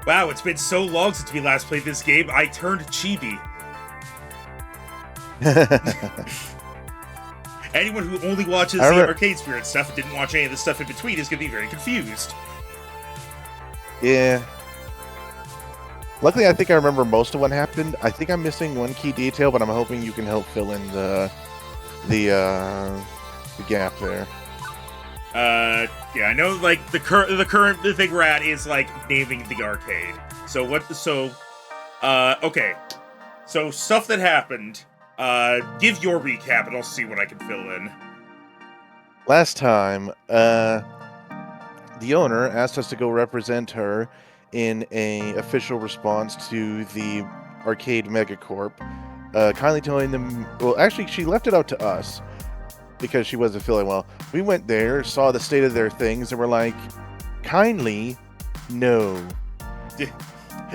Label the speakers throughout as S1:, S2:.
S1: Wow, it's been so long since we last played this game, I turned chibi. Anyone who only watches the Arcade Spirit stuff and didn't watch any of the stuff in between is going to be very confused.
S2: Yeah. Luckily, I think I remember most of what happened. I think I'm missing one key detail, but I'm hoping you can help fill in the gap there.
S1: Yeah, I know, like, the current thing we're at is, like, naming the arcade. Okay. So, stuff that happened, give your recap and I'll see what I can fill in.
S2: Last time, the owner asked us to go represent her in a official response to the Arcade Megacorp, kindly telling them, well, actually, she left it out to us, because she wasn't feeling well. We went there, saw the state of their things, and were like, kindly, no.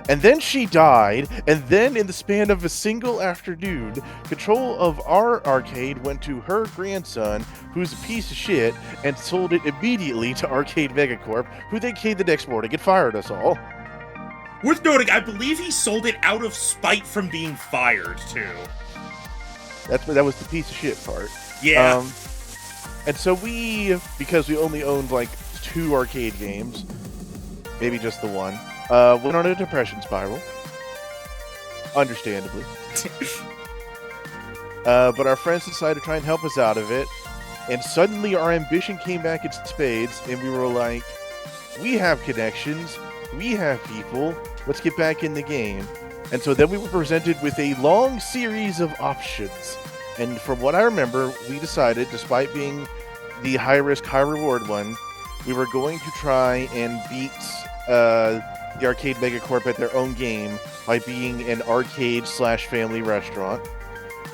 S2: And then she died, and then in the span of a single afternoon, control of our arcade went to her grandson, who's a piece of shit, and sold it immediately to Arcade Megacorp, who then came the next morning and fired us all.
S1: Worth noting, I believe he sold it out of spite from being fired, too.
S2: That was the piece of shit part.
S1: Yeah.
S2: And so because we only owned like 2 arcade games, maybe just the one, went on a depression spiral. Understandably. But our friends decided to try and help us out of it, and suddenly our ambition came back in spades, and we were like, we have connections, we have people, let's get back in the game. And so then we were presented with a long series of options. And from what I remember, we decided, despite being the high-risk, high-reward one, we were going to try and beat the Arcade Megacorp at their own game by being an arcade/family restaurant.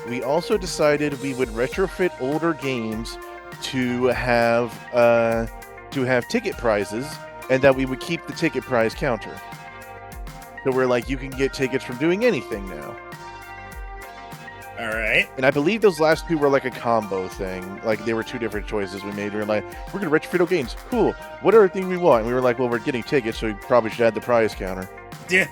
S2: We also decided we would retrofit older games to have ticket prizes, and that we would keep the ticket prize counter. So we're like, you can get tickets from doing anything now.
S1: Alright.
S2: And I believe those last 2 were like a combo thing. Like, they were 2 different choices we made. We were like, we're going to retrofit our games. Cool. What other thing we want? And we were like, well, we're getting tickets, so we probably should add the prize counter.
S1: Yeah.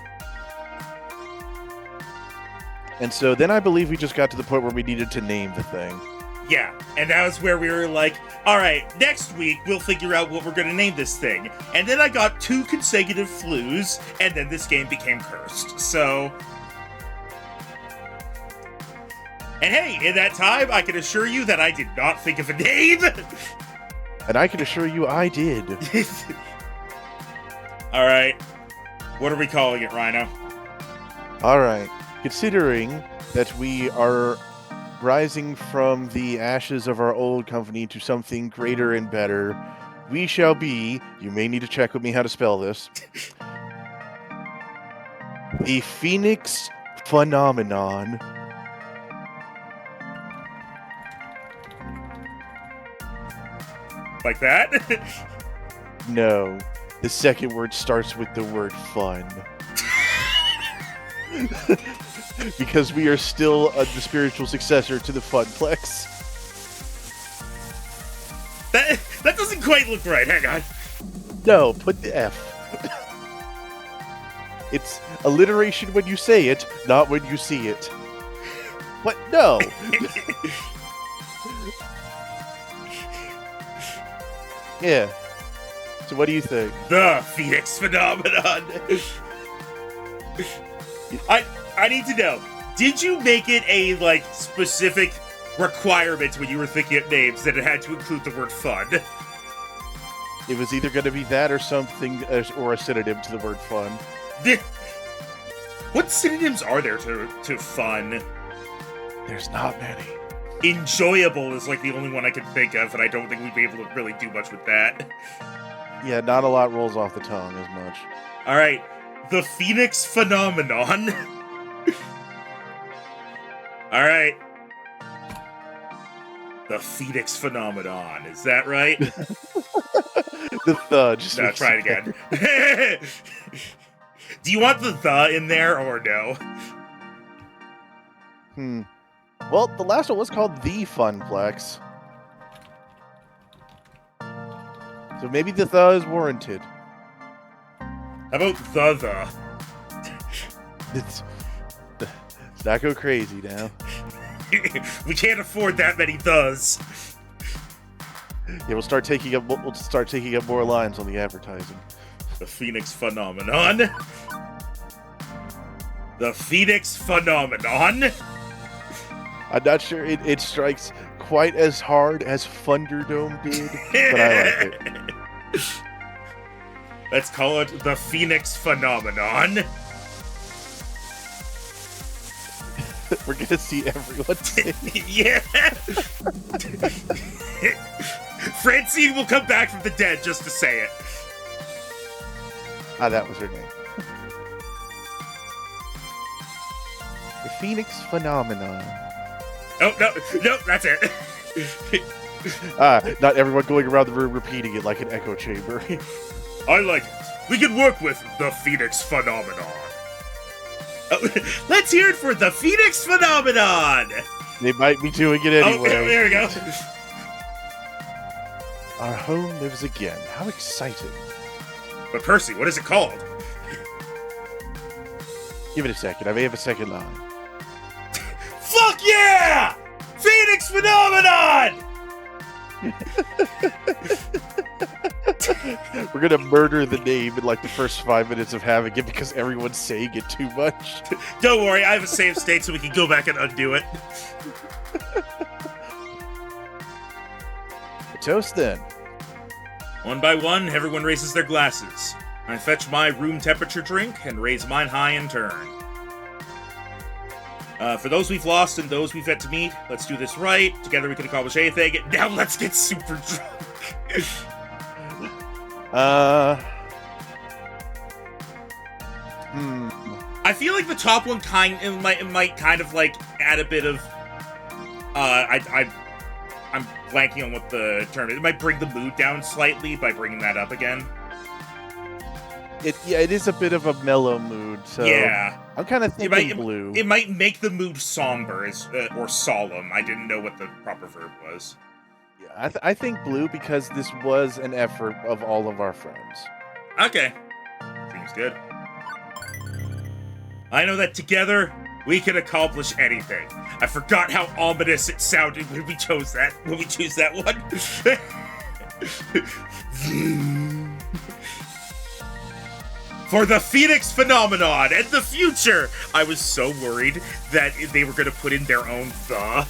S2: And so then I believe we just got to the point where we needed to name the thing.
S1: Yeah, and that was where we were like, alright, next week we'll figure out what we're going to name this thing. And then I got 2 consecutive flus, and then this game became cursed. So... And hey, in that time, I can assure you that I did not think of a name!
S2: And I can assure you I did.
S1: Alright. What are we calling it, Rhino?
S2: Alright. Considering that we are rising from the ashes of our old company to something greater and better, we shall be, you may need to check with me how to spell this, the Phoenix Phenomenon.
S1: Like that?
S2: No. The second word starts with the word fun. Because we are still the spiritual successor to the Funplex.
S1: That doesn't quite look right. Hang on.
S2: No, put the F. It's alliteration when you say it, not when you see it. But no. Yeah. So what do you think?
S1: The Phoenix Phenomenon. I need to know, did you make it a, like, specific requirement when you were thinking of names that it had to include the word fun?
S2: It was either going to be that or something, or a synonym to the word fun.
S1: What synonyms are there to fun?
S2: There's not many.
S1: Enjoyable is, like, the only one I can think of, and I don't think we'd be able to really do much with that.
S2: Yeah, not a lot rolls off the tongue as much.
S1: Alright, the Phoenix Phenomenon. Alright. The Phoenix Phenomenon, is that right?
S2: The just
S1: no, try it again. Do you want the in there, or no?
S2: Well, the last one was called The Funplex. So maybe the is warranted.
S1: How about the?
S2: Let's not go crazy now.
S1: We can't afford that many thes.
S2: Yeah, we'll start taking up more lines on the advertising.
S1: The Phoenix Phenomenon. The Phoenix Phenomenon.
S2: I'm not sure it strikes quite as hard as Thunderdome did, but I like it.
S1: Let's call it the Phoenix Phenomenon.
S2: We're gonna see everyone say
S1: Yeah. Francine will come back from the dead just to say it.
S2: that was her name. The Phoenix Phenomenon.
S1: Oh, no, that's it.
S2: Not everyone going around the room repeating it like an echo chamber.
S1: I like it. We can work with the Phoenix Phenomenon. Let's hear it for the Phoenix Phenomenon!
S2: They might be doing it anyway.
S1: Oh, there we go.
S2: Our home lives again. How exciting.
S1: But Percy, what is it called?
S2: Give it a second. I may have a second line.
S1: Fuck yeah! Phoenix Phenomenon!
S2: We're gonna murder the name in like the first 5 minutes of having it because everyone's saying it too much.
S1: Don't worry, I have a save state so we can go back and undo it.
S2: A toast then.
S1: One by one, everyone raises their glasses. I fetch my room temperature drink and raise mine high in turn. For those we've lost and those we've yet to meet, let's do this right. Together we can accomplish anything. Now let's get super drunk. I feel like the top one might kind of like add a bit of. I'm blanking on what the term is. It might bring the mood down slightly by bringing that up again.
S2: It is a bit of a mellow mood, so
S1: yeah,
S2: I'm kind of thinking blue.
S1: It might make the mood somber or solemn. I didn't know what the proper verb was.
S2: Yeah, I think blue because this was an effort of all of our friends.
S1: Okay, seems good. I know that together we can accomplish anything. I forgot how ominous it sounded when we chose that. When we choose that one. For the Phoenix Phenomenon and the future! I was so worried that they were going to put in their own the.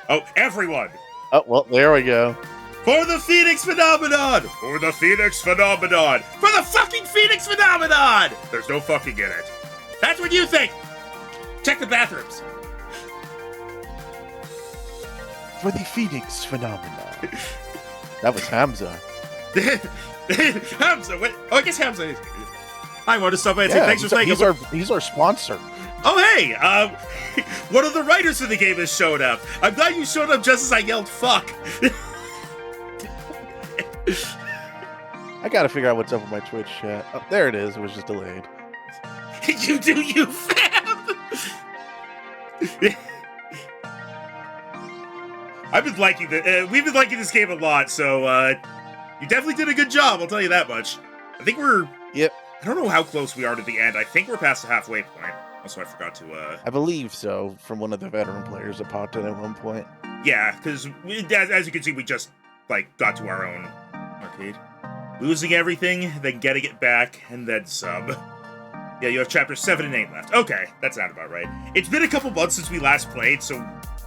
S1: Oh, everyone!
S2: Oh, well, there we go.
S1: For the Phoenix Phenomenon! For the Phoenix Phenomenon! For the fucking Phoenix Phenomenon! There's no fucking in it. That's what you think! Check the bathrooms.
S2: For the Phoenix Phenomenon. That was Hamza.
S1: Hamza, what? Oh, I guess Hamza is. I want to stop by and say thanks for playing.
S2: He's our sponsor.
S1: Oh, hey! One of the writers for the game has showed up. I'm glad you showed up just as I yelled fuck.
S2: I gotta figure out what's up with my Twitch chat. Oh, there it is. It was just delayed.
S1: You do you, fam! I've been liking we've been liking this game a lot, so you definitely did a good job, I'll tell you that much. I think we're...
S2: Yep.
S1: I don't know how close we are to the end. I think we're past the halfway point. Also, I forgot to...
S2: I believe so, from one of the veteran players that popped in at one point.
S1: Yeah, because as you can see, we just, like, got to our own arcade. Losing everything, then getting it back, and then some. Yeah, you have chapters 7 and 8 left. Okay, that sounded about right. It's been a couple months since we last played, so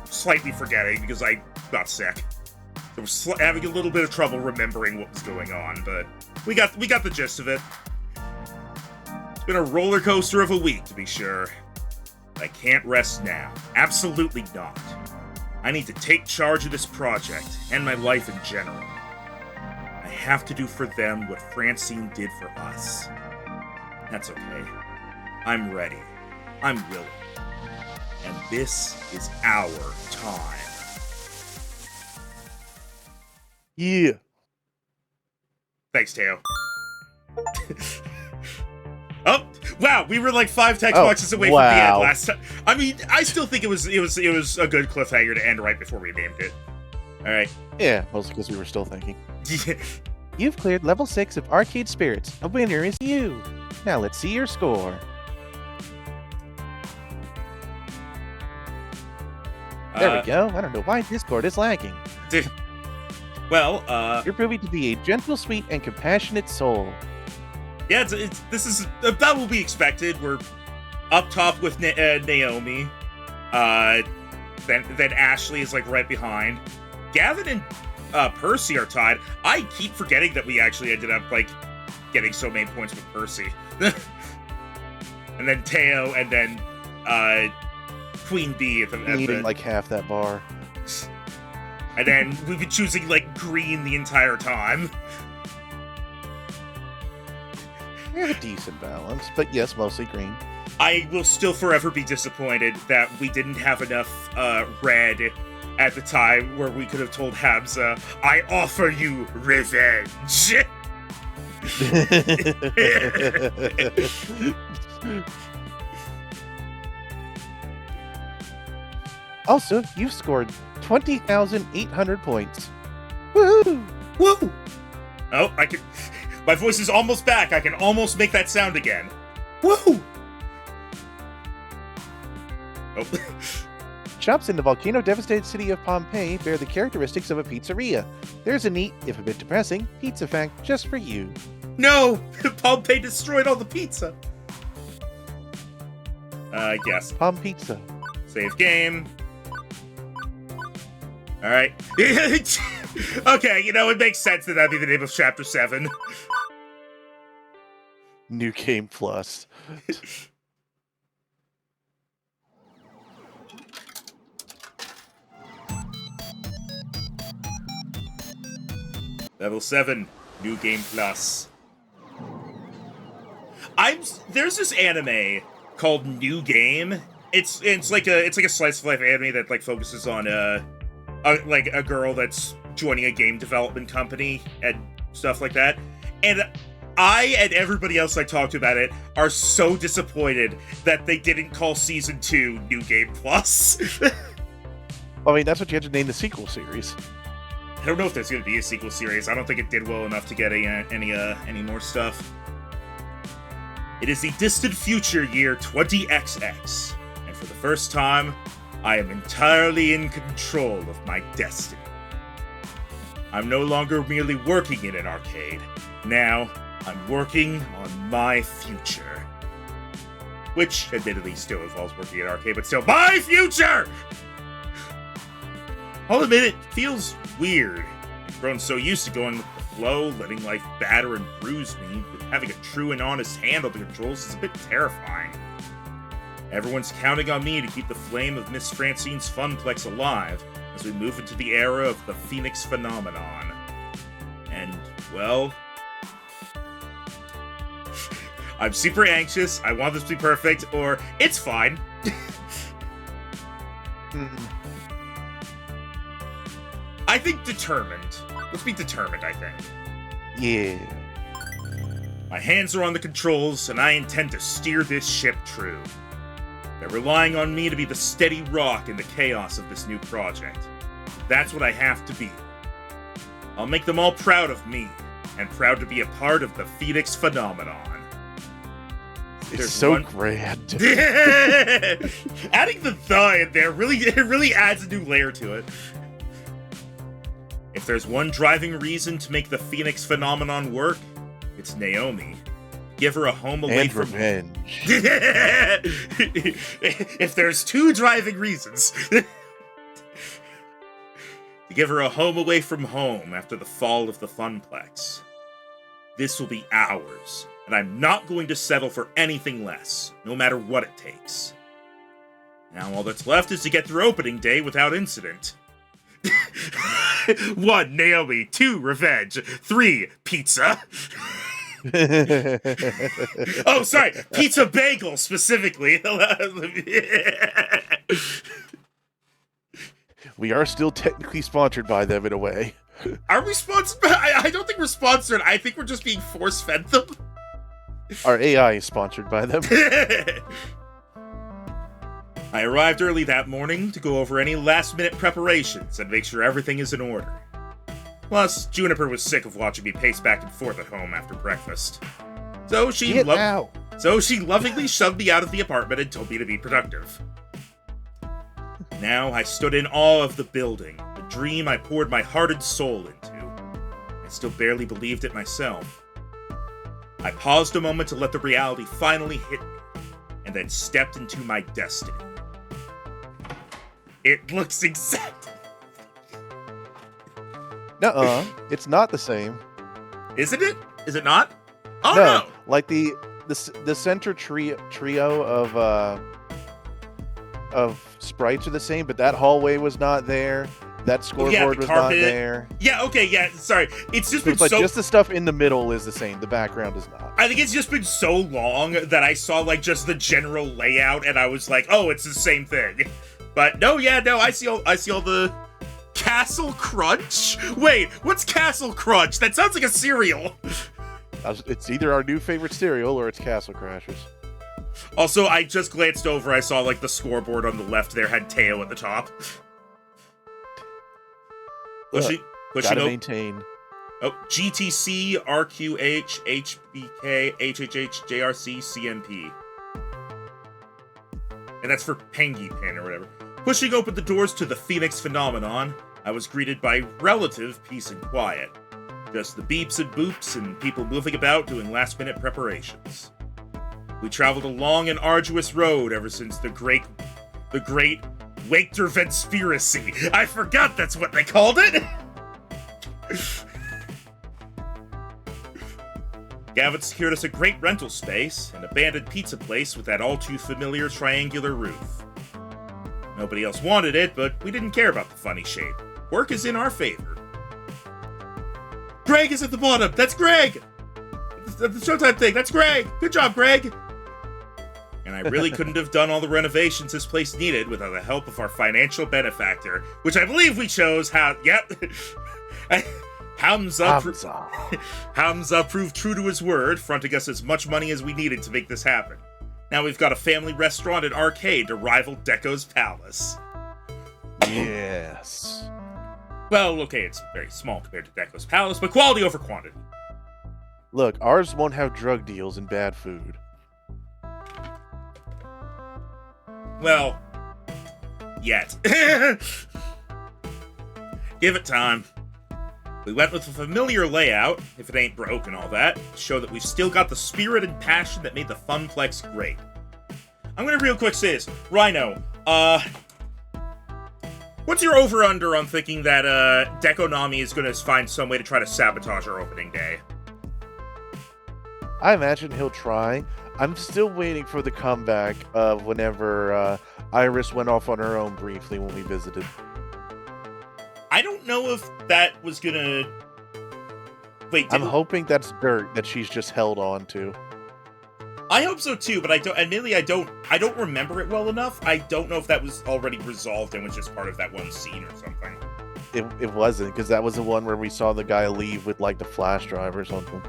S1: slightly forgetting because I got sick. So we're having a little bit of trouble remembering what was going on, but we got the gist of it. It's been a roller coaster of a week, to be sure. I can't rest now. Absolutely not. I need to take charge of this project, and my life in general. I have to do for them what Francine did for us. That's okay. I'm ready. I'm willing. And this is our time.
S2: Yeah.
S1: Thanks, Teo. Oh, wow, we were like 5 text boxes away from the end last time. I mean, I still think it was a good cliffhanger to end right before we named it. All right.
S2: Yeah, mostly because we were still thinking. You've cleared level 6 of Arcade Spirits. A winner is you. Now let's see your score. There we go. I don't know why Discord is lagging.
S1: Well,
S2: You're proving to be a gentle, sweet, and compassionate soul.
S1: yeah, that will be expected. We're up top with Naomi. Then Ashley is like right behind. Gavin and Percy are tied. I keep forgetting that we actually ended up like getting so many points with Percy. And then Teo, and then Queen Bee at the
S2: Needing like half that bar.
S1: And then we've been choosing like green the entire time.
S2: We have a decent balance, but yes, mostly green.
S1: I will still forever be disappointed that we didn't have enough red at the time where we could have told Hamza, I offer you revenge.
S2: Also, you've scored 20,800 points. Woo!
S1: Woo! Oh, my voice is almost back. I can almost make that sound again. Woo! Oh.
S2: Shops in the volcano-devastated city of Pompeii bear the characteristics of a pizzeria. There's a neat, if a bit depressing, pizza fact just for you.
S1: No! Pompeii destroyed all the pizza. Yes.
S2: Pom Pizza.
S1: Save game. Alright. Okay, it makes sense that that'd be the name of Chapter 7.
S2: New Game Plus.
S1: Level 7, New Game Plus. There's this anime called New Game. It's like a slice of life anime that like focuses on like a girl that's joining a game development company and stuff like that. And I and everybody else I talked to about it are so disappointed that they didn't call season 2 New Game Plus.
S2: I mean, that's what you had to name the sequel series.
S1: I don't know if there's going to be a sequel series. I don't think it did well enough to get any more stuff. It is the distant future year 20XX, and for the first time, I am entirely in control of my destiny. I'm no longer merely working in an arcade. Now, I'm working on my future. Which, admittedly, still involves working in an arcade, but still, my future! I'll admit it feels weird. I've grown so used to going with the flow, letting life batter and bruise me, but having a true and honest hand on the controls is a bit terrifying. Everyone's counting on me to keep the flame of Miss Francine's Funplex alive as we move into the era of the Phoenix Phenomenon. And, well... I'm super anxious, I want this to be perfect, or it's fine. I think determined. Let's be determined, I think.
S2: Yeah.
S1: My hands are on the controls, and I intend to steer this ship true. They're relying on me to be the steady rock in the chaos of this new project. That's what I have to be. I'll make them all proud of me, and proud to be a part of the Phoenix Phenomenon.
S2: It's so grand.
S1: Adding the in there really adds a new layer to it. If there's one driving reason to make the Phoenix Phenomenon work, it's Naomi. Give her a home away
S2: and
S1: from
S2: revenge.
S1: If there's two driving reasons. To give her a home away from home after the fall of the Funplex. This will be ours, and I'm not going to settle for anything less, no matter what it takes. Now all that's left is to get through opening day without incident. 1. Naomi. 2. Revenge. 3. Pizza. Oh, sorry. Pizza bagel, specifically.
S2: We are still technically sponsored by them in a way.
S1: Are we sponsored? I don't think we're sponsored. I think we're just being force-fed them.
S2: Our AI is sponsored by them.
S1: I arrived early that morning to go over any last-minute preparations and make sure everything is in order. Plus, Juniper was sick of watching me pace back and forth at home after breakfast. So she lovingly shoved me out of the apartment and told me to be productive. Now I stood in awe of the building, the dream I poured my heart and soul into. I still barely believed it myself. I paused a moment to let the reality finally hit me, and then stepped into my destiny. It looks exact.
S2: Nuh-uh. It's not the same.
S1: Isn't it? Is it not? Oh no!
S2: Like the center trio of sprites are the same, but that hallway was not there. That scoreboard was not there.
S1: Yeah, okay, yeah, sorry. It's just been
S2: like just the stuff in the middle is the same. The background is not.
S1: I think it's just been so long that I saw like just the general layout and I was like, oh, it's the same thing. But no, I see all the Castle Crunch? Wait, what's Castle Crunch? That sounds like a cereal.
S2: It's either our new favorite cereal or it's Castle Crashers.
S1: Also, I just glanced over. I saw like the scoreboard on the left there had Teo at the top. Pushing
S2: gotta maintain.
S1: Oh, GTC, RQH, HBK, HHH, JRC, CNP. And that's for Pengy Pin or whatever. Pushing open the doors to the Phoenix Phenomenon, I was greeted by relative peace and quiet. Just the beeps and boops and people moving about doing last-minute preparations. We traveled a long and arduous road ever since the great Wachter Conspiracy. I forgot that's what they called it! Gavin secured us a great rental space, an abandoned pizza place with that all-too-familiar triangular roof. Nobody else wanted it, but we didn't care about the funny shape. Work is in our favor. Greg is at the bottom! That's Greg! The Showtime thing, that's Greg! Good job, Greg! And I really couldn't have done all the renovations this place needed without the help of our financial benefactor, which I believe we chose Hamza proved true to his word, fronting us as much money as we needed to make this happen. Now we've got a family restaurant and arcade to rival Deco's Palace.
S2: Yes.
S1: Well, okay, it's very small compared to Deco's Palace, but quality over quantity.
S2: Look, ours won't have drug deals and bad food.
S1: Well, yet. Give it time. We went with a familiar layout, if it ain't broke and all that, to show that we've still got the spirit and passion that made the Funplex great. I'm gonna real quick say this. Rhino, what's your over-under on thinking that, Dekonami is gonna find some way to try to sabotage our opening day?
S2: I imagine he'll try. I'm still waiting for the comeback of whenever Iris went off on her own briefly when we visited.
S1: I don't know if that was gonna... Wait,
S2: I'm hoping that's dirt that she's just held on to.
S1: I hope so too, but I don't remember it well enough. I don't know if that was already resolved and was just part of that one scene or something.
S2: It wasn't, because that was the one where we saw the guy leave with like the flash drive or something.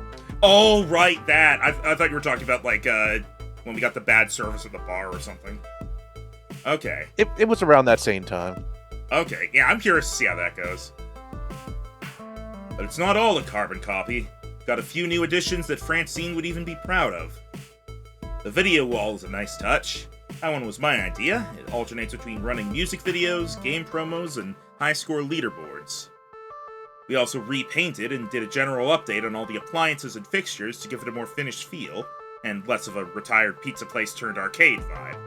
S1: Oh, right, that. I thought you were talking about like when we got the bad service at the bar or something. Okay.
S2: It was around that same time.
S1: Okay, yeah, I'm curious to see how that goes. But it's not all a carbon copy. Got a few new additions that Francine would even be proud of. The video wall is a nice touch. That one was my idea. It alternates between running music videos, game promos, and high-score leaderboards. We also repainted and did a general update on all the appliances and fixtures to give it a more finished feel, and less of a retired pizza place turned arcade vibe.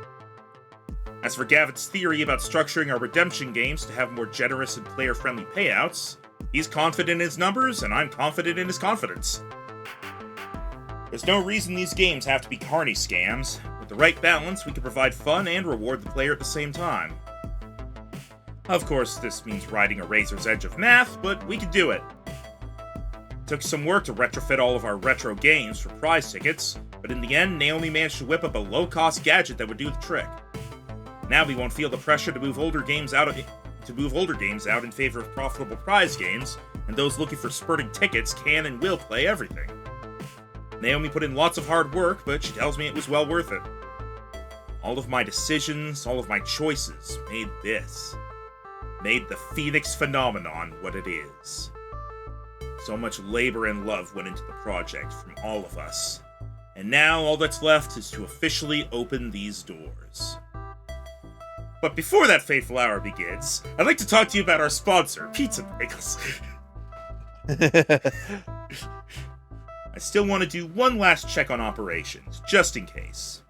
S1: As for Gavin's theory about structuring our redemption games to have more generous and player-friendly payouts, he's confident in his numbers, and I'm confident in his confidence. There's no reason these games have to be carny scams. With the right balance, we can provide fun and reward the player at the same time. Of course, this means riding a razor's edge of math, but we can do it. It took some work to retrofit all of our retro games for prize tickets, but in the end, Naomi managed to whip up a low-cost gadget that would do the trick. Now we won't feel the pressure to move older games out in favor of profitable prize games, and those looking for spurting tickets can and will play everything. Naomi put in lots of hard work, but she tells me it was well worth it. All of my decisions, all of my choices made this. Made the Phoenix phenomenon what it is. So much labor and love went into the project from all of us. And now all that's left is to officially open these doors. But before that fateful hour begins, I'd like to talk to you about our sponsor, Pizza Bagels. I still want to do one last check on operations, just in case.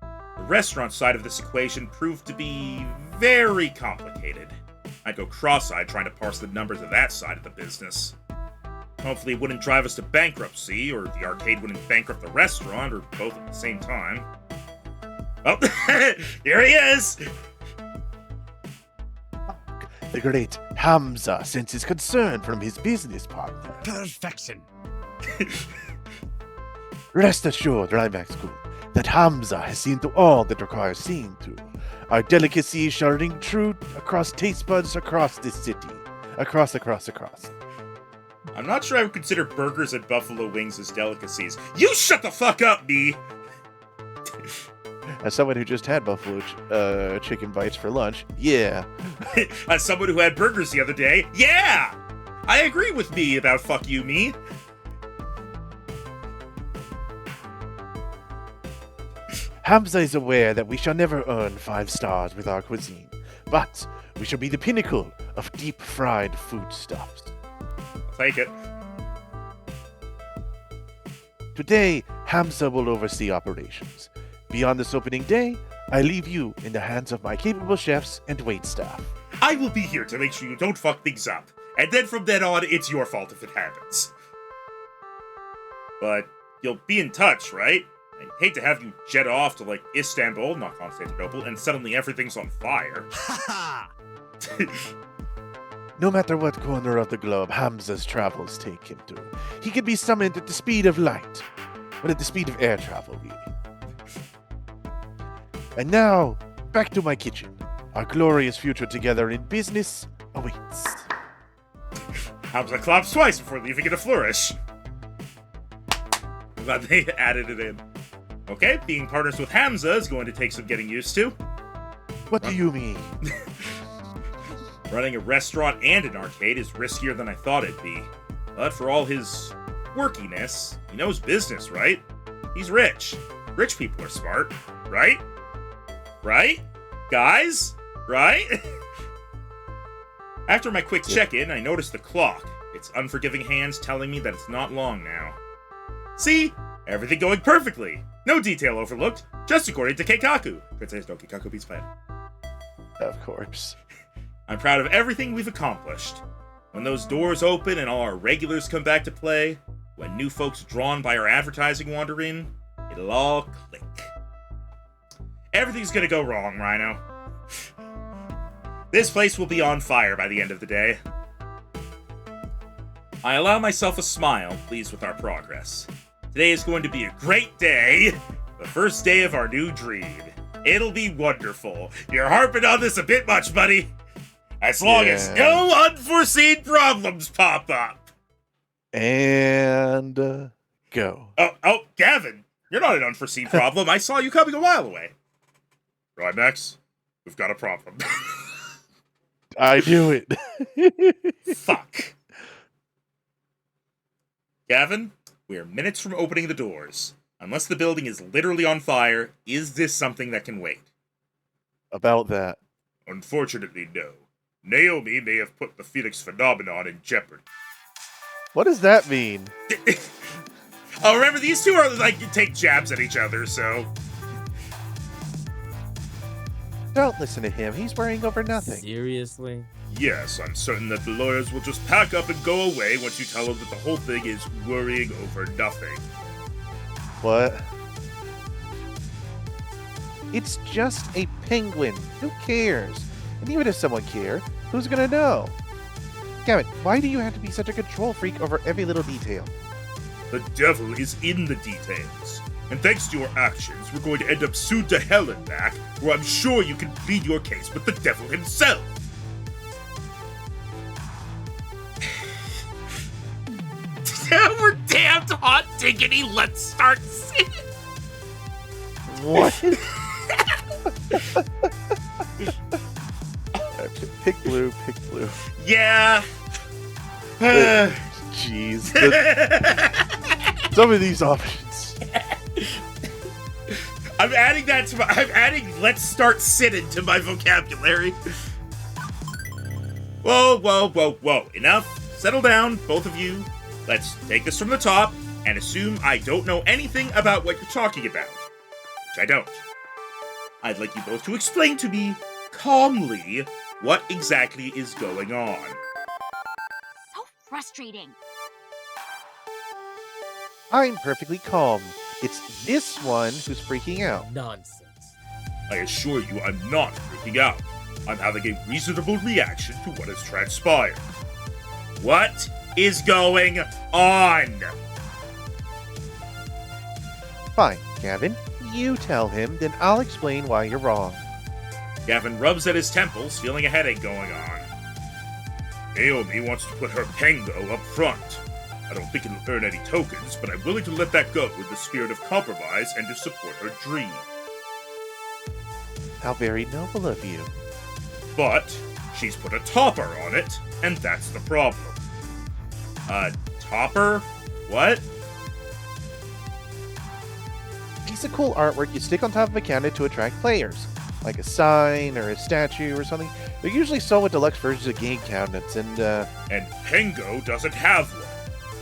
S1: The restaurant side of this equation proved to be very complicated. I'd go cross-eyed trying to parse the numbers of that side of the business. Hopefully it wouldn't drive us to bankruptcy, or the arcade wouldn't bankrupt the restaurant, or both at the same time. Oh, here he is!
S2: The great Hamza senses concern from his business partner.
S3: Perfection.
S2: Rest assured, Rymax School, that Hamza has seen to all that requires seeing to. Our delicacies shall ring true across taste buds across this city. Across.
S1: I'm not sure I would consider burgers and buffalo wings as delicacies. You shut the fuck up, me!
S2: As someone who just had buffalo chicken bites for lunch, yeah.
S1: As someone who had burgers the other day, yeah! I agree with me about fuck you, me.
S2: Hamza is aware that we shall never earn 5 stars with our cuisine, but we shall be the pinnacle of deep-fried foodstuffs.
S1: Take it.
S2: Today, Hamza will oversee operations. Beyond this opening day, I leave you in the hands of my capable chefs and waitstaff.
S1: I will be here to make sure you don't fuck things up. And then from then on, it's your fault if it happens. But you'll be in touch, right? I hate to have you jet off to, like, Istanbul, not Constantinople, and suddenly everything's on fire.
S3: Ha
S2: No matter what corner of the globe Hamza's travels take him to, he can be summoned at the speed of light. Well, at the speed of air travel, really. And now, back to my kitchen. Our glorious future together in business awaits.
S1: Hamza claps twice before leaving it a flourish. I'm glad they added it in. Okay, being partners with Hamza is going to take some getting used to.
S2: What do you mean?
S1: Running a restaurant and an arcade is riskier than I thought it'd be. But for all his quirkiness, he knows business, right? He's rich. Rich people are smart, right? Right? Guys? Right? After my quick check-in, I noticed the clock. Its unforgiving hands telling me that it's not long now. See? Everything going perfectly. No detail overlooked, just according to Keikaku. Princess no Keikaku beats Plan.
S2: Of course.
S1: I'm proud of everything we've accomplished. When those doors open and all our regulars come back to play, when new folks drawn by our advertising wander in, it'll all click. Everything's gonna go wrong, Rhino. This place will be on fire by the end of the day. I allow myself a smile, pleased with our progress. Today is going to be a great day. The first day of our new dream. It'll be wonderful. You're harping on this a bit much, buddy. As long as no unforeseen problems pop up.
S2: And go.
S1: Oh, Gavin, you're not an unforeseen problem. I saw you coming a while away. Right, Max? We've got a problem.
S2: I knew it.
S1: Fuck. Gavin, we are minutes from opening the doors. Unless the building is literally on fire, is this something that can wait?
S2: About that.
S1: Unfortunately, no. Naomi may have put the Phoenix phenomenon in jeopardy.
S2: What does that mean?
S1: Oh, remember, these two are, like, take jabs at each other, so...
S2: Don't listen to him. He's worrying over nothing.
S3: Seriously?
S1: Yes, I'm certain that the lawyers will just pack up and go away once you tell them that the whole thing is worrying over nothing.
S2: What? It's just a penguin. Who cares? And even if someone cared, who's gonna know? Gavin, why do you have to be such a control freak over every little detail?
S1: The devil is in the details. And thanks to your actions, we're going to end up sued to hell and back, where I'm sure you can plead your case with the devil himself. We're damned hot diggity, let's start singing.
S2: What? Pick blue, pick blue.
S1: Yeah.
S2: Jeez. Some of these options.
S1: I'm adding let's start sitting to my vocabulary. Whoa. Enough. Settle down, both of you. Let's take this from the top and assume I don't know anything about what you're talking about. Which I don't. I'd like you both to explain to me, calmly, what exactly is going on.
S4: So frustrating.
S2: I'm perfectly calm. It's this one who's freaking out.
S3: Nonsense.
S1: I assure you I'm not freaking out. I'm having a reasonable reaction to what has transpired. What is going on?
S2: Fine, Gavin. You tell him, then I'll explain why you're wrong.
S1: Gavin rubs at his temples, feeling a headache going on. Naomi wants to put her Pengo up front. I don't think it'll earn any tokens, but I'm willing to let that go with the spirit of compromise and to support her dream.
S2: How very noble of you.
S1: But she's put a topper on it, and that's the problem. A topper? What?
S2: Piece of cool artwork you stick on top of a counter to attract players, like a sign or a statue or something. They're usually sold with deluxe versions of game cabinets, and
S1: And Pengo doesn't have one.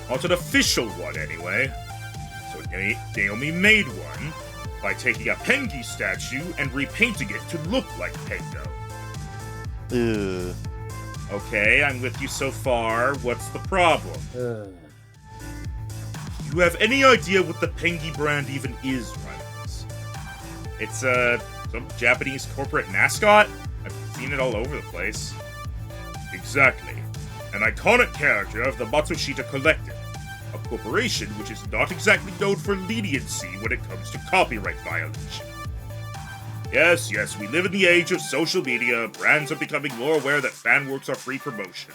S1: Not an official one, anyway. So Naomi made one by taking a Pengi statue and repainting it to look like Pengo.
S2: ugh.
S1: Okay, I'm with you so far. What's the problem?
S3: Ugh.
S1: Do you have any idea what the Pengi brand even is, Rivals? It's, some Japanese corporate mascot? I've seen it all over the place. Exactly. An iconic character of the Matsushita Collective, a corporation which is not exactly known for leniency when it comes to copyright violation. Yes, we live in the age of social media. Brands are becoming more aware that fan works are free promotion.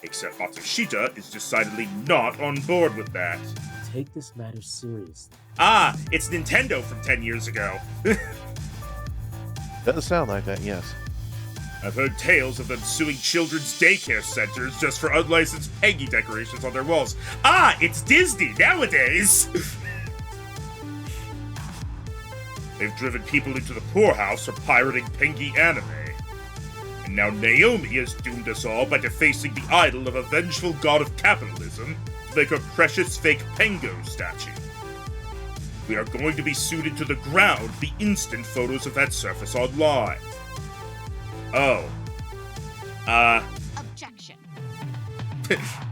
S1: Except Matsushita is decidedly not on board with that.
S3: Take this matter seriously.
S1: Ah, it's Nintendo from 10 years ago.
S2: Doesn't sound like that, yes.
S1: I've heard tales of them suing children's daycare centers just for unlicensed Pengi decorations on their walls. Ah, it's Disney nowadays! They've driven people into the poorhouse for pirating Pengi anime. And now Naomi has doomed us all by defacing the idol of a vengeful god of capitalism to make her precious fake Pengo statue. We are going to be sued into the ground the instant photos of that surface online. Oh.
S4: Objection.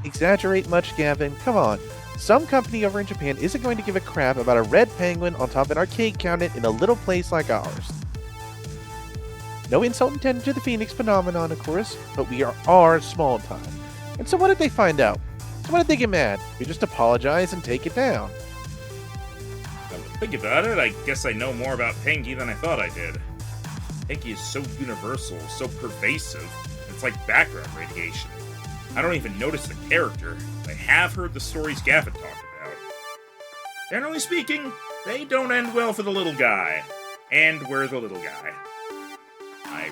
S2: Exaggerate much, Gavin. Come on. Some company over in Japan isn't going to give a crap about a red penguin on top of an arcade cabinet in a little place like ours. No insult intended to the Phoenix phenomenon, of course, but we are small time. And so what did they find out? So what did they get mad? We just apologize and take it down.
S1: Come to think about it, I guess I know more about Pengi than I thought I did. Pengi is so universal, so pervasive, it's like background radiation. I don't even notice the character. I have heard the stories Gavin talked about. Generally speaking, they don't end well for the little guy. And we're the little guy. I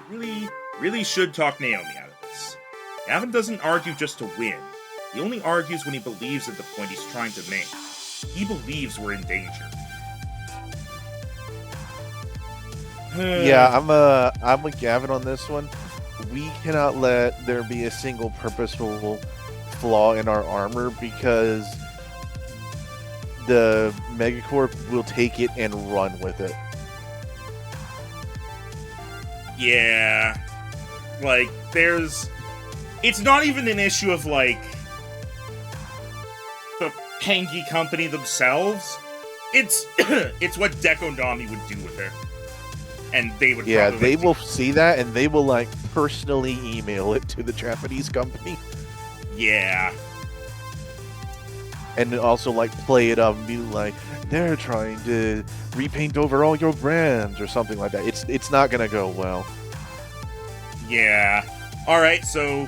S1: really should talk Naomi out of this. Gavin doesn't argue just to win. He only argues when he believes in the point he's trying to make. He believes we're in danger.
S2: Yeah, I'm with Gavin on this one. We cannot let there be a single purposeful flaw in our armor because the Megacorp will take it and run with it.
S1: Yeah. Like, it's not even an issue of, like, the Pengi company themselves. It's it's what Dekonami would do with it. And they would
S2: Yeah,
S1: probably,
S2: they
S1: like,
S2: will see that and they will like personally email it to the Japanese company
S1: Yeah.
S2: and also like play it up and be like, they're trying to repaint over all your brands or something like that. It's not gonna go well.
S1: Yeah. Alright, so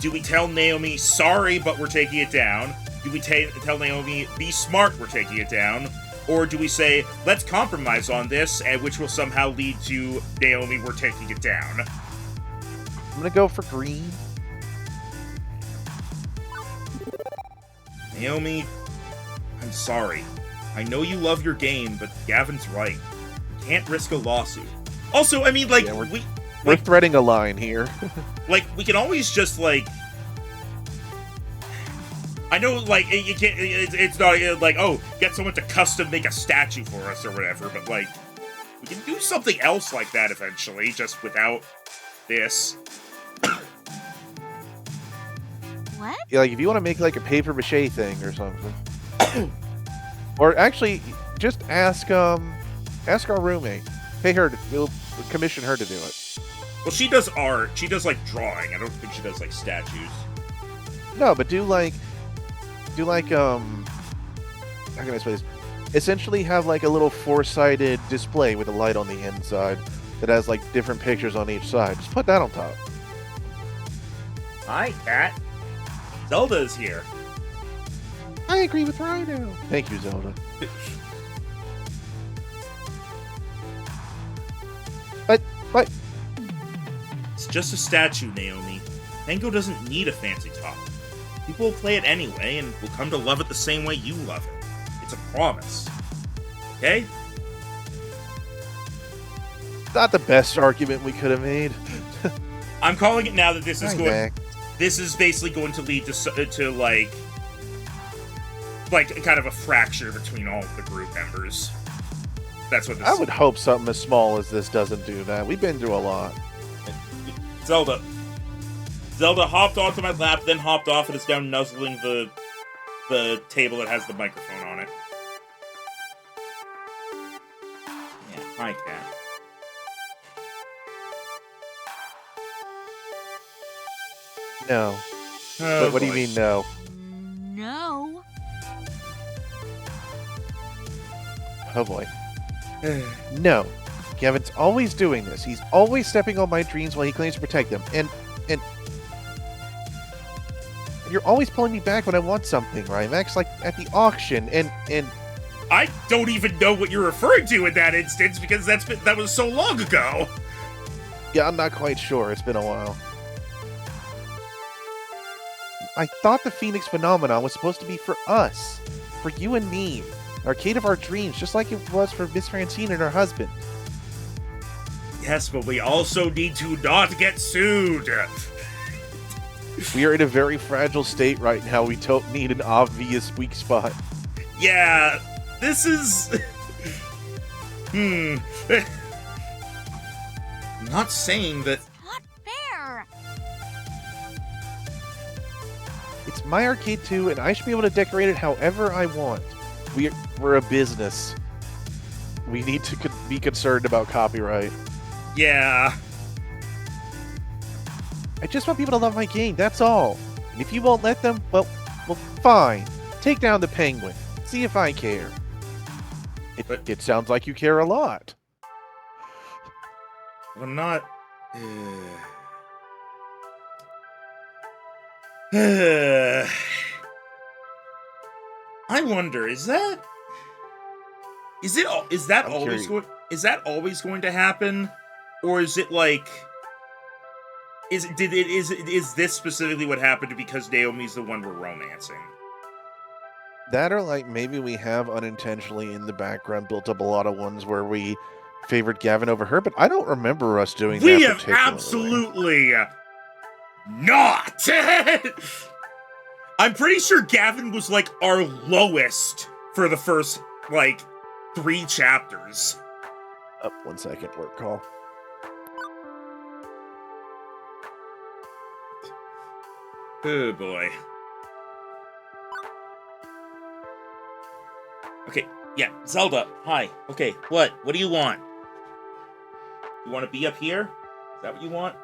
S1: do we tell Naomi, sorry, but we're taking it down? Do we tell Naomi, be smart, we're taking it down? Or do we say, let's compromise on this, and which will somehow lead to Naomi, we're taking it down?
S2: I'm gonna go for green.
S1: Naomi, I'm sorry. I know you love your game, but Gavin's right. You can't risk a lawsuit. Also, I mean, like,
S2: Yeah,
S1: we're
S2: We're threading a line here.
S1: we can always just, like... I know, like, you can't, it's not, like, oh, get someone to custom make a statue for us or whatever, but, like, we can do something else like that eventually, just without this.
S4: What?
S2: Yeah, like if you want to make like a paper mache thing or something. Or actually, just ask our roommate. Pay her. We'll commission her to do it.
S1: Well, she does art. She does, like, drawing. I don't think she does, like, statues.
S2: No, but do like how can I say this? Essentially have like a little four-sided display with a light on the inside that has like different pictures on each side. Just put that on top.
S1: Hi, Cat. Zelda is here.
S2: I agree with Rhino. Thank you, Zelda. But
S1: It's just a statue, Naomi. Mango doesn't need a fancy top. People will play it anyway, and will come to love it the same way you love it. It's a promise. Okay?
S2: not the best argument we could have made.
S1: I'm calling it now that this is
S2: Hi,
S1: going.
S2: Mac.
S1: This is basically going to lead to like kind of a fracture between all of the group members. That's what this
S2: I would hope something as small as this doesn't do that. We've been through a lot.
S1: Zelda hopped onto my lap, then hopped off and is now nuzzling the table that has the microphone on it. Yeah, hi, cat.
S2: No.
S1: Oh,
S2: What do you
S1: boy.
S2: mean no?
S4: No.
S2: Oh boy. No. Kevin's always doing this. He's always stepping on my dreams while he claims to protect them. And you're always pulling me back when I want something, Rymax, like at the auction and
S1: I don't even know what you're referring to in that instance because that was so long ago.
S2: yeah, I'm not quite sure. It's been a while. I thought the Phoenix phenomenon was supposed to be for us. For you and me. An arcade of our dreams, just like it was for Miss Francine and her husband.
S1: Yes, but we also need to not get sued.
S2: We are in a very fragile state right now. We don't need an obvious weak spot.
S1: Yeah, this is... I'm not saying that...
S4: Not fair.
S2: It's my arcade too, and I should be able to decorate it however I want. We're a business. We need to be concerned about copyright.
S1: Yeah.
S2: I just want people to love my game, that's all. And if you won't let them, well, fine. Take down the penguin. See if I care. It sounds like you care a lot.
S1: I'm not... I wonder, is that
S2: I'm
S1: always
S2: curious.
S1: is that always going to happen? Or is it like... Is this specifically what happened because Naomi's the one we're romancing?
S2: That or like maybe we have unintentionally in the background built up a lot of ones where we favored Gavin over her, but I don't remember us doing that
S1: We have
S2: particularly.
S1: absolutely not! I'm pretty sure Gavin was like our lowest for the first, like, 3 chapters.
S2: Oh, 1 second, work call.
S1: Oh boy. Okay, yeah, Zelda, hi. Okay, what? What do you want? You want to be up here? Is that what you want?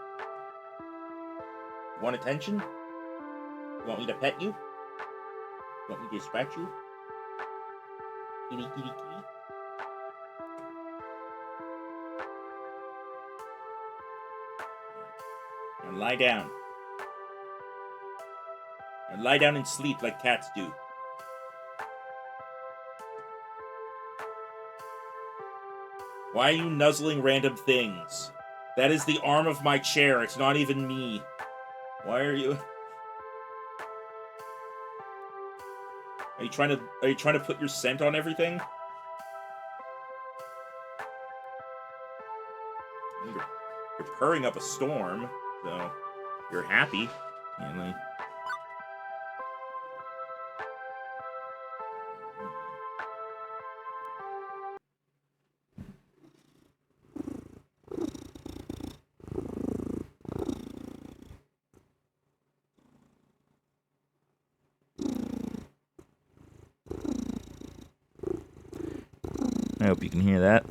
S1: You want attention? You want me to pet you? You want me to scratch you? Kitty, kitty, kitty. Now lie down. And lie down and sleep like cats do. Why are you nuzzling random things? That is the arm of my chair. It's not even me. Why are you... Are you trying to put your scent on everything? You're purring up a storm, so you're happy. Mainly. I hope you can hear that.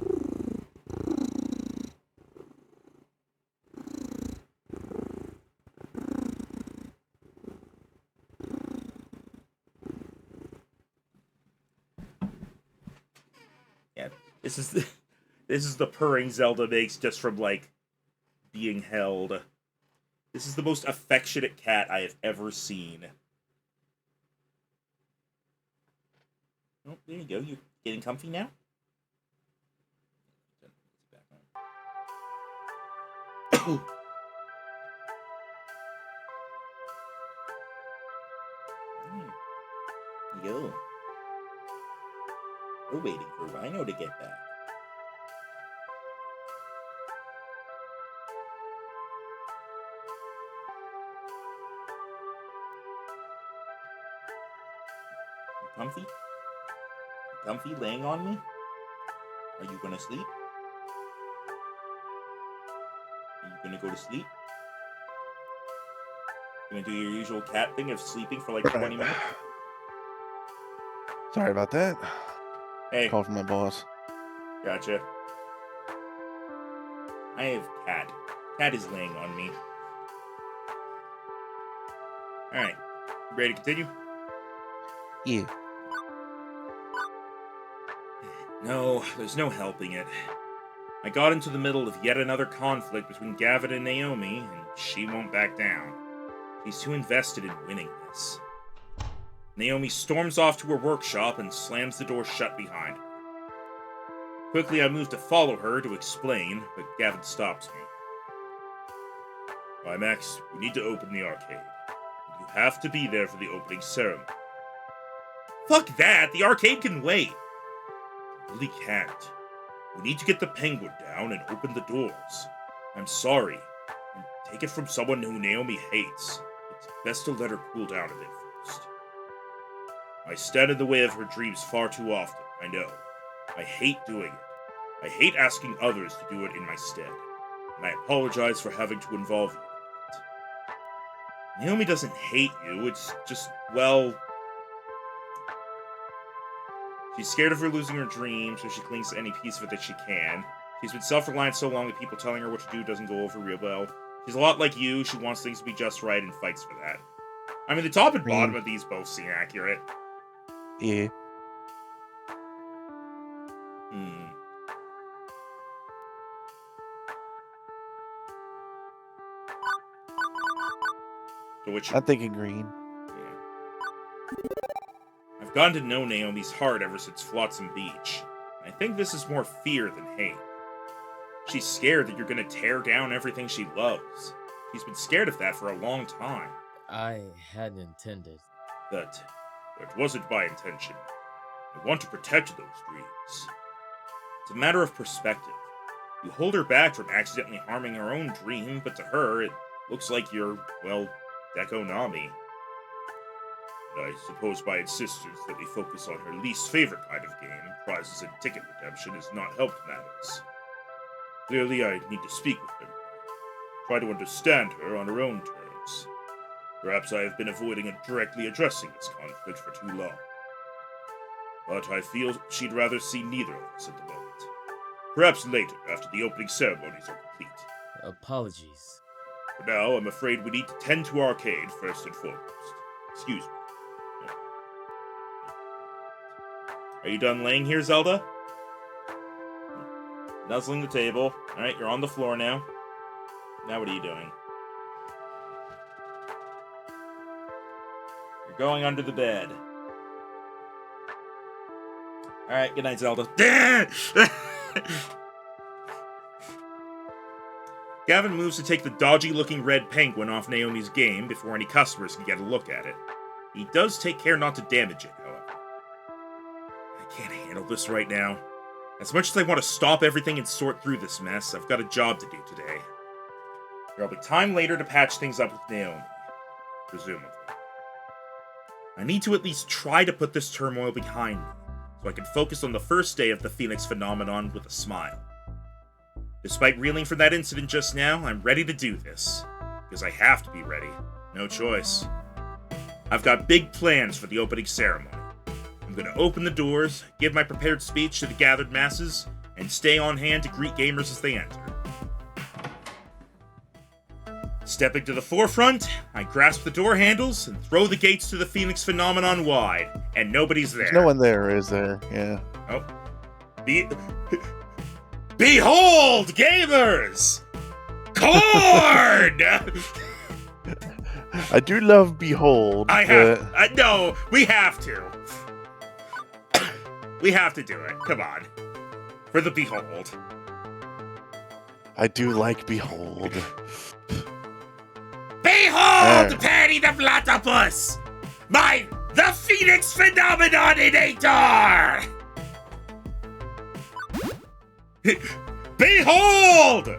S1: Yeah, this is the purring Zelda makes just from like being held. This is the most affectionate cat I have ever seen. Oh, there you go. You getting comfy now? Yo. We're waiting for Rhino to get back. You comfy? You comfy laying on me? Are you gonna sleep? Are you gonna go to sleep? Gonna do your usual cat thing of sleeping for like 20 minutes?
S2: Sorry about that.
S1: Hey.
S2: Call from my boss.
S1: Gotcha. I have Cat. Cat is laying on me. Alright. Ready to continue?
S2: Yeah.
S1: No, there's no helping it. I got into the middle of yet another conflict between Gavin and Naomi, and she won't back down. She's too invested in winning this. Naomi storms off to her workshop and slams the door shut behind her. Quickly, I move to follow her to explain, but Gavin stops me. Why, Max, we need to open the arcade. You have to be there for the opening ceremony. Fuck that! The arcade can wait! I really can't. We need to get the penguin down and open the doors. I'm sorry. And take it from someone who Naomi hates. It's best to let her cool down a bit first. I stand in the way of her dreams far too often, I know. I hate doing it. I hate asking others to do it in my stead. And I apologize for having to involve you in it. Naomi doesn't hate you, it's just, well... She's scared of her losing her dream, so she clings to any piece of it that she can. She's been self-reliant so long that people telling her what to do doesn't go over real well. She's a lot like you, she wants things to be just right and fights for that. I mean, the top and bottom of these both seem accurate.
S2: Yeah.
S1: So which...
S2: I'm thinking green.
S1: Yeah. I've gotten to know Naomi's heart ever since Flotsam Beach. And I think this is more fear than hate. She's scared that you're gonna tear down everything she loves. She's been scared of that for a long time.
S3: I hadn't intended.
S1: That wasn't my intention. I want to protect those dreams. It's a matter of perspective. You hold her back from accidentally harming her own dream, but to her, it looks like you're, well, Deco Nami. And I suppose my insistence that we focus on her least favorite kind of game, prizes and ticket redemption, has not helped matters. Clearly, I need to speak with her. Try to understand her on her own terms. Perhaps I have been avoiding directly addressing this conflict for too long. But I feel she'd rather see neither of us at the moment. Perhaps later, after the opening ceremonies are complete.
S3: Apologies.
S1: For now, I'm afraid we need to tend to arcade first and foremost. Excuse me. Are you done laying here, Zelda? Nuzzling the table. Alright, you're on the floor now. Now what are you doing? You're going under the bed. Alright, good night, Zelda. Gavin moves to take the dodgy-looking red penguin off Naomi's game before any customers can get a look at it. He does take care not to damage it, however. I can't handle this right now. As much as I want to stop everything and sort through this mess, I've got a job to do today. There'll be time later to patch things up with Naomi, presumably. I need to at least try to put this turmoil behind me, so I can focus on the first day of the Phoenix phenomenon with a smile. Despite reeling from that incident just now, I'm ready to do this. Because I have to be ready. No choice. I've got big plans for the opening ceremony. I'm going to open the doors, give my prepared speech to the gathered masses, and stay on hand to greet gamers as they enter. Stepping to the forefront, I grasp the door handles and throw the gates to the Phoenix phenomenon wide, and nobody's there.
S2: There's no one there, is there? Yeah.
S1: Oh. Behold, gamers! Corn!
S2: I do love Behold.
S1: No, we have to. We have to do it. Come on. For the Behold.
S2: I do like Behold.
S1: Behold, Patty the Platypus! The Phoenix Phenomenoninator! Behold!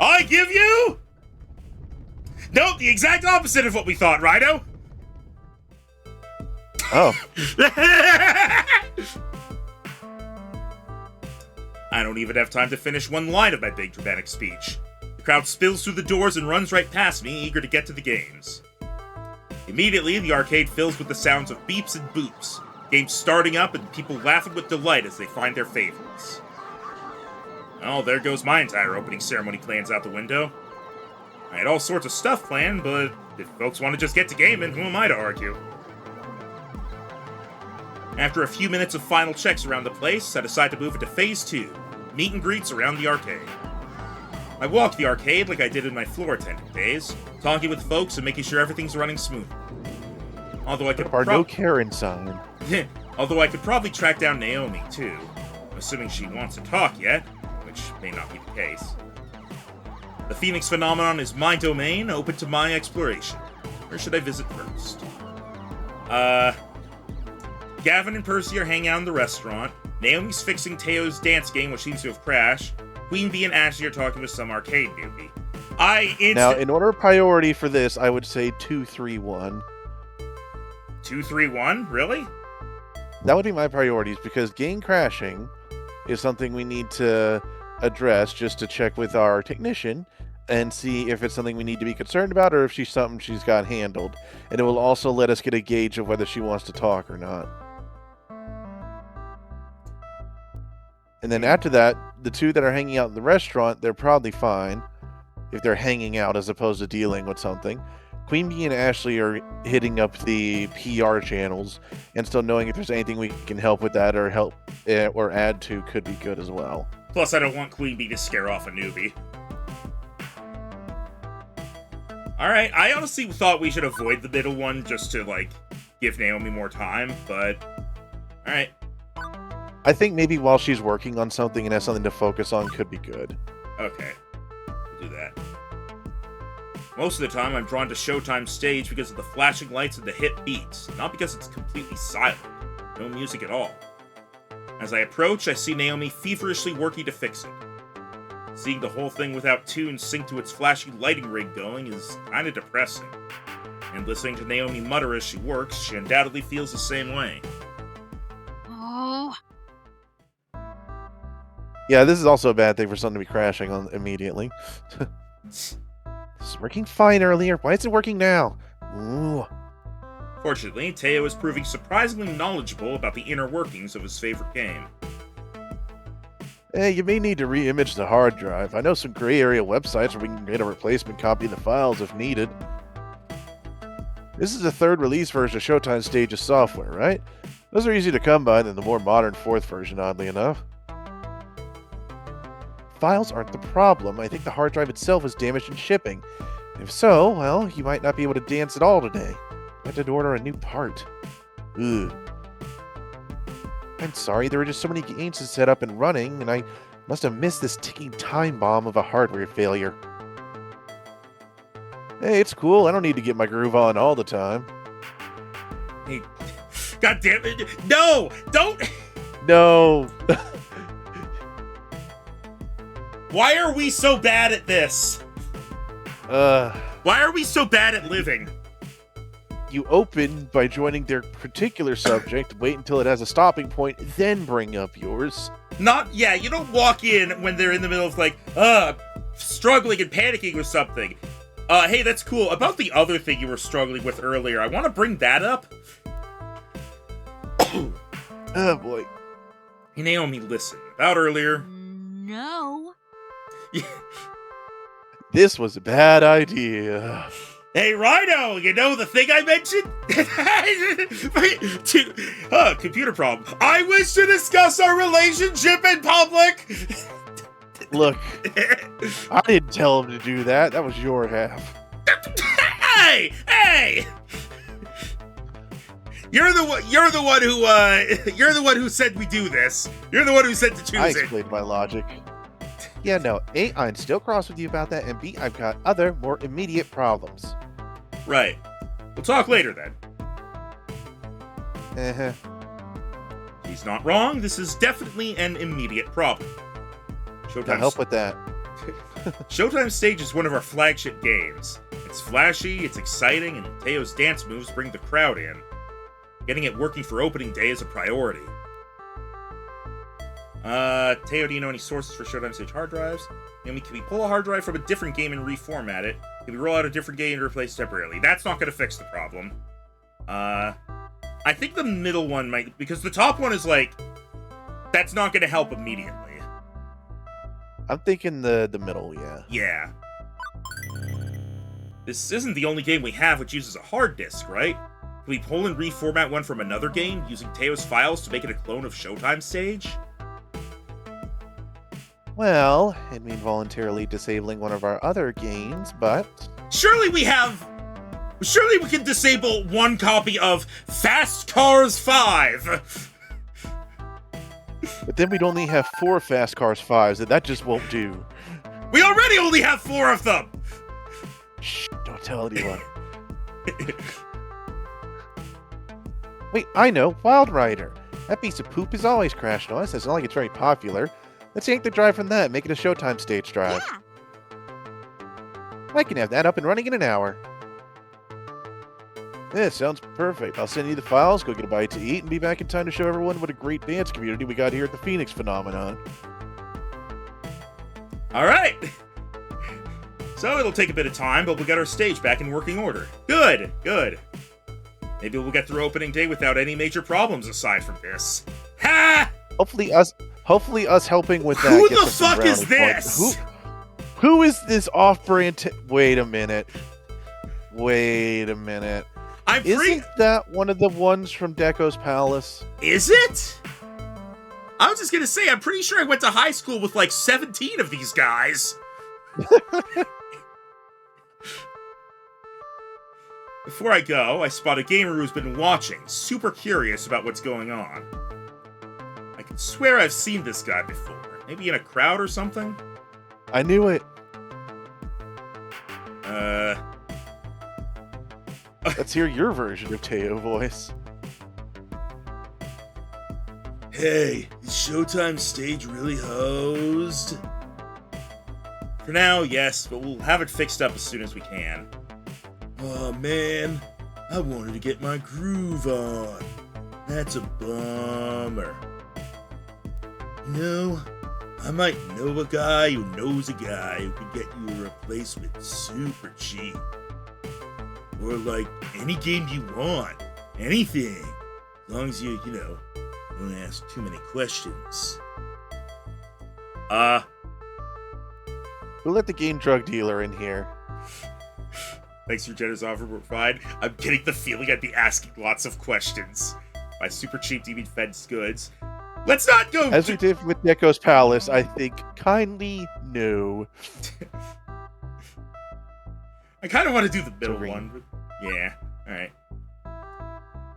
S1: I give you... Nope, the exact opposite of what we thought, Rhino.
S2: Oh.
S1: I don't even have time to finish one line of my big dramatic speech. The crowd spills through the doors and runs right past me, eager to get to the games. Immediately, the arcade fills with the sounds of beeps and boops, games starting up and people laughing with delight as they find their favorites. Well, there goes my entire opening ceremony plans out the window. I had all sorts of stuff planned, but if folks want to just get to gaming, who am I to argue? After a few minutes of final checks around the place, I decide to move into Phase 2, meet and greets around the arcade. I walk the arcade like I did in my floor attendant days, talking with folks and making sure everything's running smoothly. Although I could
S2: no Karen sign.
S1: Although I could probably track down Naomi, too, assuming she wants to talk yet, which may not be the case. The Phoenix phenomenon is my domain, open to my exploration. Where should I visit first? Gavin and Percy are hanging out in the restaurant. Naomi's fixing Teo's dance game, which seems to have crashed. Queen Bee and Ashley are talking with some arcade newbie.
S2: Now, in order of priority for this, I would say 2, 3, 1.
S1: 2, 3, 1? Really?
S2: That would be my priorities, because game crashing is something we need to address just to check with our technician and see if it's something we need to be concerned about or if she's something she's got handled. And it will also let us get a gauge of whether she wants to talk or not. And then after that, the two that are hanging out in the restaurant, they're probably fine if they're hanging out as opposed to dealing with something. Queen Bee and Ashley are hitting up the PR channels, and still knowing if there's anything we can help with that or help or add to could be good as well.
S1: Plus, I don't want Queen Bee to scare off a newbie. Alright, I honestly thought we should avoid the middle one just to, give Naomi more time, but... Alright.
S2: I think maybe while she's working on something and has something to focus on could be good.
S1: Okay. We'll do that. Most of the time, I'm drawn to Showtime's stage because of the flashing lights and the hit beats, not because it's completely silent. No music at all. As I approach, I see Naomi feverishly working to fix it. Seeing the whole thing without tune sync to its flashy lighting rig going is kinda depressing. And listening to Naomi mutter as she works, she undoubtedly feels the same way.
S4: Oh.
S2: Yeah, this is also a bad thing for something to be crashing on immediately. This was working fine earlier. Why is it working now? Ooh.
S1: Fortunately, Teo is proving surprisingly knowledgeable about the inner workings of his favorite game.
S2: Hey, you may need to re-image the hard drive. I know some gray area websites where we can get a replacement copy of the files if needed. This is the third release version of Showtime Stage's software, right? Those are easy to come by than the more modern fourth version, oddly enough. Files aren't the problem. I think the hard drive itself is damaged in shipping. If so, well, you might not be able to dance at all today. I had to order a new part. Ugh. I'm sorry, there were just so many games to set up and running, and I must have missed this ticking time bomb of a hardware failure. Hey, it's cool. I don't need to get my groove on all the time.
S1: Hey, God damn it! No, don't.
S2: No.
S1: Why are we so bad at this? Why are we so bad at living?
S2: You open by joining their particular subject, wait until it has a stopping point, then bring up yours.
S1: Yeah, you don't walk in when they're in the middle of like, struggling and panicking with something. Hey, that's cool. About the other thing you were struggling with earlier, I want to bring that up.
S2: Oh boy.
S1: Hey, Naomi, listen. About earlier.
S4: No.
S2: This was a bad idea.
S1: Hey, Rhino, you know the thing I mentioned? Computer problem. I wish to discuss our relationship in public.
S2: Look, I didn't tell him to do that. That was your half.
S1: Hey! You're the one who said we do this. You're the one who said to choose
S2: I
S1: it.
S2: explained my logic. Yeah, no, A, I'm still cross with you about that, and B, I've got other, more immediate problems.
S1: Right. We'll talk later then.
S2: Uh-huh.
S1: He's not wrong. This is definitely an immediate problem.
S2: I'll help with that.
S1: Showtime Stage is one of our flagship games. It's flashy, it's exciting, and Teo's dance moves bring the crowd in. Getting it working for opening day is a priority. Teo, do you know any sources for Showtime Stage hard drives? Can we pull a hard drive from a different game and reformat it? Can we roll out a different game and replace it temporarily? That's not going to fix the problem. I think the middle one might, because the top one is like, that's not going to help immediately.
S2: I'm thinking the middle, yeah.
S1: Yeah. This isn't the only game we have which uses a hard disk, right? Can we pull and reformat one from another game using Teo's files to make it a clone of Showtime Stage?
S2: Well, it'd mean voluntarily disabling one of our other games, but...
S1: Surely we can disable one copy of Fast Cars 5!
S2: But then we'd only have 4 Fast Cars 5s, and that just won't do.
S1: We already only have 4 of them!
S2: Shh, don't tell anyone. Wait, I know, Wild Rider. That piece of poop is always crash noise. It's not like it's very popular. Let's yank the drive from that and make it a Showtime Stage drive.
S4: Yeah.
S2: I can have that up and running in an hour. Yeah, sounds perfect. I'll send you the files, go get a bite to eat, and be back in time to show everyone what a great dance community we got here at the Phoenix Phenomenon.
S1: Alright! So it'll take a bit of time, but we'll get our stage back in working order. Good, good. Maybe we'll get through opening day without any major problems aside from this. Ha!
S2: Hopefully us helping with that.
S1: Who
S2: gets
S1: the
S2: us some
S1: fuck is
S2: brownie points.
S1: this?
S2: Who is this off-brand? Wait a minute.
S1: I'm free.
S2: Isn't that one of the ones from Deco's Palace?
S1: Is it? I was just gonna say, I'm pretty sure I went to high school with like 17 of these guys. Before I go, I spot a gamer who's been watching, super curious about what's going on. I can swear I've seen this guy before. Maybe in a crowd or something?
S2: I knew it. Let's hear your version of Teo voice.
S1: Hey, is Showtime Stage really hosed? For now, yes, but we'll have it fixed up as soon as we can. Oh man, I wanted to get my groove on. That's a bummer. You know, I might know a guy who knows a guy who can get you a replacement super cheap. Or like, any game you want. Anything. As long as you know, don't ask too many questions.
S2: We'll let the game drug dealer in here.
S1: Thanks for your generous offer, we're fine. I'm getting the feeling I'd be asking lots of questions. By super cheap, do you mean fenced goods? Let's not go!
S2: As we did with Deco's Palace, I think kindly no.
S1: I kind of want to do the middle
S2: Green.
S1: one, but yeah, alright.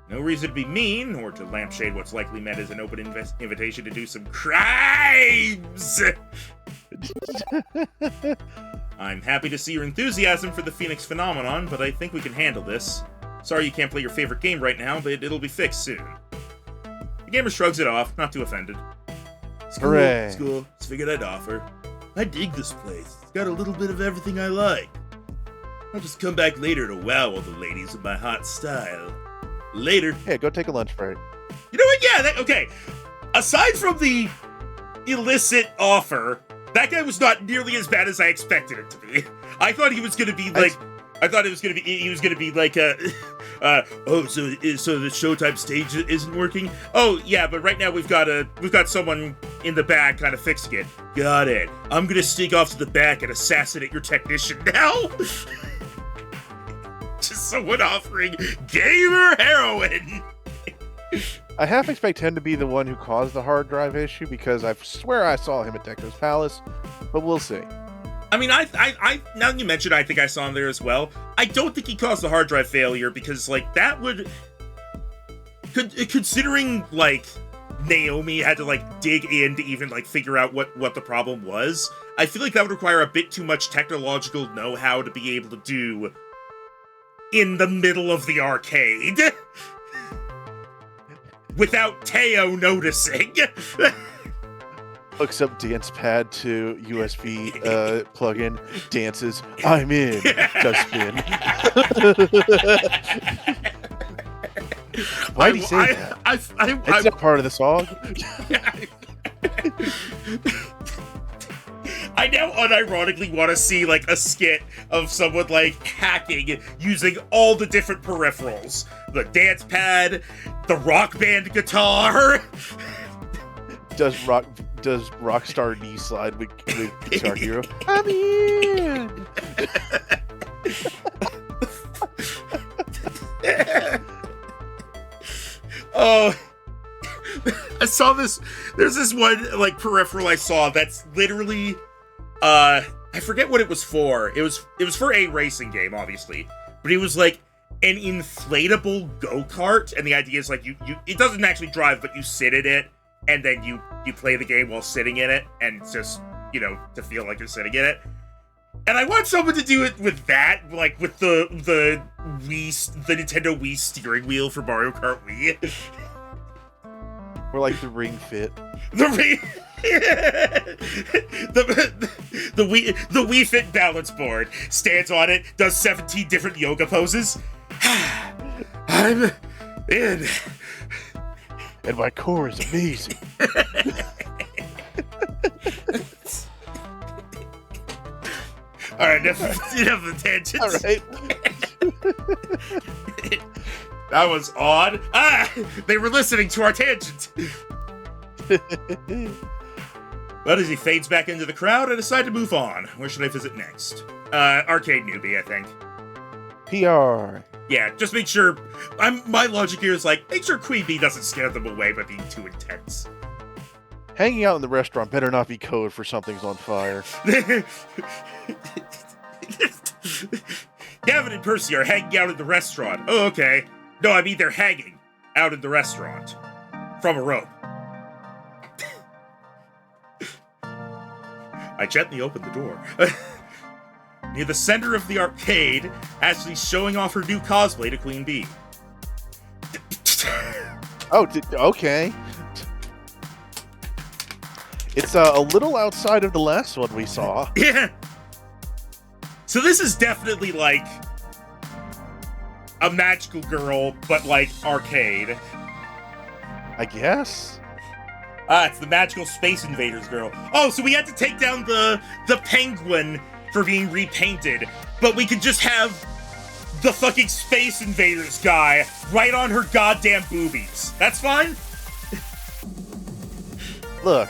S1: No reason to be mean, or to lampshade what's likely meant as an open invitation to do some crimes! I'm happy to see your enthusiasm for the Phoenix phenomenon, but I think we can handle this. Sorry you can't play your favorite game right now, but it'll be fixed soon. The gamer shrugs it off, not too offended.
S2: Hooray.
S1: School. Just figured I'd offer. I dig this place. It's got a little bit of everything I like. I'll just come back later to wow all the ladies with my hot style. Later.
S2: Yeah, go take a lunch break.
S1: You know what? Yeah, okay. Aside from the illicit offer, that guy was not nearly as bad as I expected it to be. I thought he was going to be like... I thought he was going to be like so the Showtime stage isn't working? Oh, yeah, but right now we've got someone in the back kind of fixing it. Got it. I'm going to sneak off to the back and assassinate your technician now. Just someone offering gamer heroin.
S2: I half expect him to be the one who caused the hard drive issue because I swear I saw him at Techno's Palace, but we'll see.
S1: I mean, I now that you mentioned, I think I saw him there as well. I don't think he caused the hard drive failure because, like, that would, considering, like, Naomi had to, like, dig in to even, like, figure out what the problem was, I feel like that would require a bit too much technological know-how to be able to do in the middle of the arcade without Teo noticing.
S2: Hooks up dance pad to USB plug-in, dances. I'm in. Does spin. Why did he say that? It's not part of the song.
S1: I now unironically want to see, like, a skit of someone, like, hacking using all the different peripherals. The dance pad, the Rock Band guitar.
S2: Does Rockstar knee slide with Guitar Hero? I'm in.
S1: Oh, I saw this. There's this one, like, peripheral I saw that's literally, I forget what it was for. It was for a racing game, obviously, but it was like an inflatable go-kart, and the idea is like it doesn't actually drive, but you sit in it. And then you play the game while sitting in it, and just, you know, to feel like you're sitting in it. And I want someone to do it with that, like with the Nintendo Wii steering wheel for Mario Kart Wii.
S2: Or like the Ring Fit.
S1: The Ring, the Wii Fit balance board stands on it, does 17 different yoga poses. I'm in.
S2: And my core is amazing.
S1: All right, enough of the tangents.
S2: All right.
S1: That was odd. They were listening to our tangents. But as he fades back into the crowd, I decide to move on. Where should I visit next? Arcade Newbie, I think.
S2: PR.
S1: Yeah, just make sure... my logic here is like, make sure Queen Bee doesn't scare them away by being too intense.
S2: Hanging out in the restaurant better not be code for something's on fire.
S1: Gavin and Percy are hanging out in the restaurant. Oh, okay. No, I mean they're hanging out in the restaurant. From a rope. I gently opened the door. Near the center of the arcade, Ashley's showing off her new cosplay to Queen Bee.
S2: Oh, okay. It's a little outside of the last one we saw.
S1: Yeah. So this is definitely like a magical girl, but like arcade.
S2: I guess.
S1: It's the magical Space Invaders girl. Oh, so we had to take down the penguin for being repainted, but we could just have the fucking Space Invaders guy right on her goddamn boobies. That's fine?
S2: Look,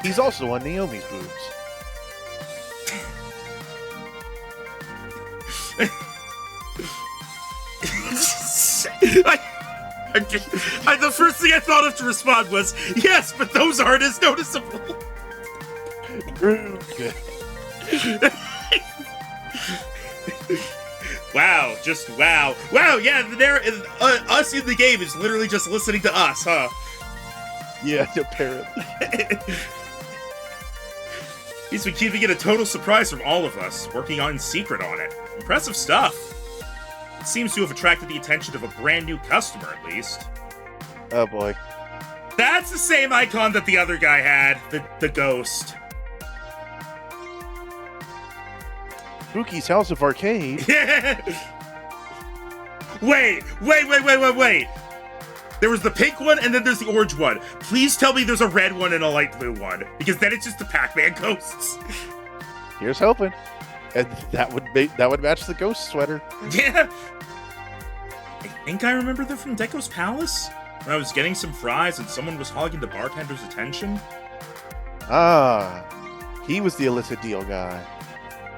S2: he's also on Naomi's boobs.
S1: The first thing I thought of to respond was, yes, but those aren't as noticeable. Wow, just wow. Wow, yeah, us in the game is literally just listening to us, huh?
S2: Yeah, apparently.
S1: He's been keeping it a total surprise from all of us, working on in secret on it. Impressive stuff. It seems to have attracted the attention of a brand new customer, at least.
S2: Oh boy.
S1: That's the same icon that the other guy had, the ghost.
S2: Spooky's House of Arcade.
S1: Wait. There was the pink one, and then there's the orange one. Please tell me there's a red one and a light blue one, because then it's just the Pac-Man ghosts.
S2: Here's hoping. And that would match the ghost sweater.
S1: Yeah. I think I remember them from Deco's Palace, when I was getting some fries and someone was hogging the bartender's attention.
S2: Ah, he was the illicit deal guy.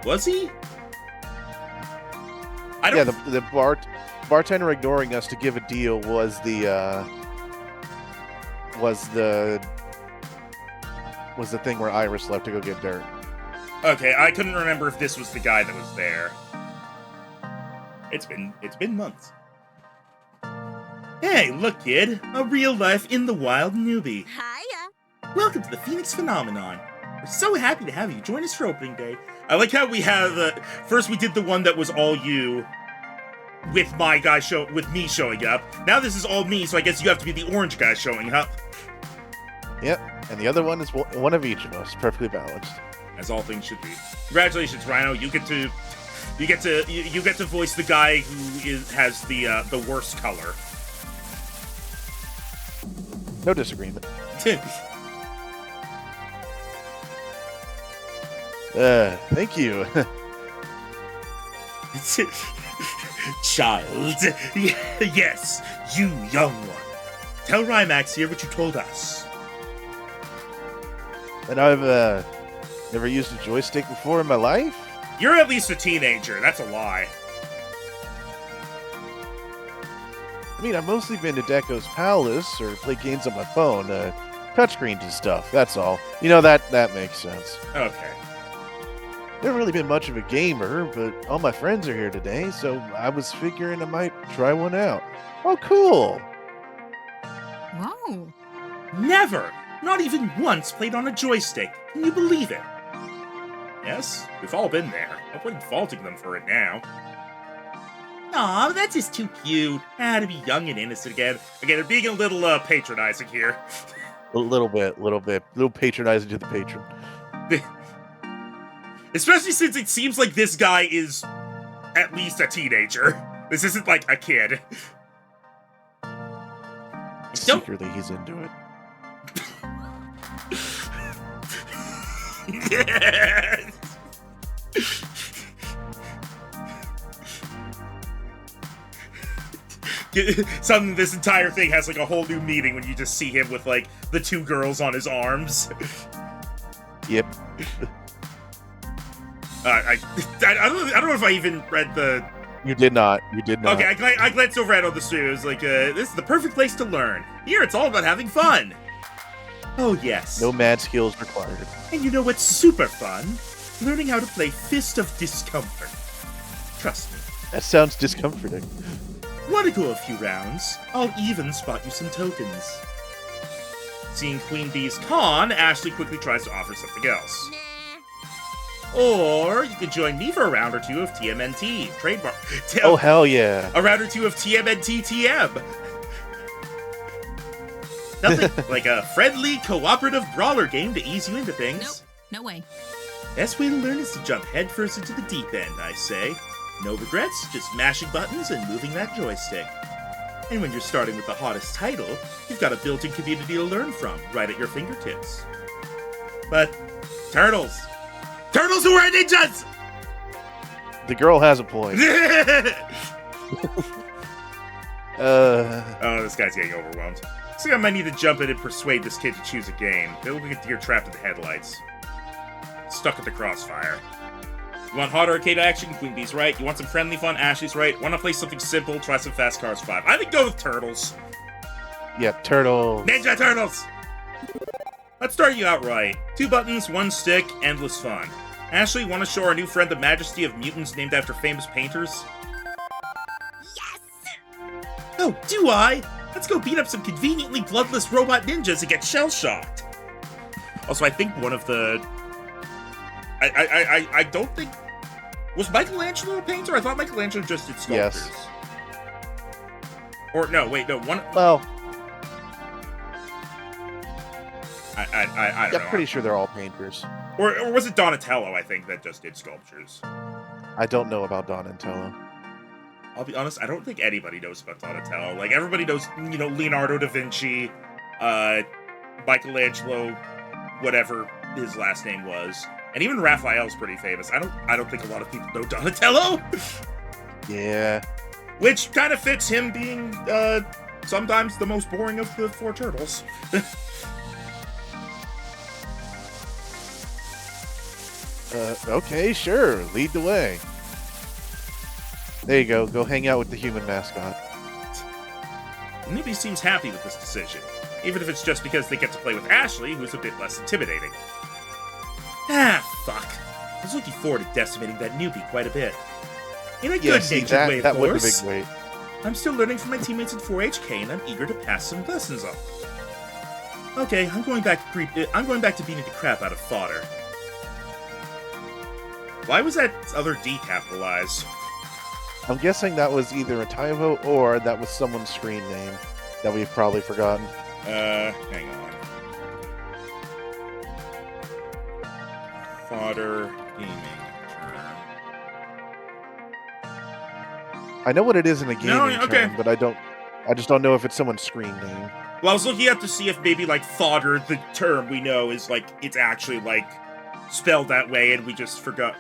S1: Was he? I don't.
S2: Yeah, the bartender ignoring us to give a deal was the thing where Iris left to go get dirt.
S1: Okay, I couldn't remember if this was the guy that was there. It's been months. Hey, look, kid. A real-life, in-the-wild newbie.
S5: Hiya.
S1: Welcome to the Phoenix Phenomenon. We're so happy to have you join us for opening day. I like how we have, first we did the one that was all you, with me showing up. Now this is all me, so I guess you have to be the orange guy showing up.
S2: Yep, and the other one is one of each of us, perfectly balanced.
S1: As all things should be. Congratulations, Rhino. You get to voice the guy who has the worst color.
S2: No disagreement. Thank you.
S1: Child. Yes, you young one. Tell Rymax here what you told us.
S2: And I've never used a joystick before in my life?
S1: You're at least a teenager. That's a lie.
S2: I mean, I've mostly been to Deco's Palace or played games on my phone, touchscreens and stuff, that's all. You know, that makes sense.
S1: Okay.
S2: Never really been much of a gamer, but all my friends are here today, so I was figuring I might try one out. Oh, cool!
S5: Whoa.
S1: Never, not even once, played on a joystick. Can you believe it? Yes, we've all been there. I wasn't faulting them for it now. Aw, that's just too cute. To be young and innocent again. Okay, they're being a little patronizing here.
S2: A little patronizing to the patron.
S1: Especially since it seems like this guy is at least a teenager. This isn't like a kid.
S2: Secretly, he's into it.
S1: Yes. Something, this entire thing has like a whole new meaning when you just see him with like the two girls on his arms.
S2: Yep.
S1: I don't know if I even read the.
S2: You did not. You did not.
S1: Okay, I glanced over at all the stream. It was like, this is the perfect place to learn. Here, it's all about having fun. Oh yes.
S2: No mad skills required.
S1: And you know what's super fun? Learning how to play Fist of Discomfort. Trust me.
S2: That sounds discomforting.
S1: Want to go a few rounds? I'll even spot you some tokens. Seeing Queen Bee's con, Ashley quickly tries to offer something else. Or you could join me for a round or two of TMNT. Trademark.
S2: Oh, hell yeah.
S1: A round or two of TMNT TM. Nothing like a friendly, cooperative brawler game to ease you into things.
S5: Nope. No way.
S1: Best way to learn is to jump headfirst into the deep end, I say. No regrets, just mashing buttons and moving that joystick. And when you're starting with the hottest title, you've got a built-in community to learn from, right at your fingertips. But, turtles! Turtles who are ninjas!
S2: The girl has a point.
S1: Oh, this guy's getting overwhelmed. Looks like I might need to jump in and persuade this kid to choose a game. They'll get deer trapped in the headlights. Stuck at the crossfire. You want hot arcade action? Queen Bee's right. You want some friendly fun? Ashley's right. Want to play something simple? Try some Fast Cars 5. I think go with Turtles.
S2: Yep, Turtle.
S1: Ninja Turtles! Let's start you out right. 2 buttons, 1 stick, endless fun. Ashley, want to show our new friend the majesty of mutants named after famous painters?
S5: Yes!
S1: Oh, do I? Let's go beat up some conveniently bloodless robot ninjas and get shell-shocked. Also, I think one of the I don't think... Was Michelangelo a painter? I thought Michelangelo just did sculptures.
S2: Yes.
S1: Or, no, wait, no, one...
S2: Well,
S1: I don't know.
S2: I'm pretty sure they're all painters.
S1: Or was it Donatello, I think, that just did sculptures?
S2: I don't know about Donatello.
S1: I'll be honest, I don't think anybody knows about Donatello. Like, everybody knows, you know, Leonardo da Vinci, Michelangelo, whatever his last name was. And even Raphael's pretty famous. I don't think a lot of people know Donatello.
S2: Yeah.
S1: Which kind of fits him being, sometimes the most boring of the four turtles.
S2: Okay, sure. Lead the way. There you go. Go hang out with the human mascot.
S1: Newbie seems happy with this decision, even if it's just because they get to play with Ashley, who's a bit less intimidating. Ah, fuck. I was looking forward to decimating that newbie quite a bit. In a
S2: Yeah, see,
S1: good-natured way, of
S2: that was
S1: course.
S2: a big weight.
S1: I'm still learning from my teammates in 4HK, and I'm eager to pass some lessons on. Okay, I'm going back to beating the crap out of fodder. Why was that other D capitalized?
S2: I'm guessing that was either a typo or that was someone's screen name that we've probably forgotten.
S1: Hang on. Fodder gaming term.
S2: I know what it is in a gaming
S1: okay.
S2: term, but I just don't know if it's someone's screen name.
S1: Well, I was looking up to see if maybe, like, fodder, the term we know, is, like, it's actually, like, spelled that way, and we just forgot.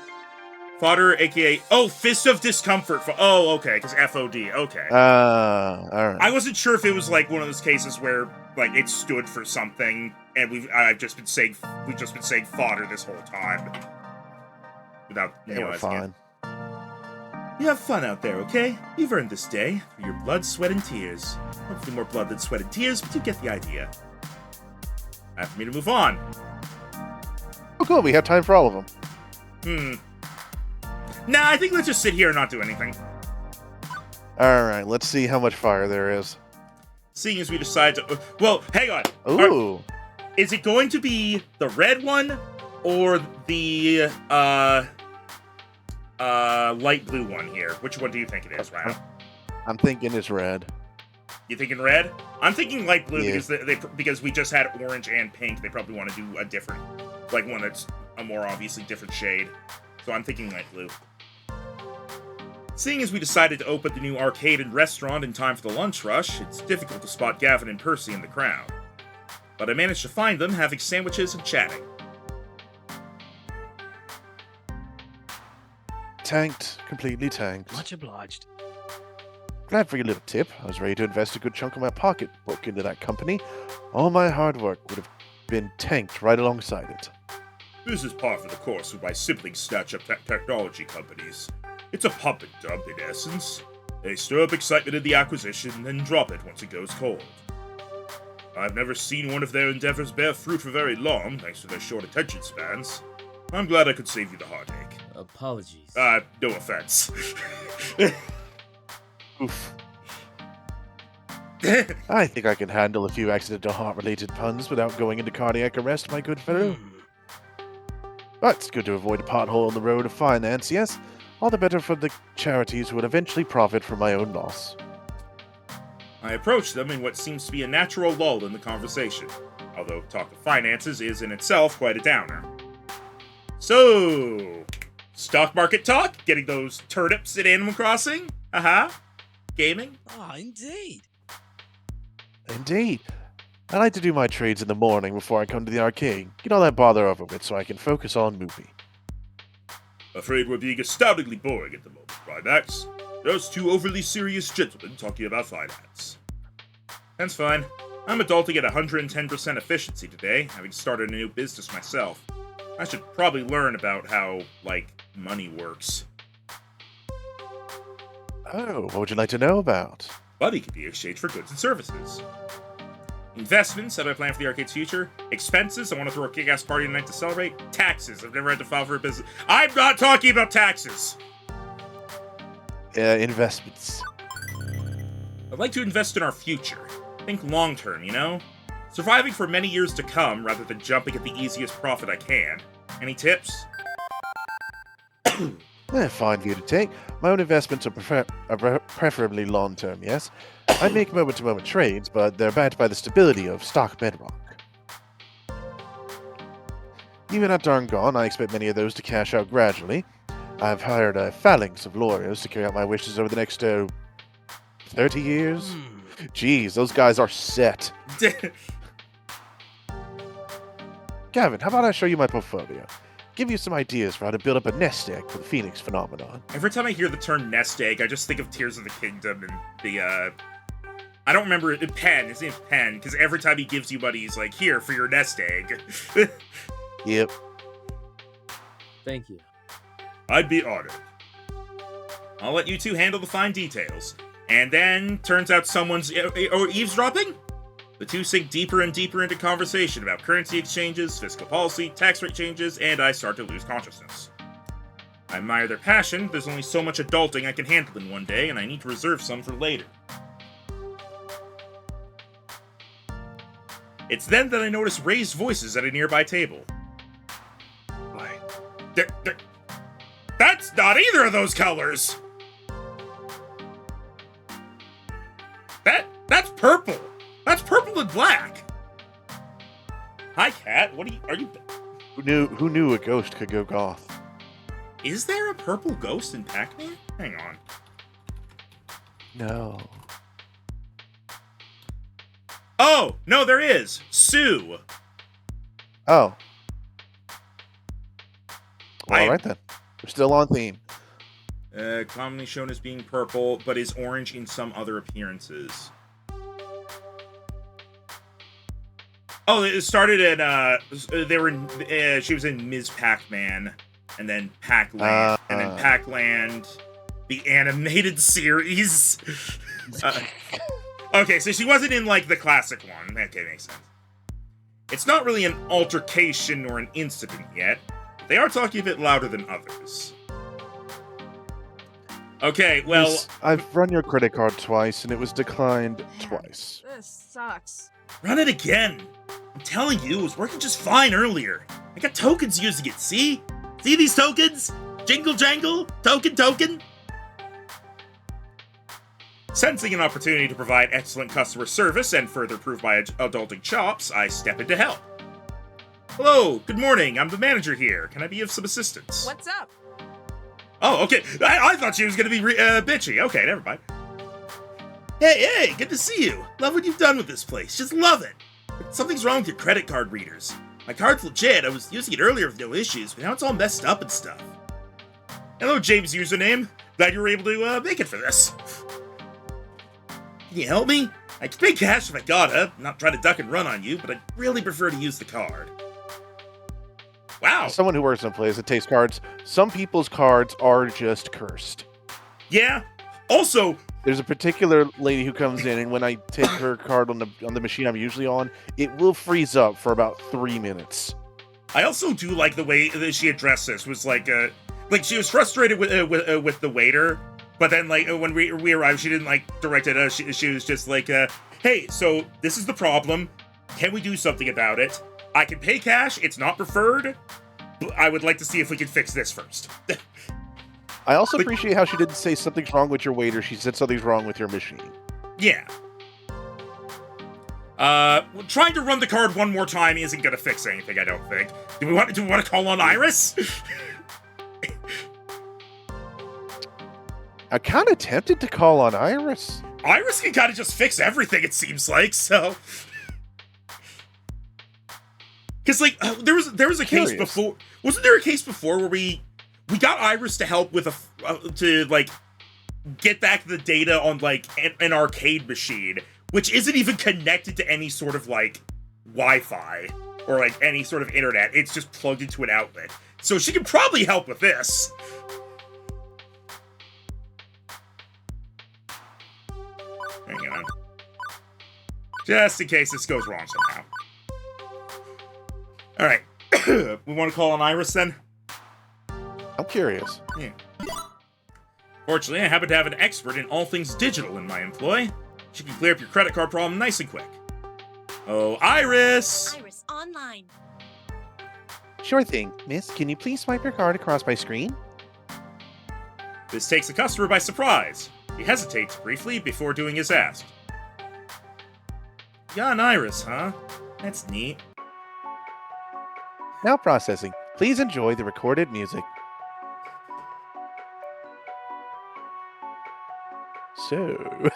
S1: Fodder, aka... Oh, Fist of Discomfort. Oh, okay, because FOD. Okay.
S2: Alright.
S1: I wasn't sure if it was, like, one of those cases where, like, it stood for something, and we've just been saying fodder this whole time. Without
S2: Yeah, we're
S1: realizing it.
S2: fine.
S1: You have fun out there, okay? You've earned this day for your blood, sweat, and tears. Hopefully more blood than sweat and tears, but you get the idea. Time for me to move on.
S2: Oh, cool. We have time for all of them.
S1: Nah, I think let's just sit here and not do anything.
S2: Alright, let's see how much fire there is.
S1: Seeing as we decide to... Well, hang on.
S2: Ooh.
S1: Is it going to be the red one or the light blue one here? Which one do you think it is, Ryan?
S2: I'm thinking it's red.
S1: You thinking red? I'm thinking light blue
S2: Yeah.
S1: because we just had orange and pink. They probably want to do a different, like one that's a more obviously different shade. So I'm thinking light blue. Seeing as we decided to open the new arcade and restaurant in time for the lunch rush, it's difficult to spot Gavin and Percy in the crowd. But I managed to find them having sandwiches and chatting.
S2: Tanked. Completely tanked.
S3: Much obliged.
S2: Glad for your little tip. I was ready to invest a good chunk of my pocketbook into that company. All my hard work would have been tanked right alongside it.
S1: This is par for the course with my siblings snatch up technology companies. It's a pump and dump in essence. They stir up excitement in the acquisition, then drop it once it goes cold. I've never seen one of their endeavors bear fruit for very long, thanks to their short attention spans. I'm glad I could save you the heartache.
S3: Apologies.
S1: No offense.
S2: Oof. I think I can handle a few accidental heart-related puns without going into cardiac arrest, my good fellow. But it's good to avoid a pothole on the road of finance, yes? All the better for the charities who will eventually profit from my own loss.
S1: I approach them in what seems to be a natural lull in the conversation, although talk of finances is in itself quite a downer. So, stock market talk? Getting those turnips in Animal Crossing? Gaming?
S3: Ah, indeed.
S2: Indeed. I like to do my trades in the morning before I come to the arcade. Get all that bother over with so I can focus on movie.
S1: Afraid we're being astoundingly boring at the moment, Rymax. Just two overly serious gentlemen talking about finance. That's fine. I'm adulting at 110% efficiency today, having started a new business myself. I should probably learn about how, money works.
S2: Oh, what would you like to know about?
S1: Money can be exchanged for goods and services. Investments, how do I plan for the arcade's future? Expenses, I want to throw a kick-ass party tonight to celebrate. Taxes, I've never had to file for a business. I'm not talking about taxes!
S2: Investments.
S1: I'd like to invest in our future. Think long-term, you know? Surviving for many years to come, rather than jumping at the easiest profit I can. Any tips?
S2: Fine view to take. My own investments are preferably long-term, yes. I make moment-to-moment trades, but they're backed by the stability of stock bedrock. Even at darn gone, I expect many of those to cash out gradually. I've hired a phalanx of lawyers to carry out my wishes over the next, 30 years?
S3: Hmm.
S2: Jeez, those guys are set. Gavin, how about I show you my portfolio? Give you some ideas for how to build up a nest egg for the Phoenix phenomenon.
S1: Every time I hear the term nest egg, I just think of Tears of the Kingdom and the, I don't remember it. Pen. His name's Pen, because every time he gives you money, he's like, here, for your nest egg.
S2: Yep.
S3: Thank you.
S1: I'd be honored. I'll let you two handle the fine details. And then, turns out someone's eavesdropping? The two sink deeper and deeper into conversation about currency exchanges, fiscal policy, tax rate changes, and I start to lose consciousness. I admire their passion, there's only so much adulting I can handle in one day, and I need to reserve some for later. It's then that I notice raised voices at a nearby table. Why? That's not either of those colors! That's purple! That's purple and black! Hi, Cat. Are you...
S2: Who knew a ghost could go goth?
S1: Is there a purple ghost in Pac-Man? Hang on.
S2: No.
S1: Oh! No, there is! Sue!
S2: Oh. Well,
S1: I-
S2: alright then. We're still on theme.
S1: Commonly shown as being purple, but is orange in some other appearances. Oh, it started at, she was in Ms. Pac-Man, and then Pac-Land, and then Pac-Land, the animated series. Okay, so she wasn't in, like, the classic one. Okay, makes sense. It's not really an altercation or an incident yet. But they are talking a bit louder than others. Okay, well...
S2: I've run your credit card twice, and it was declined twice.
S6: This sucks.
S1: Run it again! I'm telling you, it was working just fine earlier. I got tokens using it, see? See these tokens? Jingle jangle, token. Sensing an opportunity to provide excellent customer service and further prove my adulting chops, I step in to help. Hello, good morning, I'm the manager here. Can I be of some assistance?
S6: What's up?
S1: Oh, okay. I thought she was gonna be bitchy. Okay, never mind. Hey, good to see you. Love what you've done with this place. Just love it. But something's wrong with your credit card readers. My card's legit. I was using it earlier with no issues, but now it's all messed up and stuff. Hello, James username. Glad you were able to make it for this. Can you help me? I can pay cash if I gotta. I'm not trying to duck and run on you, but I'd really prefer to use the card. Wow.
S2: As someone who works in a place that takes cards, some people's cards are just cursed.
S1: Yeah. Also,
S2: there's a particular lady who comes in, and when I take her card on the machine I'm usually on, it will freeze up for about 3 minutes.
S1: I also do like the way that she addressed this. Was like she was frustrated with the waiter, but then like when we arrived, she didn't like direct it. She was just like, "Hey, so this is the problem. Can we do something about it? I can pay cash. It's not preferred. But I would like to see if we can fix this first."
S2: I also appreciate how she didn't say something's wrong with your waiter. She said something's wrong with your machine.
S1: Yeah. Trying to run the card one more time isn't gonna fix anything, I don't think. Do we want to call on Iris?
S2: I'm kind of tempted to call on Iris.
S1: Iris can kind of just fix everything, it seems like, so... Because, like, there was a case before... Wasn't there a case before where we got Iris to help with to get back the data on, like, an arcade machine, which isn't even connected to any sort of, like, Wi-Fi or, like, any sort of internet. It's just plugged into an outlet. So she could probably help with this. Hang on. Just in case this goes wrong somehow. Alright. We want to call on Iris then?
S2: I'm curious.
S1: Yeah. Fortunately, I happen to have an expert in all things digital in my employ. She can clear up your credit card problem nice and quick. Oh, Iris!
S5: Iris online.
S2: Sure thing. Miss, can you please swipe your card across my screen?
S1: This takes the customer by surprise. He hesitates briefly before doing as asked. Got an iris, huh? That's neat.
S2: Now processing. Please enjoy the recorded music. So...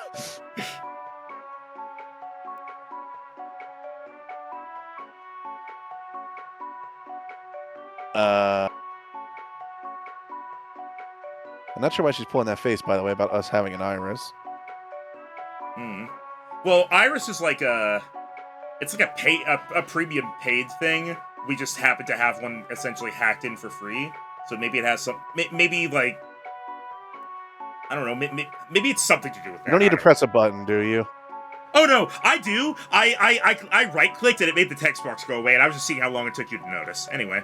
S2: I'm not sure why she's pulling that face, by the way, about us having an iris.
S1: Well, Iris is like it's like a premium paid thing. We just happen to have one essentially hacked in for free. So maybe it has some, maybe like, I don't know, maybe it's something to do with that.
S2: You don't need to press a button, do you?
S1: Oh no, I do. I right clicked and it made the text box go away, and I was just seeing how long it took you to notice. Anyway.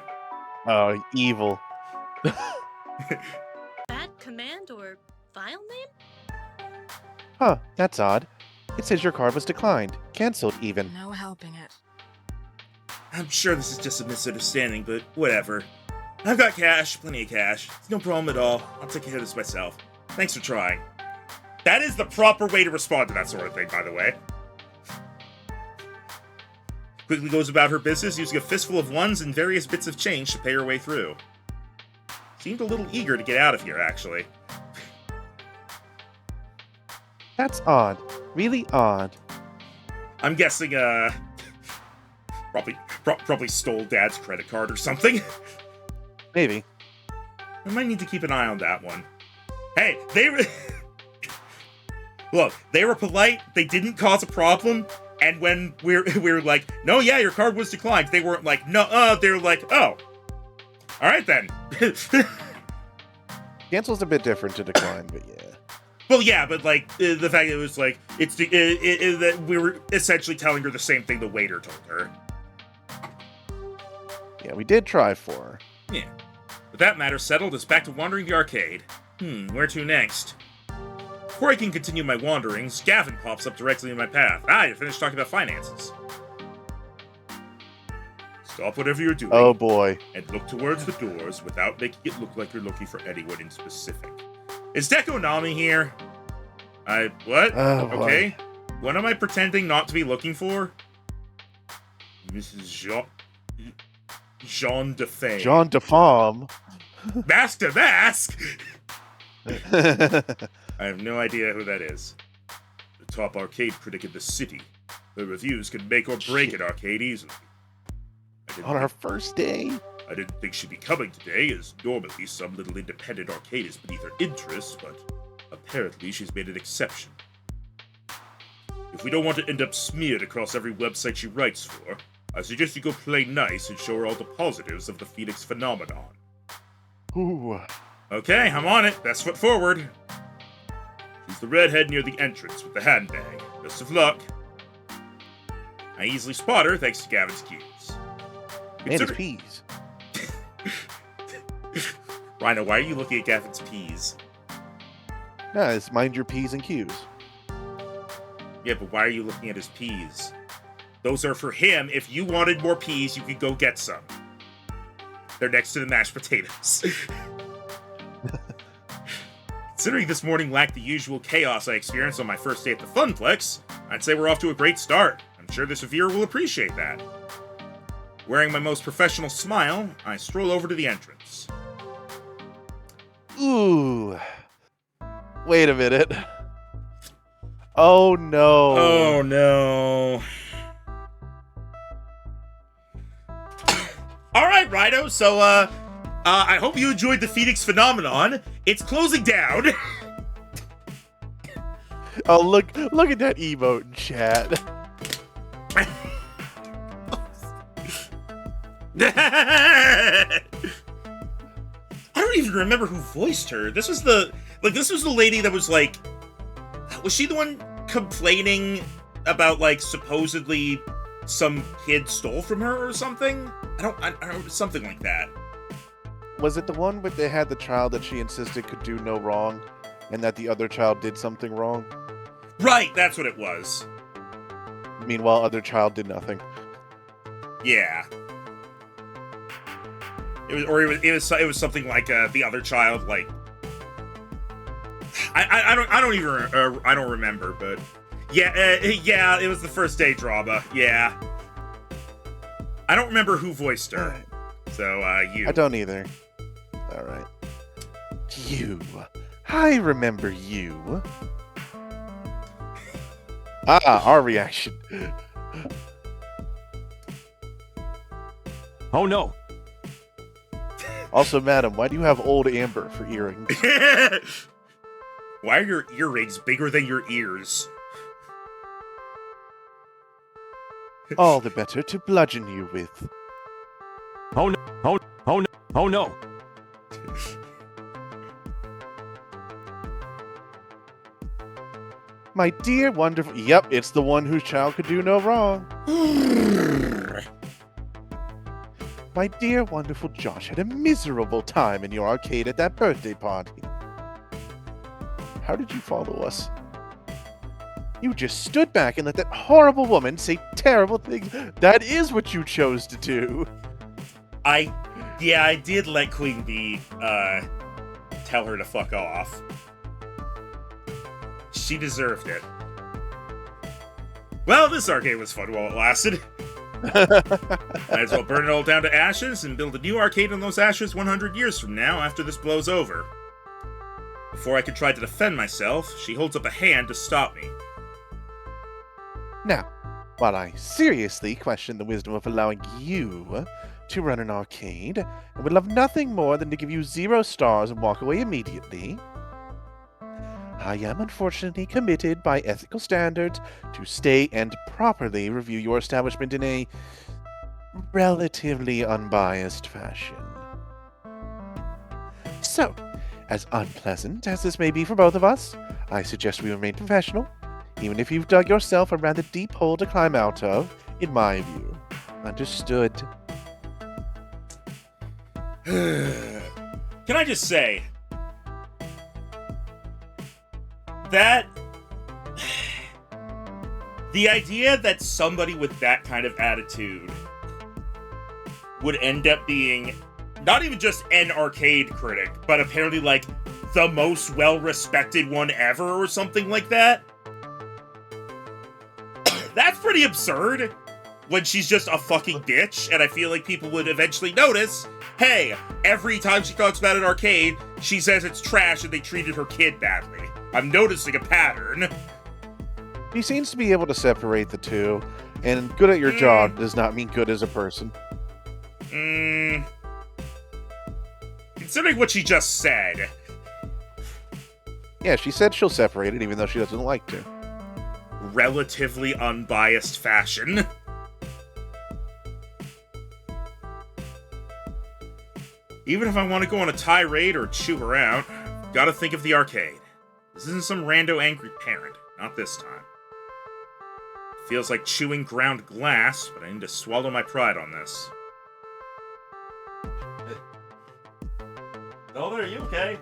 S2: Oh, evil.
S6: Bad command or file name?
S2: Huh, that's odd. It says your card was declined. Cancelled, even.
S7: No helping it.
S1: I'm sure this is just a misunderstanding, but whatever. I've got cash, plenty of cash. It's no problem at all. I'll take care of this myself. Thanks for trying. That is the proper way to respond to that sort of thing, by the way. Quickly goes about her business, using a fistful of ones and various bits of change to pay her way through. Seemed a little eager to get out of here, actually.
S2: That's odd. Really odd.
S1: I'm guessing, probably stole Dad's credit card or something.
S2: Maybe.
S1: I might need to keep an eye on that one. Hey, look, they were polite, they didn't cause a problem, and when we were like, no, yeah, your card was declined, they weren't like, no, they were like, oh, alright then.
S2: Cancel's a bit different to decline, but yeah.
S1: Well, yeah, but like, the fact that it was like, that we were essentially telling her the same thing the waiter told her.
S2: Yeah, we did try for her.
S1: Yeah. With that matter settled, it's back to wandering the arcade. Where to next? Before I can continue my wanderings, Gavin pops up directly in my path. You're finished talking about finances. Stop whatever you're doing.
S2: Oh boy.
S1: And look towards the doors without making it look like you're looking for anyone in specific. Is Deku Nami here? What?
S2: Oh, boy.
S1: Okay. What am I pretending not to be looking for? Mrs. Jean Defame.
S2: Jean Defame.
S1: Mask to mask! I have no idea who that is. The top arcade critic in the city. The reviews can make or break an arcade easily.
S2: On our first day?
S1: I didn't think she'd be coming today, as normally some little independent arcade is beneath her interests, but apparently she's made an exception. If we don't want to end up smeared across every website she writes for, I suggest you go play nice and show her all the positives of the Phoenix phenomenon.
S2: Ooh.
S1: Okay, I'm on it. Best foot forward. She's the redhead near the entrance with the handbag. Best of luck. I easily spot her thanks to Gavin's cues.
S2: And his peas.
S1: Rhino, why are you looking at Gavin's peas?
S2: Yeah, it's mind your P's and Q's.
S1: Yeah, but why are you looking at his peas? Those are for him. If you wanted more peas, you could go get some. They're next to the mashed potatoes. Considering this morning lacked the usual chaos I experienced on my first day at the Funplex, I'd say we're off to a great start. I'm sure this reviewer will appreciate that. Wearing my most professional smile, I stroll over to the entrance.
S2: Ooh. Wait a minute. Oh no.
S1: Oh no. Alright, Rhino, so, I hope you enjoyed the Phoenix phenomenon. It's closing down.
S2: Oh, look at that emote in chat.
S1: I don't even remember who voiced her. This was the lady that was like, was she the one complaining about like supposedly some kid stole from her or something? I don't something like that.
S2: Was it the one where they had the child that she insisted could do no wrong, and that the other child did something wrong?
S1: Right, that's what it was.
S2: Meanwhile, other child did nothing.
S1: Yeah. It was something like the other child like I don't even I don't remember, but yeah, yeah, it was the first day drama. Yeah, I don't remember who voiced her. So you.
S2: I don't either. All right. You. I remember you. Our reaction.
S7: Oh no.
S2: Also, madam, why do you have old amber for earrings?
S1: Why are your earrings bigger than your ears?
S2: All the better to bludgeon you with.
S7: Oh no. Oh no. Oh no.
S2: My dear, wonderful... Yep, it's the one whose child could do no wrong. My dear, wonderful Josh had a miserable time in your arcade at that birthday party. How did you follow us? You just stood back and let that horrible woman say terrible things. That is what you chose to do.
S1: I did let Queen Bee tell her to fuck off. She deserved it. Well, this arcade was fun while it lasted. Might as well burn it all down to ashes and build a new arcade on those ashes 100 years from now after this blows over. Before I could try to defend myself, she holds up a hand to stop me.
S2: Now, while I seriously question the wisdom of allowing you to run an arcade, and would love nothing more than to give you 0 stars and walk away immediately, I am unfortunately committed by ethical standards to stay and properly review your establishment in a relatively unbiased fashion. So, as unpleasant as this may be for both of us, I suggest we remain professional, even if you've dug yourself a rather deep hole to climb out of, in my view. Understood?
S1: Can I just say that the idea that somebody with that kind of attitude would end up being not even just an arcade critic, but apparently like the most well-respected one ever or something like that? That's pretty absurd when she's just a fucking bitch, and I feel like people would eventually notice, hey, every time she talks about an arcade, she says it's trash and they treated her kid badly. I'm noticing a pattern.
S2: He seems to be able to separate the two, and good at your job does not mean good as a person.
S1: Considering what she just said.
S2: Yeah, she said she'll separate it even though she doesn't like to.
S1: Relatively unbiased fashion. Even if I want to go on a tirade or chew her out, gotta think of the arcade. This isn't some rando angry parent. Not this time. Feels like chewing ground glass, but I need to swallow my pride on this. Zelda, are you okay?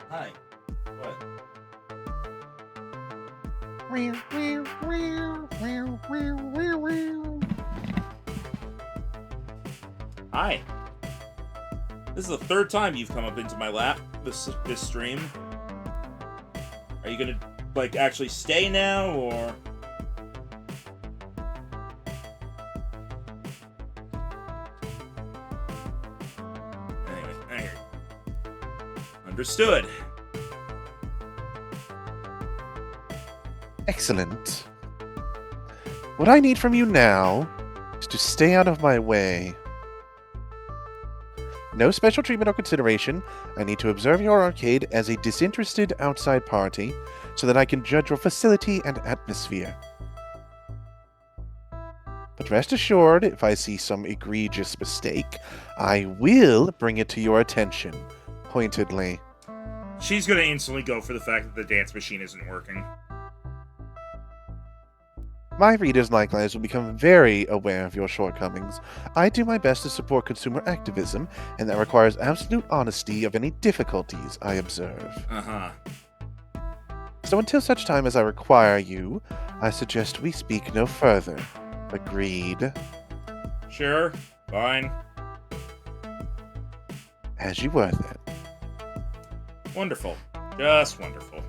S1: Hi. What? Hi. This is the 3rd time you've come up into my lap this stream. Are you gonna, like, actually stay now, or...? Anyway. Understood.
S2: Excellent. What I need from you now is to stay out of my way. No special treatment or consideration. I need to observe your arcade as a disinterested outside party so that I can judge your facility and atmosphere. But rest assured, if I see some egregious mistake, I will bring it to your attention, pointedly.
S1: She's gonna instantly go for the fact that the dance machine isn't working.
S2: My readers likewise will become very aware of your shortcomings. I do my best to support consumer activism, and that requires absolute honesty of any difficulties I observe.
S1: Uh-huh.
S2: So until such time as I require you, I suggest we speak no further. Agreed?
S1: Sure. Fine.
S2: As you were then.
S1: Wonderful. Just wonderful.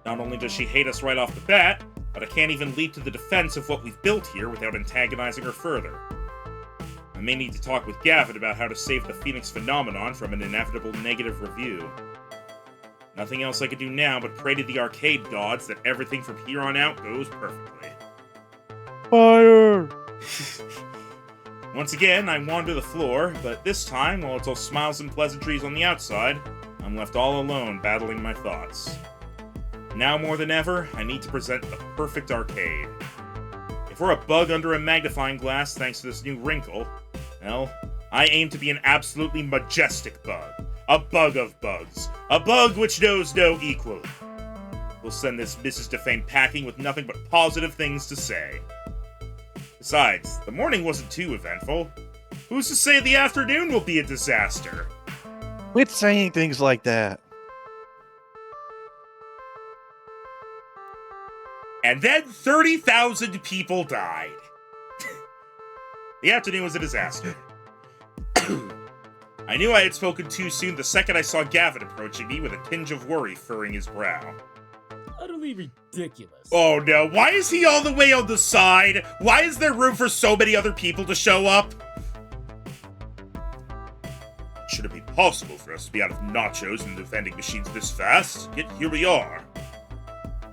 S1: Not only does she hate us right off the bat, but I can't even leap to the defense of what we've built here without antagonizing her further. I may need to talk with Gavin about how to save the Phoenix phenomenon from an inevitable negative review. Nothing else I can do now but pray to the arcade gods that everything from here on out goes perfectly.
S2: Fire!
S1: Once again, I wander the floor, but this time, while it's all smiles and pleasantries on the outside, I'm left all alone battling my thoughts. Now more than ever, I need to present the perfect arcade. If we're a bug under a magnifying glass thanks to this new wrinkle, well, I aim to be an absolutely majestic bug. A bug of bugs. A bug which knows no equal. We'll send this Mrs. Defane packing with nothing but positive things to say. Besides, the morning wasn't too eventful. Who's to say the afternoon will be a disaster?
S2: Quit saying things like that.
S1: And then 30,000 people died. The afternoon was a disaster. I knew I had spoken too soon the second I saw Gavin approaching me with a tinge of worry furrowing his brow.
S3: Utterly ridiculous.
S1: Oh no, why is he all the way on the side? Why is there room for so many other people to show up? Should it be possible for us to be out of nachos and the vending machines this fast? Yet here we are.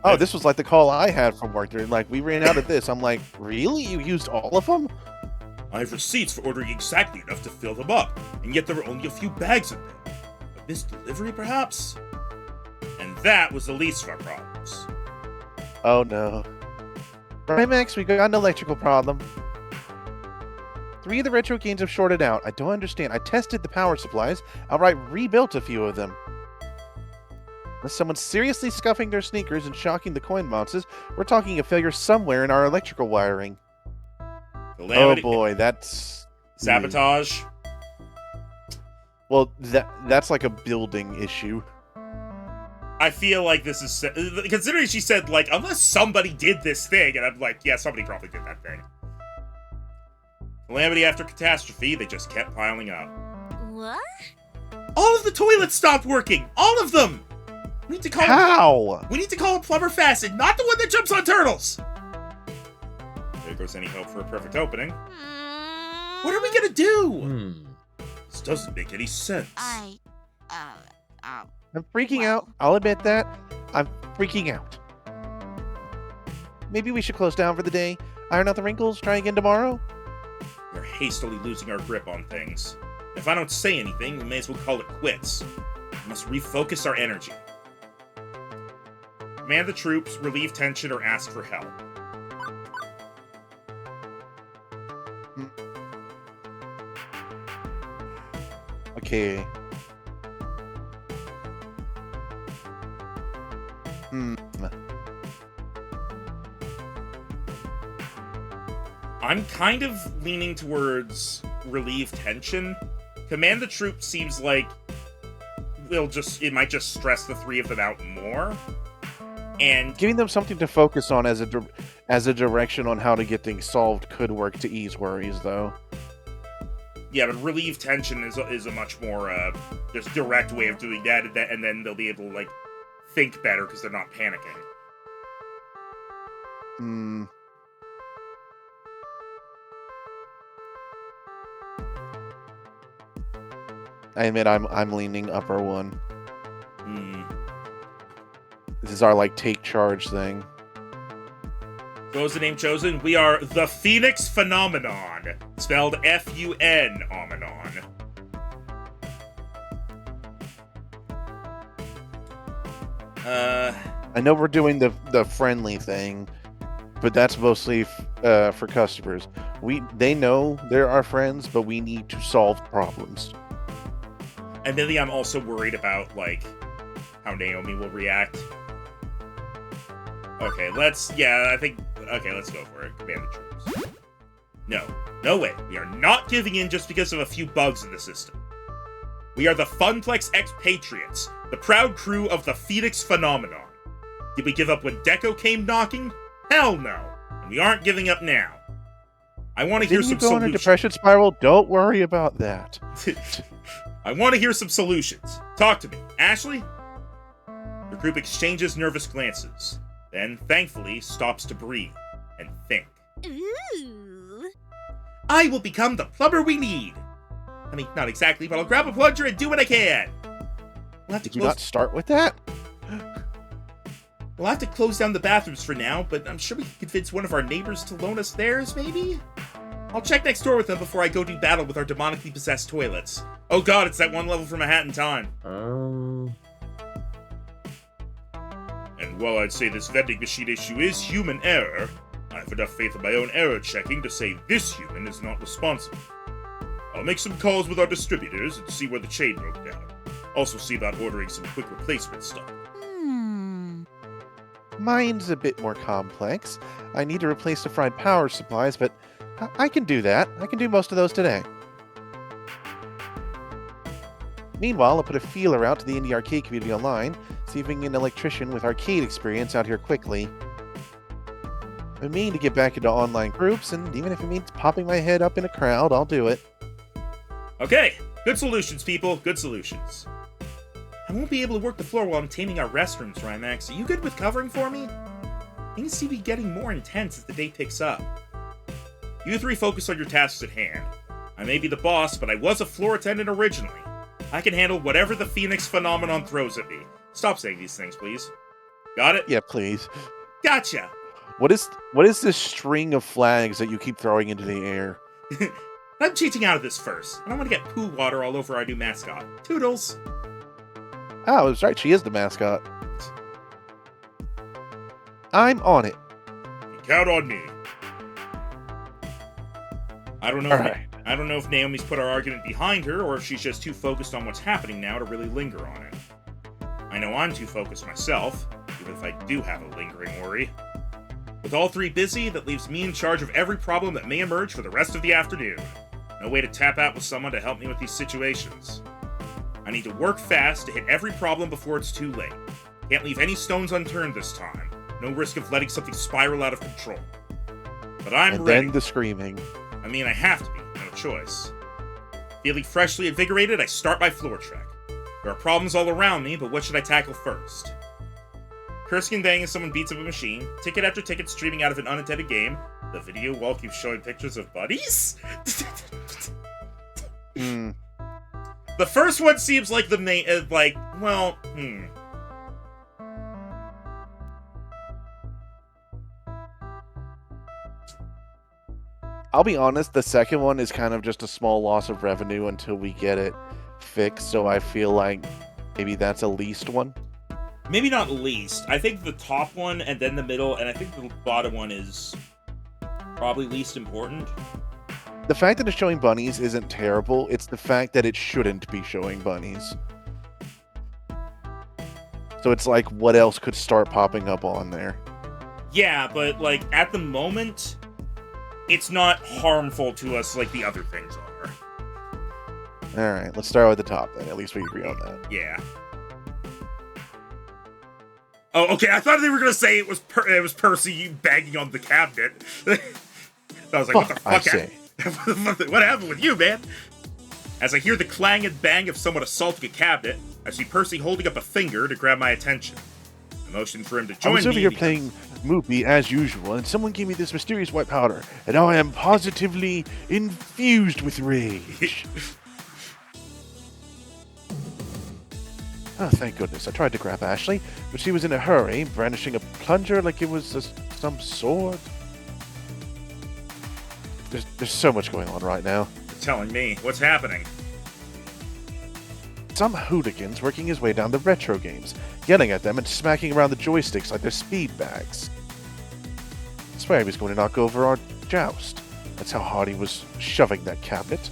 S2: Oh, this was like the call I had from work. They're like, we ran out of this. I'm like, really? You used all of them?
S1: I have receipts for ordering exactly enough to fill them up, and yet there were only a few bags in them. A missed delivery, perhaps? And that was the least of our problems.
S2: Oh no. Right, Max, we got an electrical problem. 3 of the retro games have shorted out. I don't understand. I tested the power supplies, outright rebuilt a few of them. Unless someone's seriously scuffing their sneakers and shocking the coin bounces, we're talking a failure somewhere in our electrical wiring.
S1: Calamity.
S2: Oh boy, that's...
S1: Sabotage.
S2: Well, that's like a building issue.
S1: I feel like this is... Considering she said, like, unless somebody did this thing, and I'm like, yeah, somebody probably did that thing. Calamity after catastrophe, they just kept piling up.
S5: What?
S1: All of the toilets stopped working! All of them! We need to call
S2: How?
S1: We need to call a plumber Facet, not the one that jumps on turtles! There goes any hope for a perfect opening. What are we gonna do? This doesn't make any sense.
S2: I'm freaking out. I'll admit that. I'm freaking out. Maybe we should close down for the day, iron out the wrinkles, try again tomorrow?
S1: We're hastily losing our grip on things. If I don't say anything, we may as well call it quits. We must refocus our energy. Command the troops, relieve tension, or ask for help.
S2: Okay.
S1: I'm kind of leaning towards relieve tension. Command the troops seems like it might just stress the 3 of them out more. And
S2: Giving them something to focus on as a direction on how to get things solved could work to ease worries, though.
S1: yeah, but relieve tension is a much more just direct way of doing that, and then they'll be able to like think better because they're not panicking.
S2: I admit I'm leaning upper one. This is our like take charge thing.
S1: So what was the name chosen? We are the Phoenix Phenomenon, spelled F-U-N Omenon.
S2: I know we're doing the friendly thing, but that's mostly for customers. They know they're our friends, but we need to solve problems.
S1: Admittedly, I'm also worried about like how Naomi will react. Okay, let's go for it. Command the troops. No way. We are not giving in just because of a few bugs in the system. We are the Funplex Expatriates, the proud crew of the Phoenix Phenomenon. Did we give up when Deco came knocking? Hell no. And we aren't giving up now. I want to hear
S2: Didn't
S1: some
S2: you go on a
S1: solutions.
S2: depression spiral? Don't worry about that.
S1: I want to hear some solutions. Talk to me. Ashley? The group exchanges nervous glances, then, thankfully, stops to breathe and think.
S5: Ooh.
S1: I will become the plumber we need. I mean, not exactly, but I'll grab a plunger and do what I can. We'll have to
S2: Did you not start with that?
S1: We'll have to close down the bathrooms for now, but I'm sure we can convince one of our neighbors to loan us theirs, maybe? I'll check next door with them before I go do battle with our demonically possessed toilets. Oh god, it's that one level from A Hat in Time. And while I'd say this vending machine issue is human error, I have enough faith in my own error checking to say this human is not responsible. I'll make some calls with our distributors and see where the chain broke down. Also see about ordering some quick replacement stock.
S2: Mine's a bit more complex. I need to replace the fried power supplies, but I can do that. I can do most of those today. Meanwhile, I'll put a feeler out to the indie arcade community online, see if we can get an electrician with arcade experience out here quickly. I mean to get back into online groups, and even if it means popping my head up in a crowd, I'll do it.
S1: Okay, good solutions, people. Good solutions. I won't be able to work the floor while I'm taming our restrooms, Rymax. Are you good with covering for me? Things seem to be getting more intense as the day picks up. You three focus on your tasks at hand. I may be the boss, but I was a floor attendant originally. I can handle whatever the Phoenix phenomenon throws at me. Stop saying these things, please. Got it?
S2: Yeah, please.
S1: Gotcha!
S2: What is this string of flags that you keep throwing into the air?
S1: I'm cheating out of this first. I don't want to get poo water all over our new mascot. Toodles!
S2: Oh, that's right, she is the mascot. I'm on it.
S1: Count on me. I don't know.
S2: Alright.
S1: I don't know if Naomi's put our argument behind her, or if she's just too focused on what's happening now to really linger on it. I know I'm too focused myself, even if I do have a lingering worry. With all three busy, that leaves me in charge of every problem that may emerge for the rest of the afternoon. No way to tap out with someone to help me with these situations. I need to work fast to hit every problem before it's too late. Can't leave any stones unturned this time. No risk of letting something spiral out of control. But I'm
S2: And
S1: ready.
S2: then the screaming.
S1: I mean, I have to be. No choice. Feeling freshly invigorated, I start my floor trek. There are problems all around me, but what should I tackle first? Cursing and banging as someone beats up a machine, ticket after ticket streaming out of an unattended game, the video wall keeps showing pictures of buddies? The first one seems like the main,
S2: I'll be honest, the second one is kind of just a small loss of revenue until we get it fixed, so I feel like maybe that's a least one.
S1: Maybe not least. I think the top one, and then the middle, and I think the bottom one is probably least important.
S2: The fact that it's showing bunnies isn't terrible, it's the fact that it shouldn't be showing bunnies. So it's like, what else could start popping up on there?
S1: Yeah, but, like, at the moment, it's not harmful to us like the other things are.
S2: Alright, let's start with the top then. At least we agree on that.
S1: Yeah. Oh, okay, I thought they were gonna say it was Percy banging on the cabinet. I was like, what the fuck?
S2: I say.
S1: What happened with you, man? As I hear the clang and bang of someone assaulting a cabinet, I see Percy holding up a finger to grab my attention. I motion for him to
S2: I
S1: join
S2: was over
S1: me.
S2: here playing Moopy as usual, and someone gave me this mysterious white powder, and now I am positively infused with rage. Oh, thank goodness. I tried to grab Ashley, but she was in a hurry, brandishing a plunger like it was some sword. There's so much going on right now.
S1: You're telling me. What's happening?
S2: Some hooligan's working his way down the retro games, yelling at them and smacking around the joysticks like they're speed bags. I swear he was going to knock over our joust. That's how hard he was shoving that cabinet.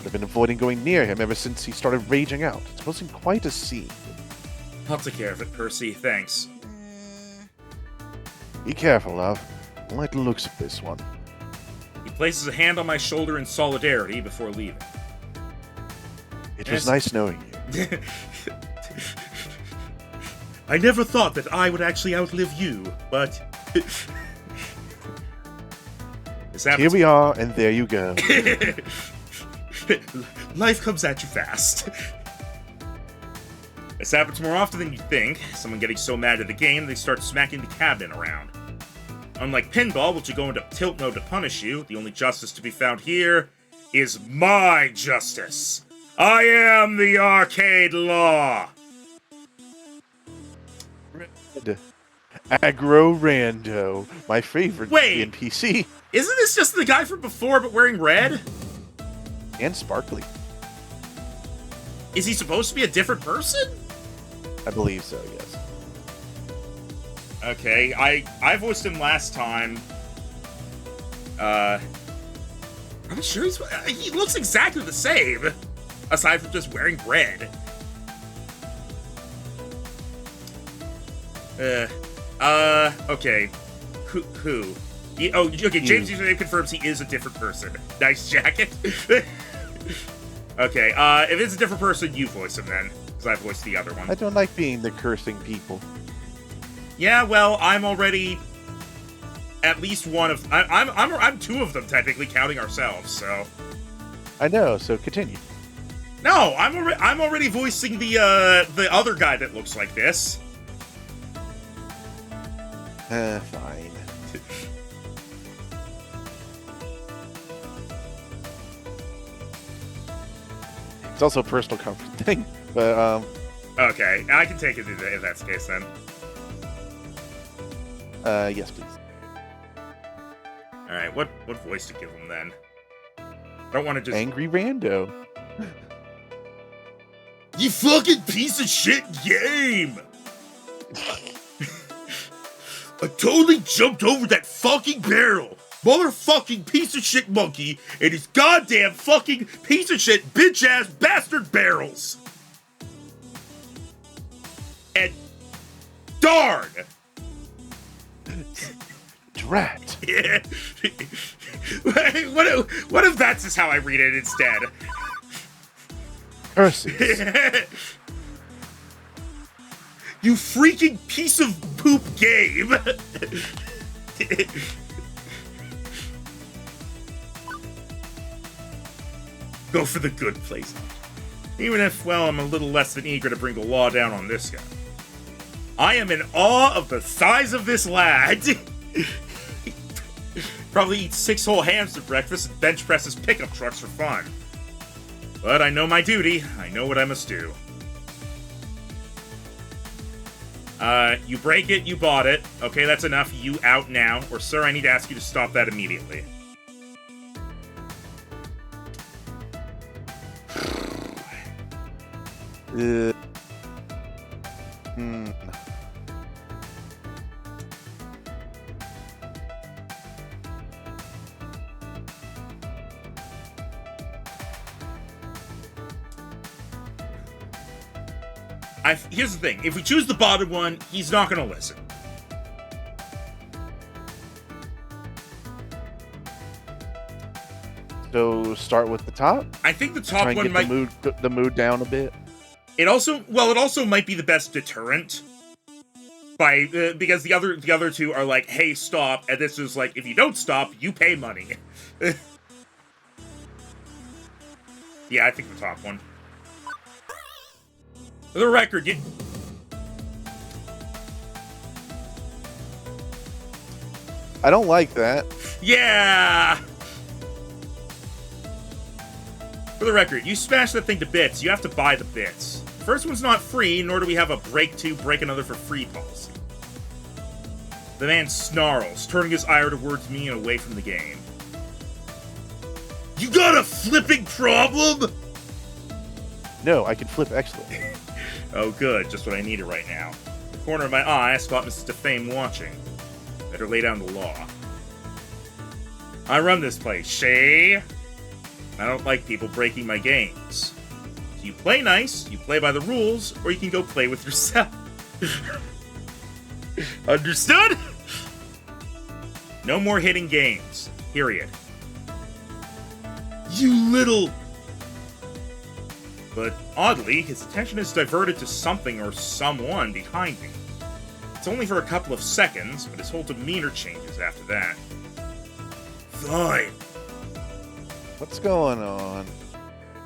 S2: I've been avoiding going near him ever since he started raging out. It wasn't quite a scene.
S1: I'll take care of it, Percy. Thanks.
S2: Be careful, love. I like the looks of this one.
S1: He places a hand on my shoulder in solidarity before leaving.
S2: It was
S1: Yes.
S2: nice knowing you.
S1: I never thought that I would actually outlive you, but... this
S2: Here
S1: happens.
S2: we are, and there you go.
S1: Life comes at you fast. This happens more often than you think. Someone getting so mad at the game, they start smacking the cabinet around. Unlike pinball, which will go into tilt mode to punish you, the only justice to be found here is my justice. I am the arcade law.
S2: Aggro Rando, my favorite
S1: Wait.
S2: NPC,
S1: Isn't this just the guy from before but wearing red?
S2: and Sparkly.
S1: Is he supposed to be a different person?
S2: I believe so, yes.
S1: Okay, I voiced him last time. I'm sure he looks exactly the same, aside from just wearing red. Okay. Who? Okay, James Username confirms he is a different person. Nice jacket. Okay, if it's a different person, you voice him then, because I voiced the other one.
S2: I don't like being the cursing people.
S1: Yeah, well, I'm already at least one of. I'm two of them technically, counting ourselves. So.
S2: I know, so continue.
S1: No, I'm already voicing the other guy that looks like this.
S2: Fine. It's also a personal comfort thing, but
S1: Okay, I can take it if that's the case then.
S2: yes, please.
S1: All right, what voice to give him then? I don't want to just.
S2: Angry Rando.
S1: You fucking piece of shit game! I totally jumped over that fucking barrel! Motherfucking piece of shit monkey and his goddamn fucking piece of shit bitch ass bastard barrels! And darn!
S2: Drat.
S1: Yeah. what if that's just how I read it instead?
S2: Curses.
S1: You freaking piece of poop game! Go for the good place. Even if, well, I'm a little less than eager to bring the law down on this guy. I am in awe of the size of this lad! Probably eats 6 whole hams for breakfast and bench presses pickup trucks for fun. But I know my duty. I know what I must do. You break it, you bought it. Okay, that's enough. You out now. Or, sir, I need to ask you to stop that immediately. Here's the thing. If we choose the bottom one, he's not going to listen.
S2: So start with the top.
S1: I think the
S2: Try
S1: top
S2: and
S1: one
S2: get
S1: might...
S2: the mood down a bit.
S1: It also might be the best deterrent. Because the other two are like, hey, stop. And this is like, if you don't stop, you pay money. Yeah, I think the top one. For the record,
S2: I don't like that.
S1: Yeah! For the record, you smash that thing to bits, you have to buy the bits. First one's not free, nor do we have a break two, break another for free policy. The man snarls, turning his ire towards me and away from the game. You got a flipping problem?
S2: No, I can flip excellent.
S1: Oh good, just what I needed right now. In the corner of my eye, I spot Mrs. Defame watching. Better lay down the law. I run this place, Shay. I don't like people breaking my games. So you play nice, you play by the rules, or you can go play with yourself. Understood? No more hitting games. Period. You little... But oddly, his attention is diverted to something or someone behind me. It's only for a couple of seconds, but his whole demeanor changes after that. Fine.
S2: What's going on?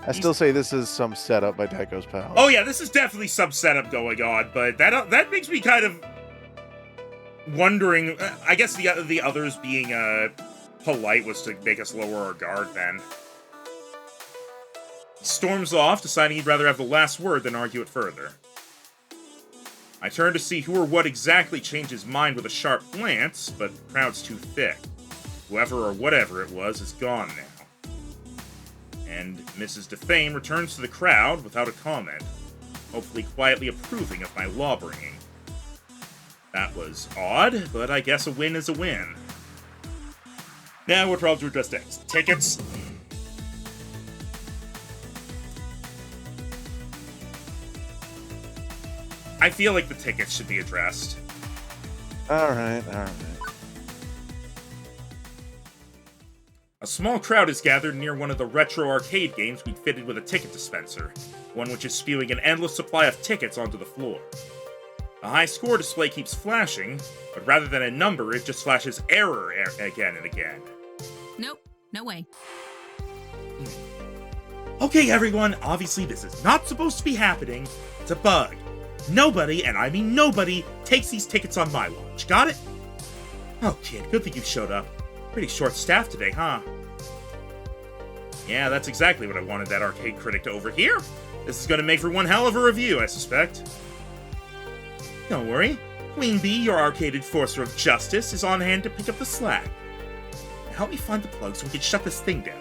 S2: I still say this is some setup by Deco's pal.
S1: Oh yeah, this is definitely some setup going on, but that makes me kind of wondering. I guess the others being polite was to make us lower our guard. Then he storms off, deciding he'd rather have the last word than argue it further. I turn to see who or what exactly changed his mind with a sharp glance, but the crowd's too thick. Whoever or whatever it was is gone now. And Mrs. Defame returns to the crowd without a comment, hopefully quietly approving of my law-bringing. That was odd, but I guess a win is a win. Now what problems to address next? Tickets? I feel like the tickets should be addressed.
S2: Alright.
S1: A small crowd is gathered near one of the retro arcade games we'd fitted with a ticket dispenser, one which is spewing an endless supply of tickets onto the floor. The high score display keeps flashing, but rather than a number, it just flashes error again and again.
S5: Nope, no way.
S1: Okay, everyone, obviously this is not supposed to be happening. It's a bug. Nobody, and I mean nobody, takes these tickets on my watch. Got it? Oh, kid, good thing you showed up. Pretty short-staffed today, huh? Yeah, that's exactly what I wanted that arcade critic to overhear. This is gonna make for one hell of a review, I suspect. Don't worry. Queen Bee, your arcade enforcer of justice, is on hand to pick up the slack. Now help me find the plug so we can shut this thing down.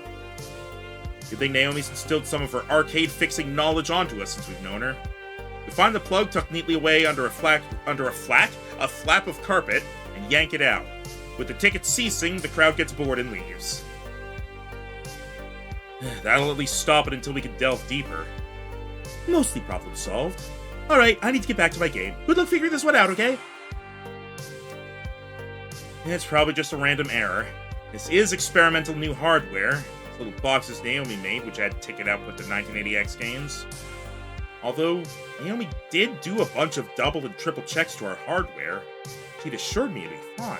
S1: Good thing Naomi's instilled some of her arcade-fixing knowledge onto us since we've known her. We find the plug tucked neatly away under a flap of carpet, and yank it out. With the tickets ceasing, the crowd gets bored and leaves. That'll at least stop it until we can delve deeper. Mostly problem solved. Alright, I need to get back to my game. Good luck figuring this one out, okay? It's probably just a random error. This is experimental new hardware. This little boxes Naomi made, which had ticket output to 1980X games. Although, Naomi did do a bunch of double and triple checks to our hardware, she'd assured me it'd be fine.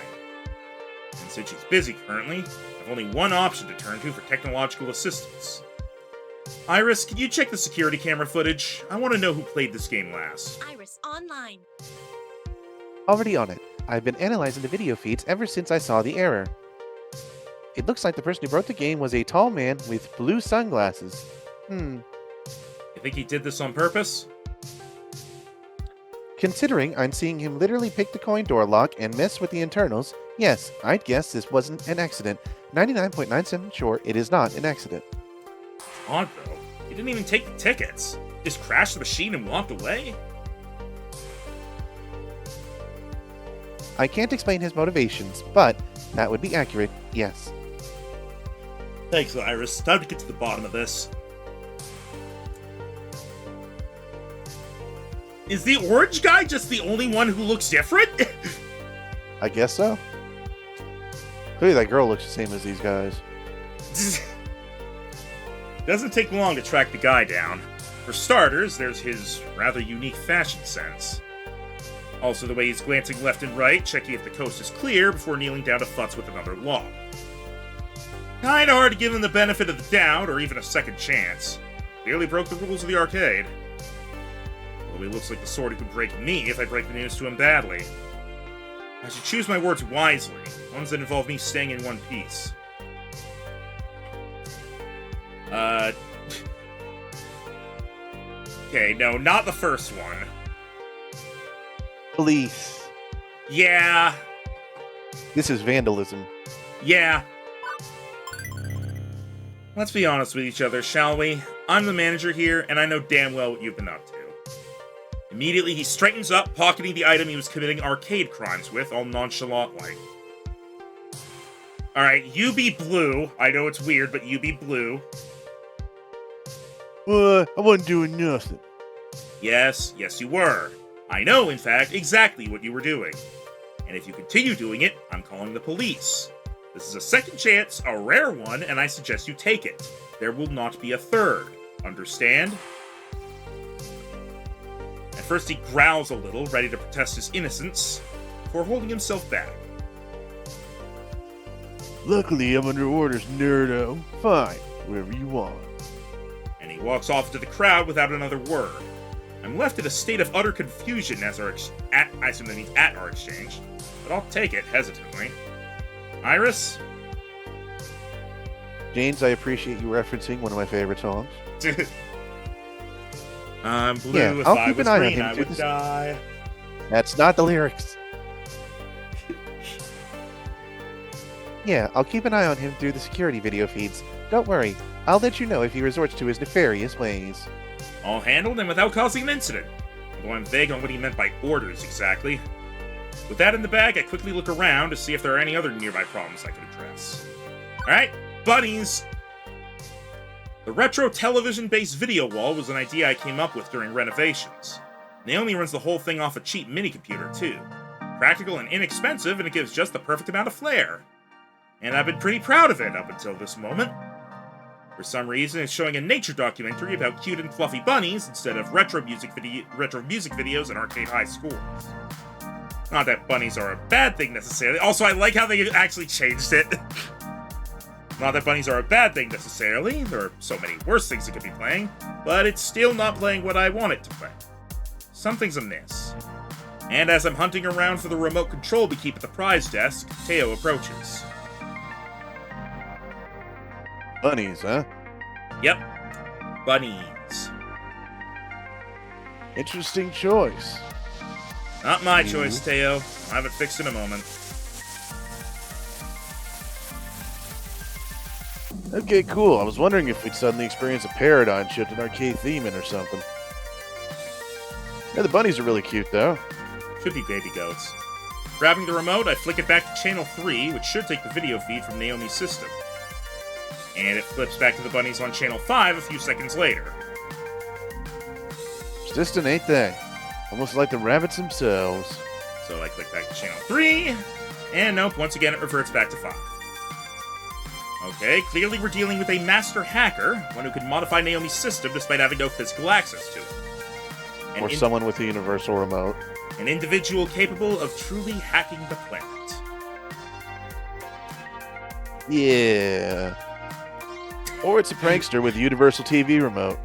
S1: And since she's busy currently, I've only one option to turn to for technological assistance. Iris, can you check the security camera footage? I want to know who played this game last.
S6: Iris, online.
S8: Already on it. I've been analyzing the video feeds ever since I saw the error. It looks like the person who wrote the game was a tall man with blue sunglasses.
S1: You think he did this on purpose?
S8: Considering I'm seeing him literally pick the coin door lock and mess with the internals, yes, I'd guess this wasn't an accident. 99.97% sure it is not an accident.
S1: Odd, though. He didn't even take the tickets. Just crashed the machine and walked away?
S8: I can't explain his motivations, but that would be accurate, yes.
S1: Thanks, Iris. Time to get to the bottom of this. Is the orange guy just the only one who looks different?
S8: I guess so. Clearly that girl looks the same as these guys.
S1: Doesn't take long to track the guy down. For starters, there's his rather unique fashion sense. Also the way he's glancing left and right, checking if the coast is clear before kneeling down to futz with another log. Kinda hard to give him the benefit of the doubt, or even a second chance. Clearly broke the rules of the arcade. Although he looks like the sort who could break me if I break the news to him badly. I should choose my words wisely, ones that involve me staying in one piece. Okay, no, not the first one.
S8: Police.
S1: Yeah.
S8: This is vandalism.
S1: Yeah. Let's be honest with each other, shall we? I'm the manager here, and I know damn well what you've been up to. Immediately, he straightens up, pocketing the item he was committing arcade crimes with, all nonchalant-like. Alright, you be blue. I know it's weird, but you be blue.
S2: I wasn't doing nothing.
S1: Yes, you were. I know, in fact, exactly what you were doing. And if you continue doing it, I'm calling the police. This is a second chance, a rare one, and I suggest you take it. There will not be a third. Understand? At first he growls a little, ready to protest his innocence, before holding himself back.
S2: Luckily, I'm under orders, nerdo. Fine, whatever you want.
S1: And he He walks off into the crowd without another word. I'm left in a state of utter confusion as I assume that means at our exchange, but I'll take it hesitantly. Iris?
S2: James, I appreciate you referencing one of my favorite songs.
S1: I'm blue.
S2: Yeah,
S1: If
S2: I'll
S1: I
S2: keep
S1: was
S2: an eye on
S1: green,
S2: him
S1: I
S2: through
S1: would
S2: this-
S1: die.
S2: That's not the lyrics. Yeah, I'll keep an eye on him through the security video feeds. Don't worry, I'll let you know if he resorts to his nefarious ways.
S1: All handled and without causing an incident. Although I'm vague on what he meant by orders exactly. With that in the bag, I quickly look around to see if there are any other nearby problems I could address. Alright, bunnies! The retro television-based video wall was an idea I came up with during renovations. Naomi runs the whole thing off a cheap mini-computer, too. Practical and inexpensive, and it gives just the perfect amount of flair. And I've been pretty proud of it up until this moment. For some reason, it's showing a nature documentary about cute and fluffy bunnies instead of retro music videos in arcade high schools. Not that bunnies are a bad thing necessarily. Also, I like how they actually changed it. Not that bunnies are a bad thing necessarily. There are so many worse things it could be playing, but it's still not playing what I want it to play. Something's amiss. And as I'm hunting around for the remote control we keep at the prize desk, Teo approaches.
S2: Bunnies, huh?
S1: Yep. Bunnies.
S2: Interesting choice.
S1: Not my choice, Teo. I'll have it fixed in a moment.
S2: Okay, cool. I was wondering if we'd suddenly experience a paradigm shift in arcade theming or something. Yeah, the bunnies are really cute, though.
S1: Should be baby goats. Grabbing the remote, I flick it back to channel 3, which should take the video feed from Naomi's system. And it flips back to the bunnies on channel 5 a few seconds later.
S2: Persistent, ain't they? Almost like the rabbits themselves.
S1: So I click back to channel 3, and nope, once again it reverts back to 5. Okay, clearly we're dealing with a master hacker, one who can modify Naomi's system despite having no physical access to it.
S2: Or someone with a universal remote.
S1: An individual capable of truly hacking the planet.
S2: Yeah. Or it's a prankster with a universal TV remote.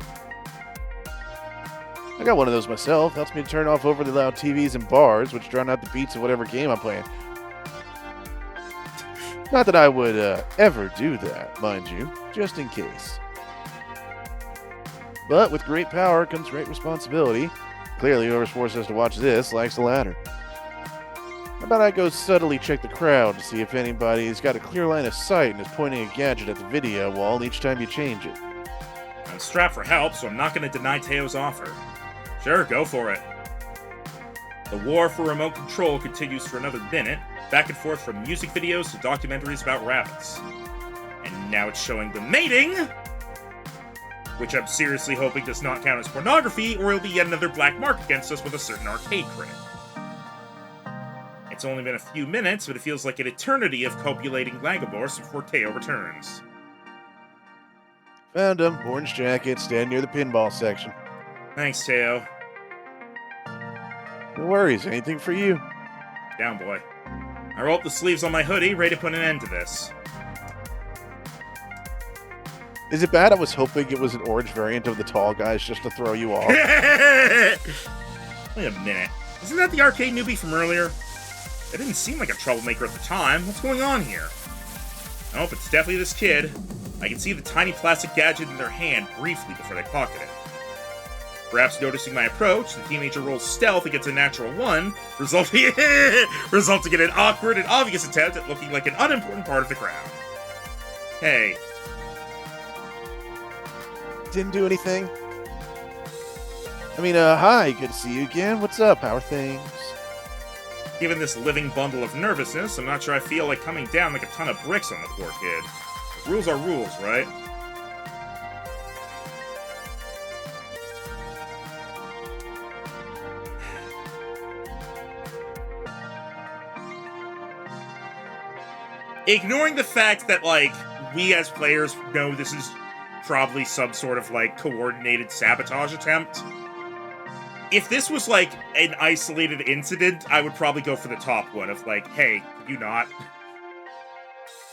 S2: I got one of those myself. Helps me to turn off overly loud TVs in bars, which drown out the beats of whatever game I'm playing. Not that I would ever do that, mind you, just in case. But with great power comes great responsibility. Clearly, whoever's forced us to watch this likes the latter. How about I go subtly check the crowd to see if anybody's got a clear line of sight and is pointing a gadget at the video wall each time you change it.
S1: I'm strapped for help, so I'm not going to deny Teo's offer. Sure, go for it. The war for remote control continues for another minute, back and forth from music videos to documentaries about rabbits. And now it's showing the mating, which I'm seriously hoping does not count as pornography, or it'll be yet another black mark against us with a certain arcade critic. It's only been a few minutes, but it feels like an eternity of copulating Langobors before Teo returns.
S2: Found him. Orange jacket, stand near the pinball section.
S1: Thanks, Teo.
S2: No worries, anything for you.
S1: Down, boy. I roll up the sleeves on my hoodie, ready to put an end to this.
S2: Is it bad I was hoping it was an orange variant of the tall guys just to throw you off?
S1: Wait a minute. Isn't that the arcade newbie from earlier? It didn't seem like a troublemaker at the time. What's going on here? Nope, it's definitely this kid. I can see the tiny plastic gadget in their hand briefly before they pocket it. Perhaps noticing my approach, the teenager rolls stealth and gets a natural 1, resulting in an awkward and obvious attempt at looking like an unimportant part of the crowd. Hey.
S2: Didn't do anything? I mean, hi, good to see you again. What's up? How are things?
S1: Given this living bundle of nervousness, I'm not sure I feel like coming down like a ton of bricks on the poor kid. Rules are rules, right? Ignoring the fact that, like, we as players know this is probably some sort of, like, coordinated sabotage attempt. If this was, like, an isolated incident, I would probably go for the top one of, like, hey, could you not?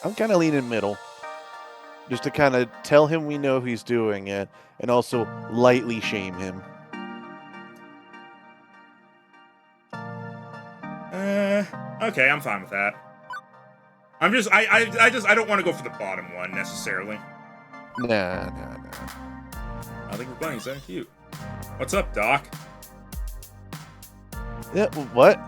S2: I'm kind of leaning middle. just to kind of tell him we know he's doing it, and also lightly shame him.
S1: Okay, I'm fine with that. I don't want to go for the bottom one necessarily.
S2: Nah.
S1: I think we're playing so cute. What's up, Doc?
S2: Yeah, what?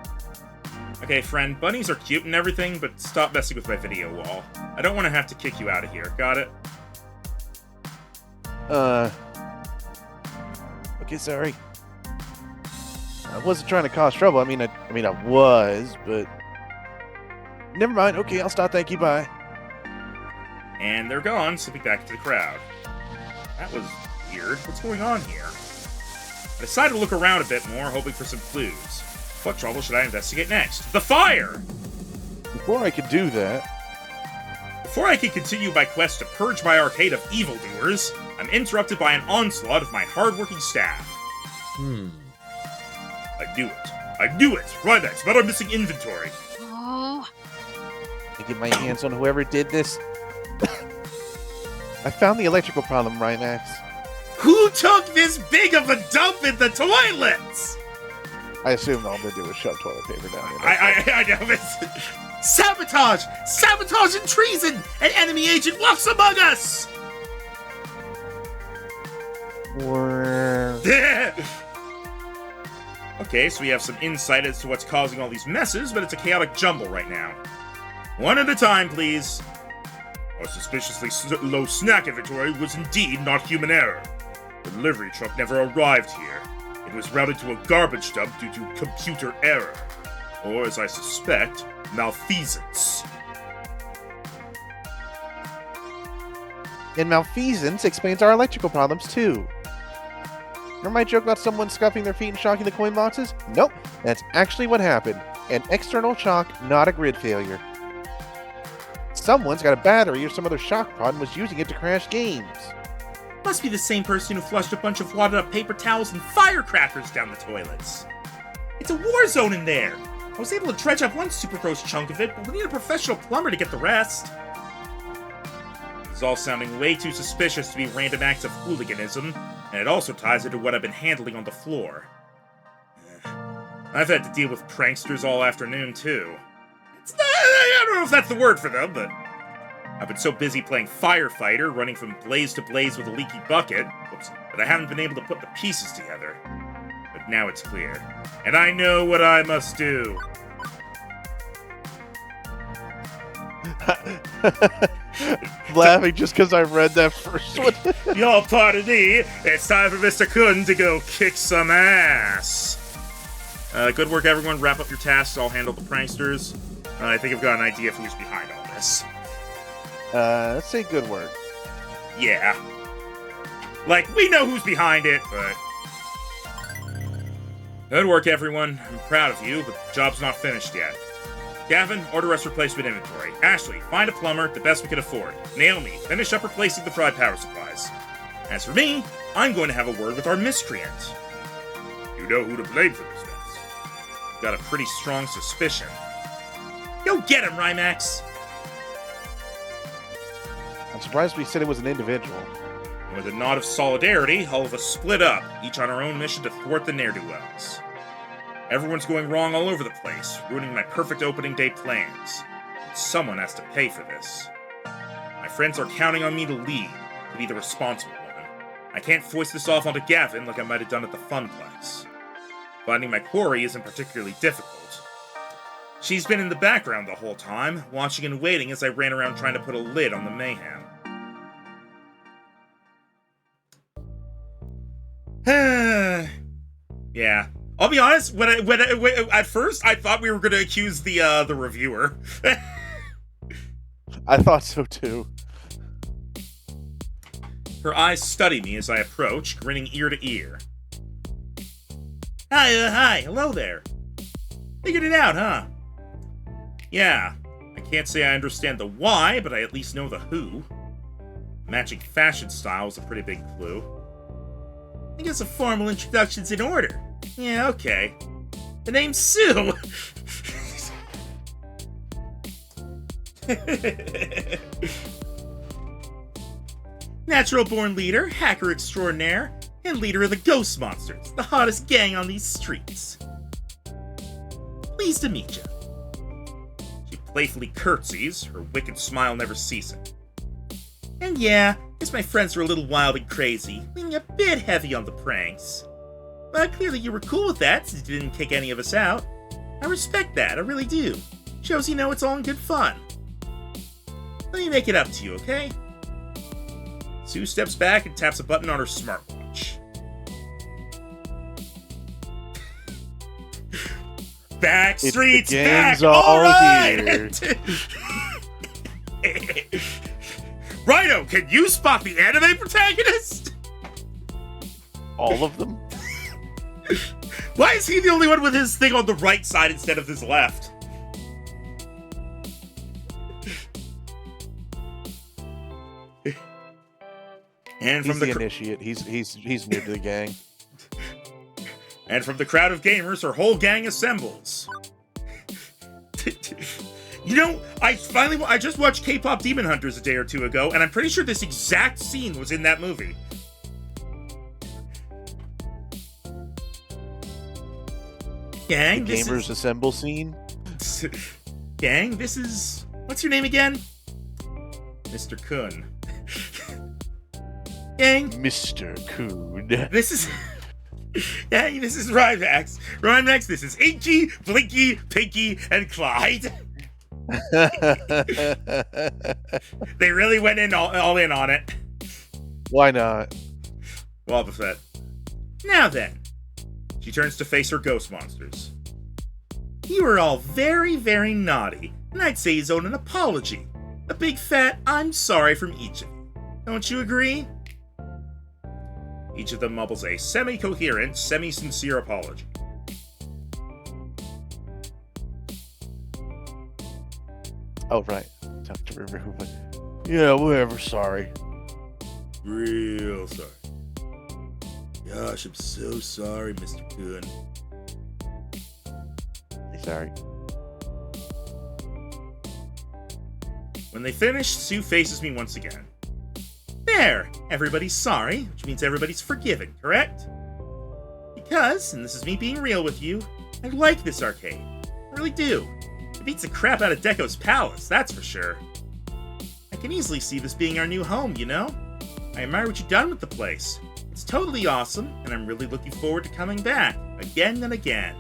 S1: Okay, friend, bunnies are cute and everything, but stop messing with my video wall. I don't want to have to kick you out of here, got it?
S2: Okay, sorry. I wasn't trying to cause trouble. I mean, I was, but never mind. Okay, I'll stop. Thank you. Bye.
S1: And they're gone, slipping back into the crowd. That was weird. What's going on here? I decided to look around a bit more, hoping for some clues. What trouble should I investigate next? The fire!
S2: Before I could do that,
S1: Before I can continue my quest to purge my arcade of evildoers, I'm interrupted by an onslaught of my hardworking staff. I knew it! Rymax, about our missing inventory.
S4: Oh.
S2: I get my hands on whoever did this. I found the electrical problem, Rymax.
S1: Who took this big of a dump in the toilets?
S2: I assume all they do is shove toilet paper down there.
S1: I know it's... Sabotage! Sabotage and treason! An enemy agent walks among us! Okay, so we have some insight as to what's causing all these messes, but it's a chaotic jumble right now. One at a time, please. Our suspiciously low snack inventory was indeed not human error. The delivery truck never arrived here. It was routed to a garbage dump due to computer error. Or, as I suspect, malfeasance.
S2: And malfeasance explains our electrical problems, too. Remember my joke about someone scuffing their feet and shocking the coin boxes? Nope, that's actually what happened. An external shock, not a grid failure. Someone's got a battery or some other shock pod and was using it to crash games.
S1: Must be the same person who flushed a bunch of wadded up paper towels and firecrackers down the toilets. It's a war zone in there. I was able to dredge up one super gross chunk of it, but we need a professional plumber to get the rest. This is all sounding way too suspicious to be random acts of hooliganism, and it also ties into what I've been handling on the floor. I've had to deal with pranksters all afternoon, too. I don't know if that's the word for them, but I've been so busy playing firefighter, running from blaze to blaze with a leaky bucket, that I haven't been able to put the pieces together. But now it's clear, and I know what I must do.
S2: Laughing just because I read that first one.
S1: Your pardon me, it's time for Mr. Kun to go kick some ass. Good work, everyone. Wrap up your tasks. I'll handle the pranksters. I think I've got an idea of who's behind all this.
S2: Let's say good work.
S1: Yeah. Like, we know who's behind it, but... Good work, everyone. I'm proud of you, but the job's not finished yet. Gavin, order us replacement inventory. Ashley, find a plumber, the best we can afford. Naomi, finish up replacing the fried power supplies. As for me, I'm going to have a word with our miscreant. You know who to blame for this mess. I've got a pretty strong suspicion. Go get him, Rymax!
S2: I'm surprised we said it was an individual.
S1: And with a nod of solidarity, all of us split up, each on our own mission to thwart the ne'er-do-wells. Everyone's going wrong all over the place, ruining my perfect opening day plans. Someone has to pay for this. My friends are counting on me to lead, to be the responsible one. I can't foist this off onto Gavin like I might have done at the Funplex. Finding my quarry isn't particularly difficult. She's been in the background the whole time, watching and waiting as I ran around trying to put a lid on the mayhem. Yeah. I'll be honest, when at first I thought we were going to accuse the reviewer.
S2: I thought so too.
S1: Her eyes study me as I approach, grinning ear to ear. Hi, hello there. Figured it out, huh? Yeah, I can't say I understand the why, but I at least know the who. Matching fashion style is a pretty big clue. I guess a formal introduction's in order. Yeah, okay. The name's Sue! Natural-born leader, hacker extraordinaire, and leader of the Ghost Monsters, the hottest gang on these streets. Pleased to meet you. She playfully curtsies, her wicked smile never ceasing. And yeah, guess my friends were a little wild and crazy, leaning a bit heavy on the pranks. But clearly you were cool with that since you didn't kick any of us out. I respect that, I really do. Shows you know it's all in good fun. Let me make it up to you, okay? Sue steps back and taps a button on her smartwatch. Backstreet's
S2: the
S1: back!
S2: gang's all
S1: Alright! Rhino, can you spot the anime protagonist?
S2: All of them?
S1: Why is he the only one with his thing on the right side instead of his left? And
S2: He's
S1: from
S2: the
S1: the
S2: initiate. He's new to the gang.
S1: And from the crowd of gamers, her whole gang assembles. You know, I just watched K-Pop Demon Hunters a day or two ago, and I'm pretty sure this exact scene was in that movie. Gang,
S2: The gamers assemble scene.
S1: Gang, this is... What's your name again? Mr. Kun. Gang,
S2: Mr. Coon.
S1: this is... Gang, this is Rhymax. Rhymax, this is Inky, Blinky, Pinky, and Clyde. They really went in all in on it.
S2: Why not?
S1: Wobba Fett. Now then, she turns to face her ghost monsters. You were all very, very naughty, and I'd say you owe an apology. A big fat I'm sorry from each of you. Don't you agree? Each of them mumbles a semi-coherent, semi-sincere apology.
S2: Oh, right. Talk to River Hoover. Yeah, whatever. Sorry.
S1: Real sorry. Gosh, I'm so sorry, Mr. Kun.
S2: Sorry.
S1: When they finish, Sue faces me once again. There! Everybody's sorry, which means everybody's forgiven, correct? Because, and this is me being real with you, I like this arcade. I really do. It beats the crap out of Deco's Palace, that's for sure. I can easily see this being our new home, you know? I admire what you've done with the place. It's totally awesome, and I'm really looking forward to coming back, again and again.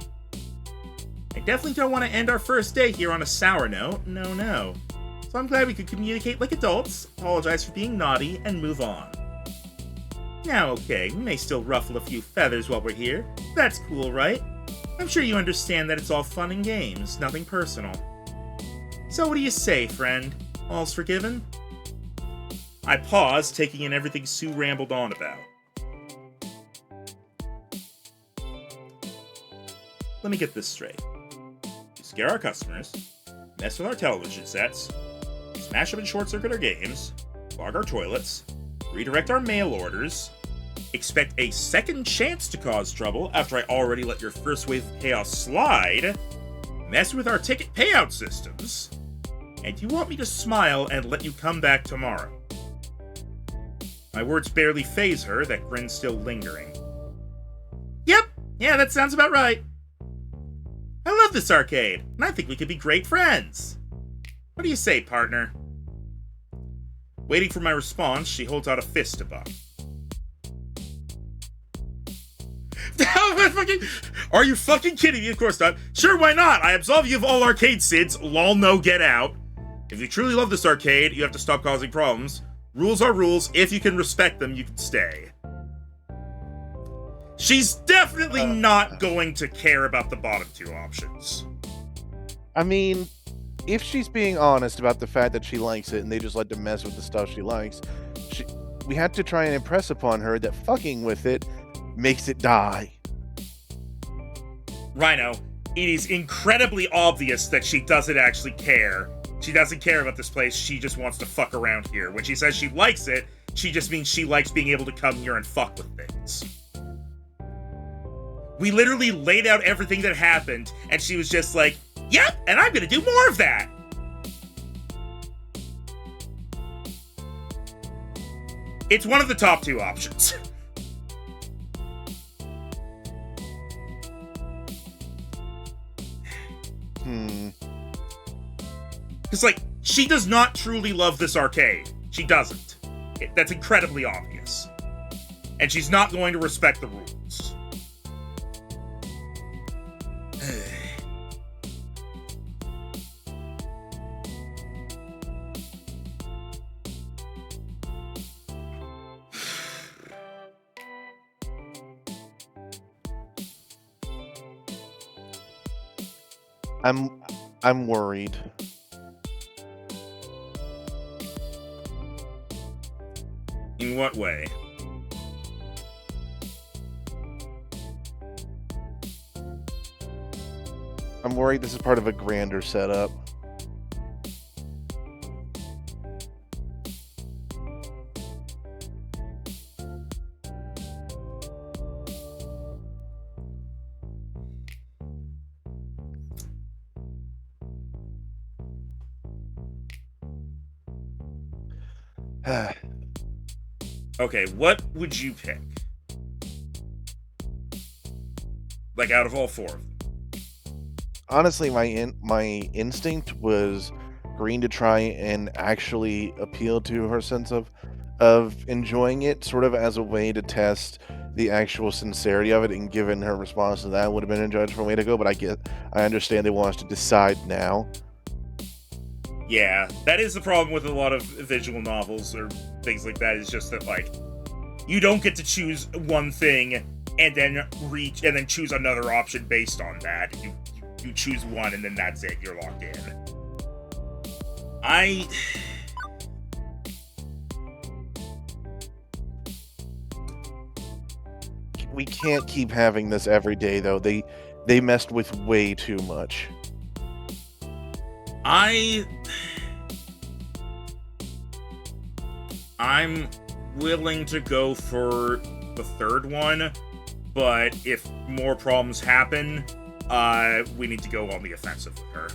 S1: I definitely don't want to end our first day here on a sour note, no. So I'm glad we could communicate like adults, apologize for being naughty, and move on. Now okay, we may still ruffle a few feathers while we're here. That's cool, right? I'm sure you understand that it's all fun and games, nothing personal. So what do you say, friend? All's forgiven? I paused, taking in everything Sue rambled on about. Let me get this straight. You scare our customers, mess with our television sets, smash up and short-circuit our games, clog our toilets, redirect our mail orders, expect a second chance to cause trouble after I already let your first wave of chaos slide, mess with our ticket payout systems, and you want me to smile and let you come back tomorrow. My words barely faze her, that grin still lingering. Yep, yeah, that sounds about right. I love this arcade, and I think we could be great friends. What do you say, partner? Waiting for my response, she holds out a fist to Buck. Are you fucking kidding me? Of course not. Sure, why not? I absolve you of all arcade sins. Lol, no, get out. If you truly love this arcade, you have to stop causing problems. Rules are rules. If you can respect them, you can stay. She's definitely not going to care about the bottom two options.
S2: I mean, if she's being honest about the fact that she likes it and they just like to mess with the stuff she likes, we had to try and impress upon her that fucking with it makes it die.
S1: Rhino, it is incredibly obvious that she doesn't actually care. She doesn't care about this place, she just wants to fuck around here. When she says she likes it, she just means she likes being able to come here and fuck with things. We literally laid out everything that happened, and she was just like, yep, and I'm gonna do more of that! It's one of the top two options. Because, like, she does not truly love this arcade. She doesn't. That's incredibly obvious. And she's not going to respect the rules.
S2: I'm worried.
S1: In what way?
S2: I'm worried this is part of a grander setup.
S1: Okay, what would you pick? Like, out of all four of them?
S2: Honestly, my instinct was Green to try and actually appeal to her sense of enjoying it, sort of as a way to test the actual sincerity of it, and given her response to that would have been a judgment way to go, but I understand they want us to decide now.
S1: Yeah, that is the problem with a lot of visual novels or things like that, is just that, like, you don't get to choose one thing and then choose another option based on that. You choose one and then that's it, you're locked in.
S2: We can't keep having this every day, though. They messed with way too much.
S1: I'm willing to go for the third one, but if more problems happen, we need to go on the offensive with her.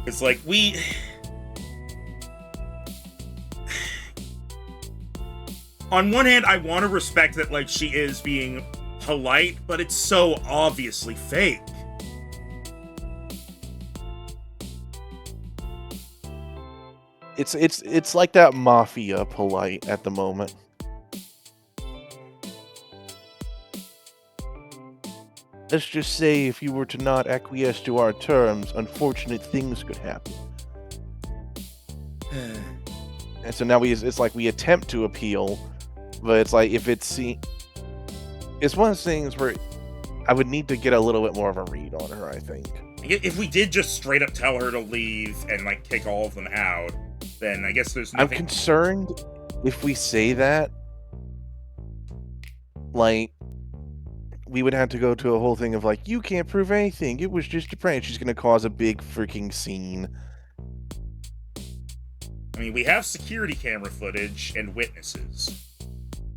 S1: It's like, on one hand, I want to respect that, like, she is being polite, but it's so obviously fake.
S2: It's like that mafia polite at the moment. Let's just say if you were to not acquiesce to our terms, unfortunate things could happen. And so now it's like we attempt to appeal, but it's like if it's one of those things where I would need to get a little bit more of a read on her, I think.
S1: If we did just straight up tell her to leave and, like, kick all of them out, then I guess there's nothing.
S2: I'm concerned if we say that, like, we would have to go to a whole thing of, like, you can't prove anything, it was just a prank. She's gonna cause a big freaking scene.
S1: I mean, we have security camera footage and witnesses.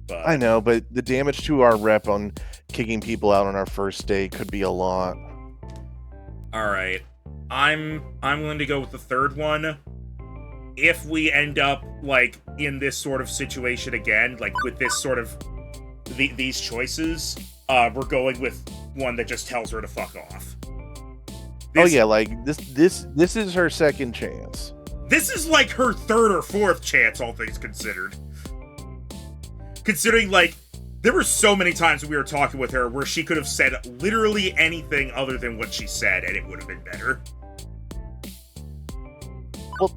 S1: But
S2: I know, but the damage to our rep on kicking people out on our first day could be a lot.
S1: Alright. I'm willing to go with the third one. If we end up, like, in this sort of situation again, like, with this sort of these choices, we're going with one that just tells her to fuck off.
S2: Oh yeah, like, this is her second chance.
S1: This is like her third or fourth chance, all things considered. Considering, like, there were so many times when we were talking with her where she could have said literally anything other than what she said, and it would have been better.
S2: Well,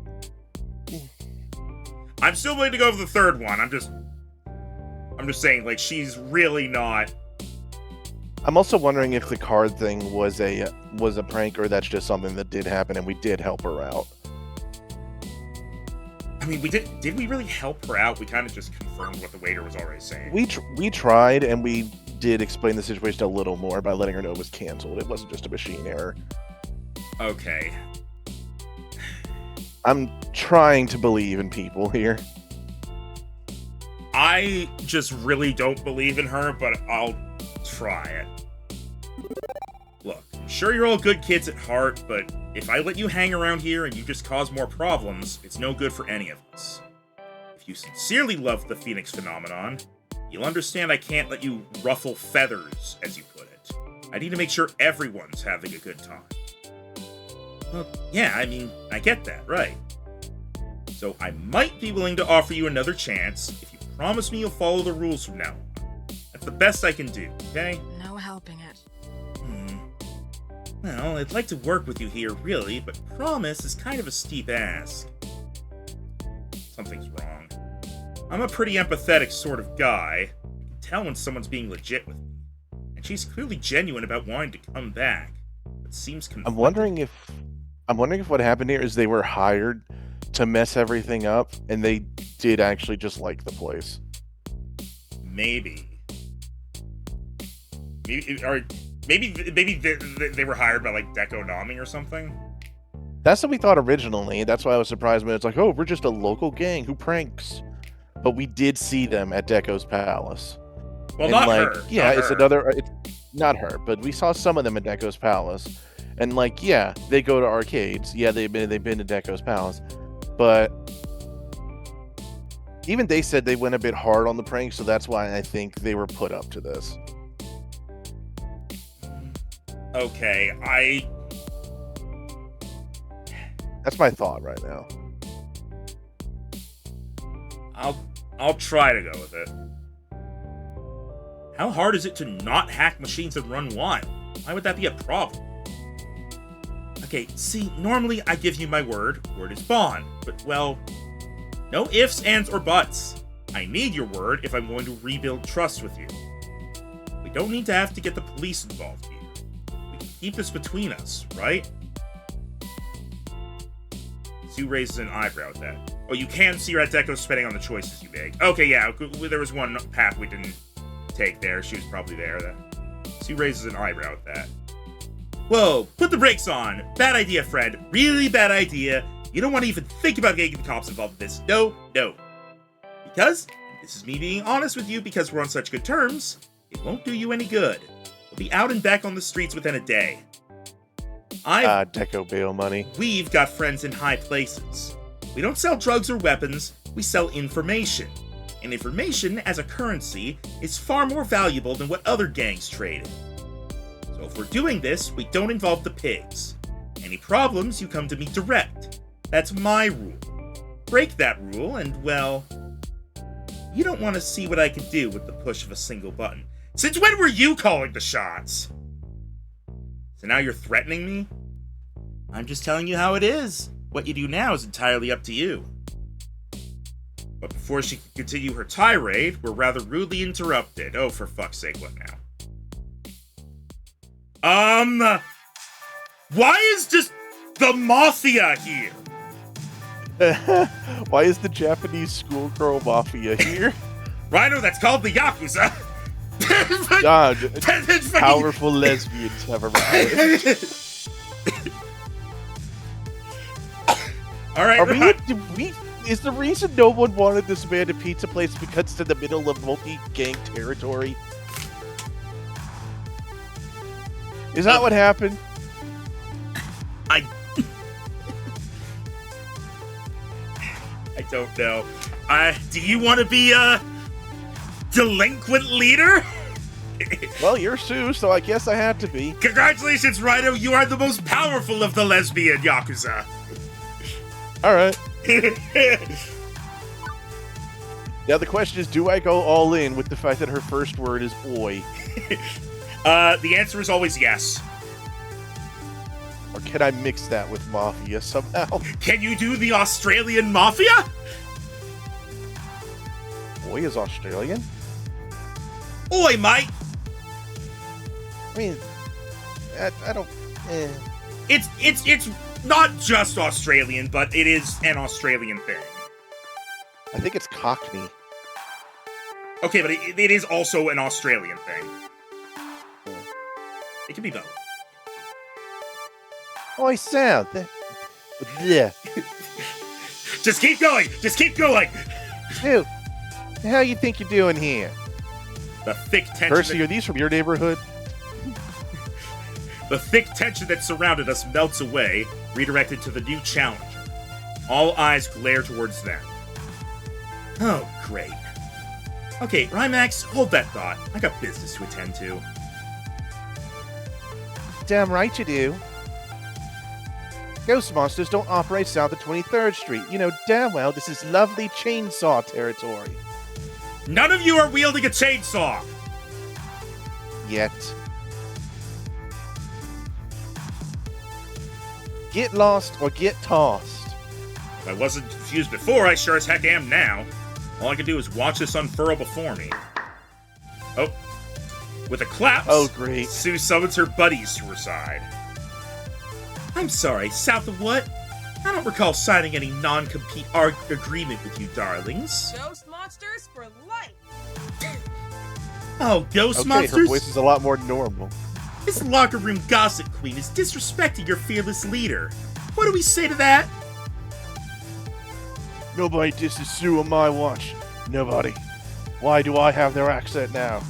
S1: I'm still willing to go with the third one. I'm just saying, like, she's really not.
S2: I'm also wondering if the card thing was a prank, or that's just something that did happen and we did help her out.
S1: I mean, did we really help her out? We kind of just confirmed what the waiter was already saying.
S2: We tried, and we did explain the situation a little more by letting her know it was canceled. It wasn't just a machine error.
S1: Okay.
S2: I'm trying to believe in people here.
S1: I just really don't believe in her, but I'll try it. Look, sure you're all good kids at heart, but if I let you hang around here and you just cause more problems, it's no good for any of us. If you sincerely love the Phoenix phenomenon, you'll understand I can't let you ruffle feathers, as you put it. I need to make sure everyone's having a good time. Well, yeah, I mean, I get that, right? So I might be willing to offer you another chance if you promise me you'll follow the rules from now on. That's the best I can do, okay?
S9: No helping it.
S1: Well, I'd like to work with you here, really, but promise is kind of a steep ask. Something's wrong. I'm a pretty empathetic sort of guy. I can tell when someone's being legit with me. And she's clearly genuine about wanting to come back. It seems conflicted.
S2: I'm wondering if what happened here is they were hired to mess everything up, and they did actually just like the place.
S1: Maybe they were hired by, like, Deco Nami or something?
S2: That's what we thought originally. That's why I was surprised when it's like, oh, we're just a local gang who pranks. But we did see them at Deco's Palace.
S1: Well,
S2: and
S1: not
S2: like,
S1: her.
S2: Yeah,
S1: not
S2: it's
S1: her.
S2: another. It's not her, but we saw some of them at Deco's Palace, and like, yeah, they go to arcades. Yeah, they've been to Deco's Palace, but even they said they went a bit hard on the prank, so that's why I think they were put up to this.
S1: Okay,
S2: That's my thought right now.
S1: I'll try to go with it. How hard is it to not hack machines and run wild? Why would that be a problem? Okay, see, normally I give you my word is bond, but, well, no ifs, ands, or buts. I need your word if I'm going to rebuild trust with you. We don't need to have to get the police involved here. We can keep this between us, right? Sue raises an eyebrow at that. Oh, you can see her at Deco spending on the choices you make. Okay, yeah, there was one path we didn't take there. She was probably there. Sue raises an eyebrow at that. Whoa, put the brakes on. Bad idea, friend. Really bad idea. You don't want to even think about getting the cops involved in this. No. Because, and this is me being honest with you because we're on such good terms, it won't do you any good. We'll be out and back on the streets within a day.
S2: Deco bail money.
S1: We've got friends in high places. We don't sell drugs or weapons, we sell information. And information as a currency is far more valuable than what other gangs trade in. So if we're doing this, we don't involve the pigs. Any problems, you come to me direct. That's my rule. Break that rule, and, well, you don't want to see what I can do with the push of a single button. Since when were you calling the shots? So now you're threatening me? I'm just telling you how it is. What you do now is entirely up to you. But before she can continue her tirade, we're rather rudely interrupted. Oh, for fuck's sake, what now? Why is just the Mafia here?
S2: Why is the Japanese schoolgirl mafia here?
S1: Rhino, that's called the Yakuza.
S2: God, powerful lesbians have arrived.
S1: All right,
S2: is the reason no one wanted this man a pizza place because it's in the middle of multi-gang territory? Is that what happened?
S1: I don't know. Do you want to be a delinquent leader?
S2: Well, you're Sue, so I guess I had to be.
S1: Congratulations, Rhino. You are the most powerful of the lesbian Yakuza.
S2: All right. Now the question is, do I go all in with the fact that her first word is boy?
S1: The answer is always yes.
S2: Or can I mix that with mafia somehow?
S1: Can you do the Australian Mafia?
S2: Boy is Australian?
S1: Oi, mate.
S2: I mean, I don't...
S1: It's not just Australian, but it is an Australian thing.
S2: I think it's Cockney.
S1: Okay, but it is also an Australian thing. It can be both.
S2: Oi, Sal. Yeah.
S1: Just keep going. Just keep going.
S2: Dude, how you think you're doing here?
S1: The thick tension.
S2: Percy, are these from your neighborhood?
S1: The thick tension that surrounded us melts away, redirected to the new challenger. All eyes glare towards them. Oh, great. Okay, Rymax, hold that thought. I got business to attend to.
S8: Damn right you do. Ghost monsters don't operate south of 23rd Street. You know damn well this is lovely chainsaw territory.
S1: None of you are wielding a chainsaw!
S8: Yet. Get lost or get tossed.
S1: If I wasn't confused before, I sure as heck am now. All I can do is watch this unfurl before me. Oh. With a collapse,
S2: Oh, great.
S1: Sue summons her buddies to her side. I'm sorry, south of what? I don't recall signing any non-compete agreement with you, darlings.
S9: Ghost monsters for life.
S1: Oh, ghost
S2: Okay,
S1: monsters?
S2: her voice is a lot more normal.
S1: This locker room gossip queen is disrespecting your fearless leader. What do we say to that?
S2: Nobody disses Sue on my watch. Nobody. Why do I have their accent now?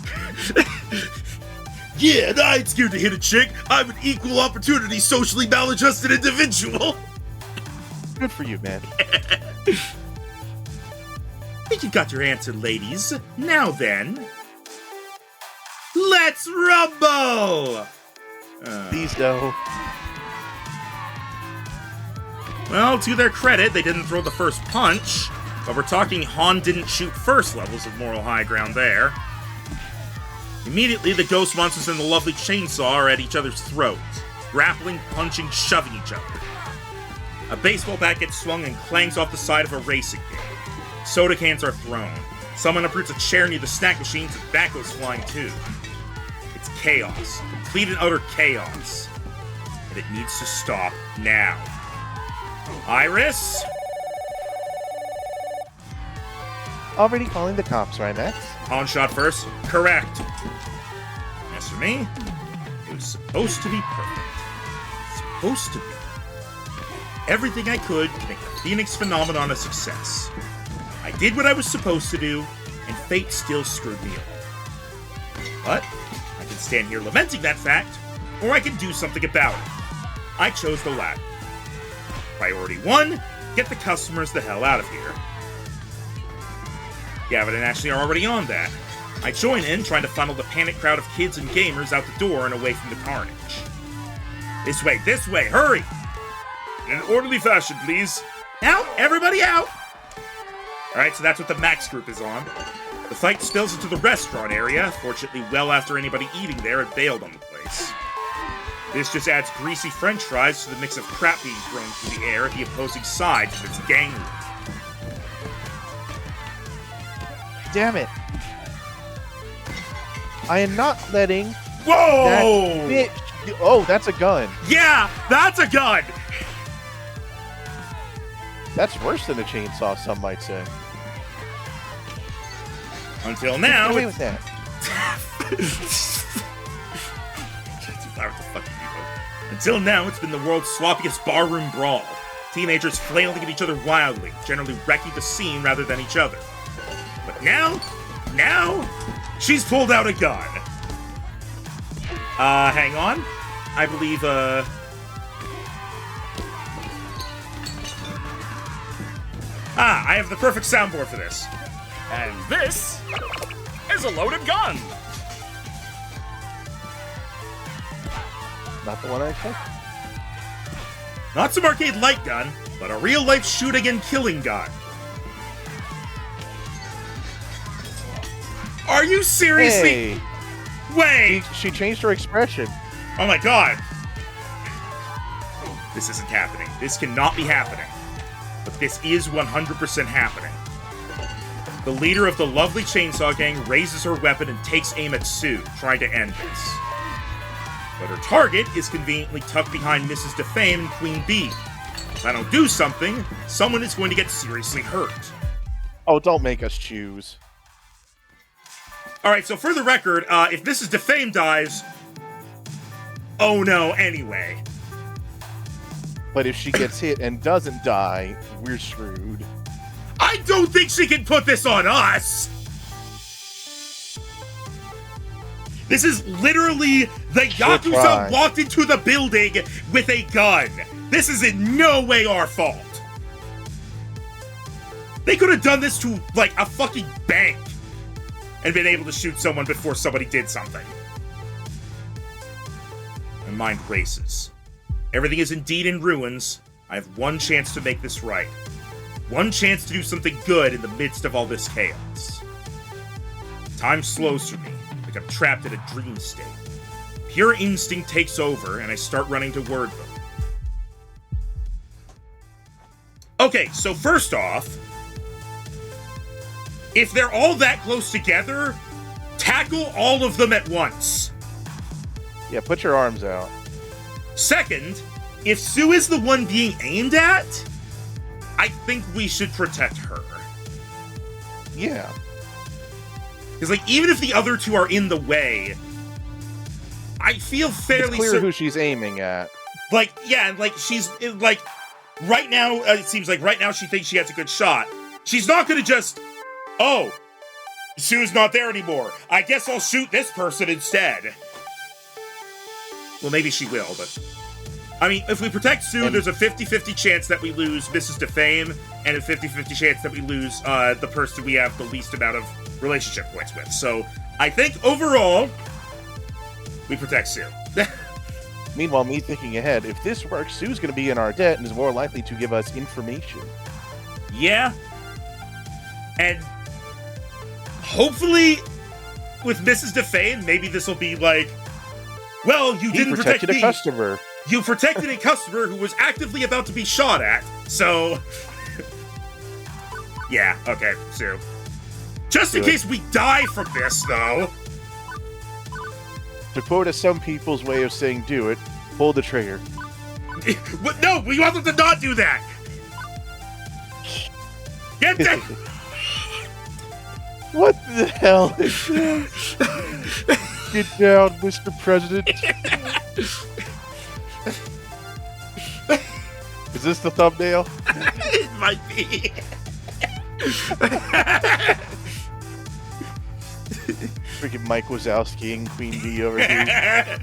S1: Yeah, and I ain't scared to hit a chick. I'm an equal opportunity, socially maladjusted individual.
S2: Good for you, man.
S1: Think you got your answer, ladies. Now then, let's rumble!
S2: Please no.
S1: Well, to their credit, they didn't throw the first punch, but we're talking Han didn't shoot first levels of moral high ground there. Immediately, the ghost monsters and the lovely chainsaw are at each other's throats, grappling, punching, shoving each other. A baseball bat gets swung and clangs off the side of a racing game. Soda cans are thrown. Someone uproots a chair near the snack machines and that goes flying too. It's chaos. Complete and utter chaos. And it needs to stop now. Iris?
S8: Already calling the cops, Rymax.
S1: Han shot first. Correct. As for me, it was supposed to be perfect. Supposed to be. Everything I could to make the Phoenix phenomenon a success. I did what I was supposed to do, and fate still screwed me over. But I can stand here lamenting that fact, or I can do something about it. I chose the latter. Priority 1, get the customers the hell out of here. Gavin and Ashley are already on that. I join in, trying to funnel the panicked crowd of kids and gamers out the door and away from the carnage. This way, hurry! In an orderly fashion, please. Out! Everybody out! Alright, so that's what the Max group is on. The fight spills into the restaurant area, fortunately well after anybody eating there had bailed on the place. This just adds greasy french fries to the mix of crap being thrown through the air at the opposing sides of its gang war.
S8: Damn it. I am not letting
S1: Whoa!
S8: that bitch. Oh, that's a gun.
S1: Yeah, that's a gun!
S8: That's worse than a chainsaw, some might say.
S1: Until now,
S8: Get away with that.
S1: Until now, it's been the world's sloppiest barroom brawl. Teenagers flailing at each other wildly, generally wrecking the scene rather than each other. But now, she's pulled out a gun. Hang on. I believe, I have the perfect soundboard for this.
S7: And this is a loaded gun.
S8: Not the one I expected.
S1: Not some arcade light gun, but a real-life shooting and killing gun. Are you seriously?
S8: Hey,
S1: Wait!
S8: she changed her expression.
S1: Oh my god! This isn't happening. This cannot be happening. But this is 100% happening. The leader of the lovely Chainsaw Gang raises her weapon and takes aim at Sue, trying to end this. But her target is conveniently tucked behind Mrs. Defame and Queen Bee. If I don't do something, someone is going to get seriously hurt.
S2: Oh, don't make us choose.
S1: Alright, so for the record, if Mrs. Defame dies... Oh no, anyway.
S2: But if she gets hit and doesn't die, we're screwed.
S1: I don't think she can put this on us! This is literally The Yakuza
S2: try.
S1: walked into the building with a gun. This is in no way our fault. They could have done this to, like, a fucking bank and been able to shoot someone before somebody did something. My mind races. Everything is indeed in ruins. I have one chance to make this right. One chance to do something good in the midst of all this chaos. Time slows for me, like I'm trapped in a dream state. Pure instinct takes over, and I start running toward them. Okay, so first off, if they're all that close together, tackle all of them at once.
S2: Yeah, put your arms out.
S1: Second, if Sue is the one being aimed at, I think we should protect her.
S2: Yeah.
S1: Because, like, even if the other two are in the way, I feel fairly
S2: It's clear who she's aiming at.
S1: Like, yeah, like, she's, like, right now, it seems like right now she thinks she has a good shot. She's not gonna just, oh, Sue's not there anymore. I guess I'll shoot this person instead. Well, maybe she will, but... I mean, if we protect Sue, there's a 50-50 chance that we lose Mrs. Defame, and a 50-50 chance that we lose the person we have the least amount of relationship points with. So, I think, overall, we protect Sue.
S2: Meanwhile, me thinking ahead, if this works, Sue's going to be in our debt and is more likely to give us information.
S1: Yeah. And hopefully, with Mrs. Defame, maybe this will be like, well, you didn't protect
S2: protected
S1: me.
S2: a customer.
S1: You protected a customer who was actively about to be shot at, so... yeah, okay, Sue. Just in
S2: Do it.
S1: case we die from this, though.
S2: To quote some people's way of saying do it, pull the trigger.
S1: But no, we want them to not do that. Get that.
S2: What the hell is this? Get down, Mr. President. Is this the thumbnail?
S1: It might be.
S2: Freaking Mike Wazowski and Queen Bee over here.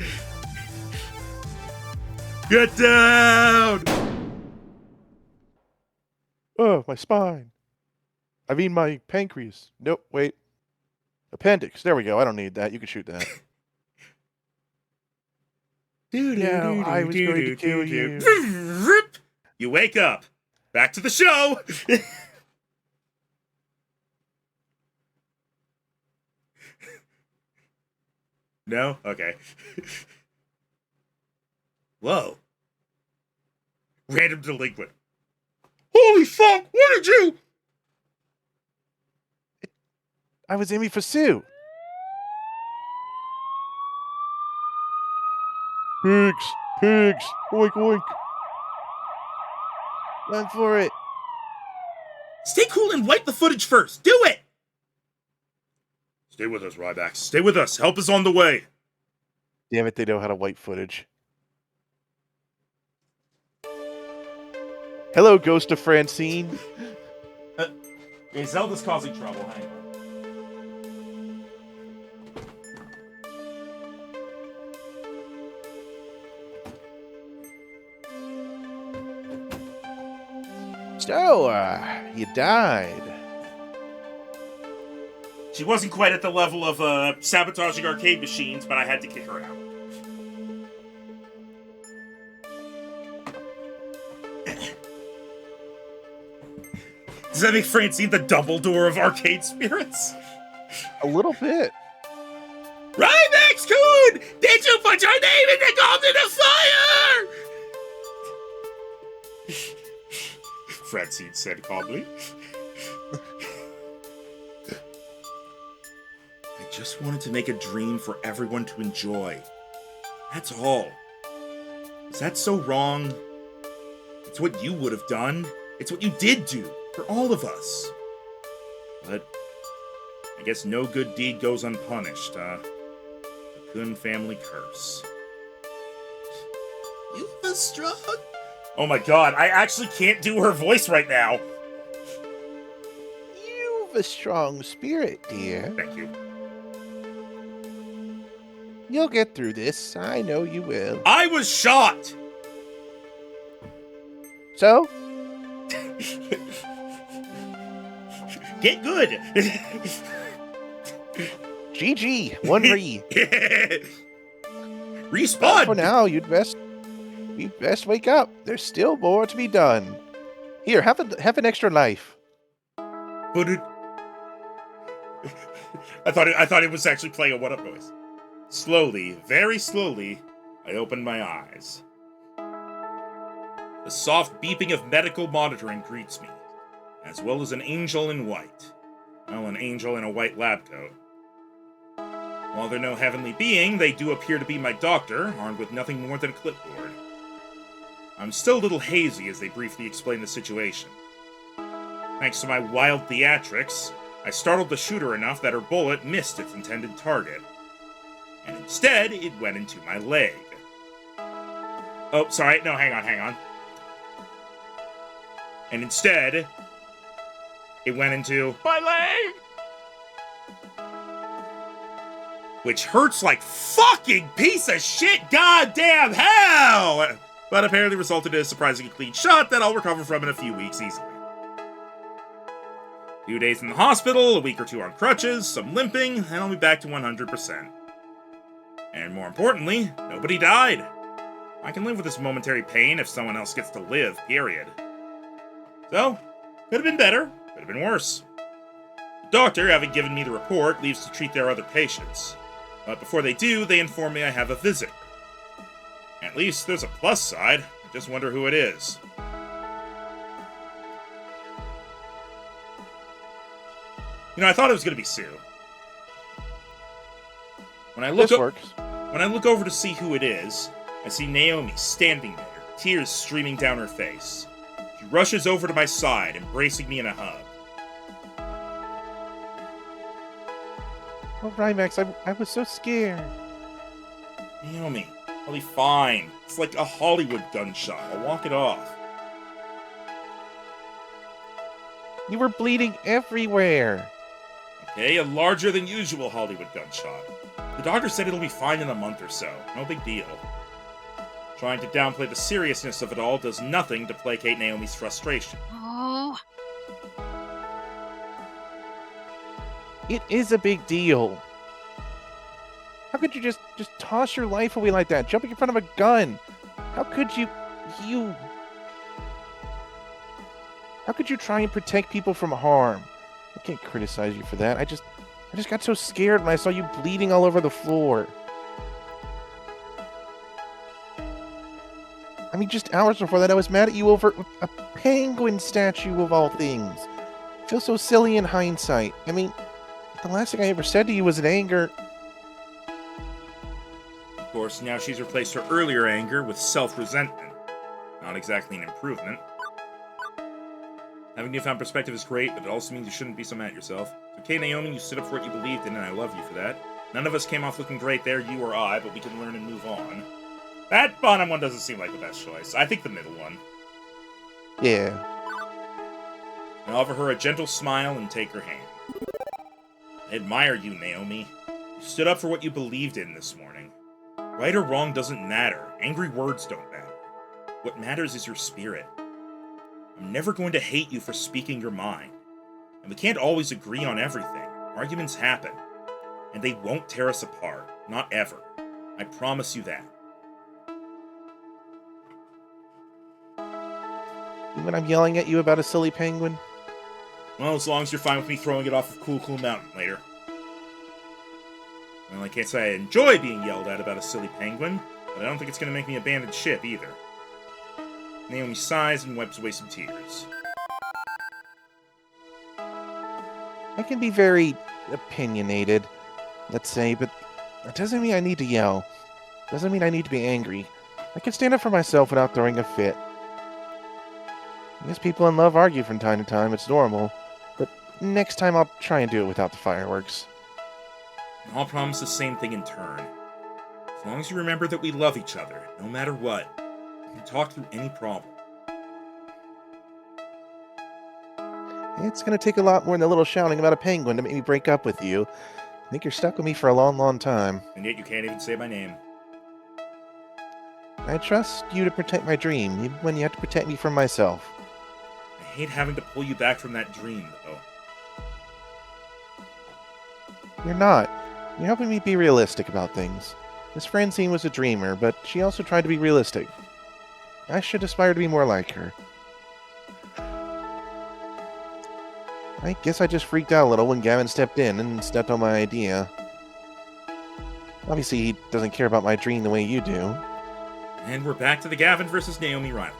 S1: Get down.
S2: Oh, my spine. I mean my pancreas. Nope, wait. Appendix. There we go. I don't need that. You can shoot that. Now I was going to kill you.
S1: You wake up. Back to the show. No? Okay. Whoa. Random delinquent. Holy fuck! What did you?
S2: I was aiming for Sue. Pigs! Pigs! Oink oink! Run for it!
S1: Stay cool and wipe the footage first. Do it! Stay with us, Ryback. Stay with us. Help is on the way.
S2: Damn it, they know how to wipe footage. Hello, Ghost of Francine.
S1: Hey, Zelda's causing trouble. Hang on.
S2: So, you died.
S1: She wasn't quite at the level of sabotaging arcade machines, but I had to kick her out. Does that make Francine the Dumbledore of arcade spirits?
S2: A little bit.
S1: Rybax Coon! Did you put your name in the Golden of Fire? Francine said calmly. I just wanted to make a dream for everyone to enjoy. That's all. Is that so wrong? It's what you would have done. It's what you did do for all of us. But I guess no good deed goes unpunished, The Kun family curse. You were strong. Oh my god, I actually can't do her voice right now.
S2: You've a strong spirit, dear.
S1: Thank you.
S8: You'll get through this. I know you will.
S1: I was shot!
S8: So,
S1: Get good!
S8: GG, one re.
S1: Respawn!
S8: For now, you'd best wake up. There's still more to be done. Here, have an extra life.
S1: But it... I thought it was actually playing a one-up noise. Slowly, very slowly, I opened my eyes. The soft beeping of medical monitoring greets me, as well as an angel in white. Well, an angel in a white lab coat. While they're no heavenly being, they do appear to be my doctor, armed with nothing more than a clipboard. I'm still a little hazy as they briefly explain the situation. Thanks to my wild theatrics, I startled the shooter enough that her bullet missed its intended target. And instead, it went into my leg. Oh, sorry, no, hang on. And instead, it went into
S7: My leg!
S1: which hurts like fucking piece of shit goddamn hell! But apparently resulted in a surprisingly clean shot that I'll recover from in a few weeks easily. 2 days in the hospital, a week or 2 on crutches, some limping, and I'll be back to 100%. And more importantly, nobody died. I can live with this momentary pain if someone else gets to live, period. So, could have been better, could have been worse. The doctor, having given me the report, leaves to treat their other patients. But before they do, they inform me I have a visitor. At least there's a plus side. I just wonder who it is. You know, I thought it was going to be Sue. When I look
S8: This works.
S1: When I look over to see who it is, I see Naomi standing there, tears streaming down her face. She rushes over to my side, embracing me in a hug.
S8: Oh, Rymax, I was so scared.
S1: Naomi, I'll be fine. It's like a Hollywood gunshot. I'll walk it off.
S8: You were bleeding everywhere.
S1: Okay, a larger than usual Hollywood gunshot. The doctor said it'll be fine in a month or so. No big deal. Trying to downplay the seriousness of it all does nothing to placate Naomi's frustration.
S4: Oh,
S8: It is a big deal. How could you just toss your life away like that, jumping in front of a gun? How could you How could you try and protect people from harm? I can't criticize you for that. I just got so scared when I saw you bleeding all over the floor. I mean, just hours before that, I was mad at you over a penguin statue of all things. I feel so silly in hindsight. I mean, the last thing I ever said to you was in anger.
S1: Of course, now she's replaced her earlier anger with self-resentment. Not exactly an improvement. Having newfound perspective is great, but it also means you shouldn't be so mad at yourself. It's okay, Naomi, you stood up for what you believed in, and I love you for that. None of us came off looking great there, you or I, but we can learn and move on. That bottom one doesn't seem like the best choice. I think the middle one.
S8: Yeah.
S1: I offer her a gentle smile and take her hand. I admire you, Naomi. You stood up for what you believed in this morning. Right or wrong doesn't matter. Angry words don't matter. What matters is your spirit. I'm never going to hate you for speaking your mind. And we can't always agree on everything. Arguments happen. And they won't tear us apart. Not ever. I promise you that.
S8: When I'm yelling at you about a silly penguin?
S1: Well, as long as you're fine with me throwing it off of Cool Cool Mountain later. Well, I can't say I enjoy being yelled at about a silly penguin, but I don't think it's going to make me abandon ship either. Naomi sighs and wipes away some tears.
S8: I can be very opinionated, let's say, but that doesn't mean I need to yell. Doesn't mean I need to be angry. I can stand up for myself without throwing a fit. I guess people in love argue from time to time, it's normal. But next time I'll try and do it without the fireworks.
S1: And I'll promise the same thing in turn. As long as you remember that we love each other, no matter what, we can talk through any problem.
S8: It's gonna take a lot more than a little shouting about a penguin to make me break up with you. I think you're stuck with me for a long, long time.
S1: And yet you can't even say my name.
S8: I trust you to protect my dream, even when you have to protect me from myself.
S1: I hate having to pull you back from that dream, though.
S8: You're not. You're helping me be realistic about things. Miss Francine was a dreamer, but she also tried to be realistic. I should aspire to be more like her. I guess I just freaked out a little when Gavin stepped in and stepped on my idea. Obviously, he doesn't care about my dream the way you do.
S1: And we're back to the Gavin versus Naomi rivalry.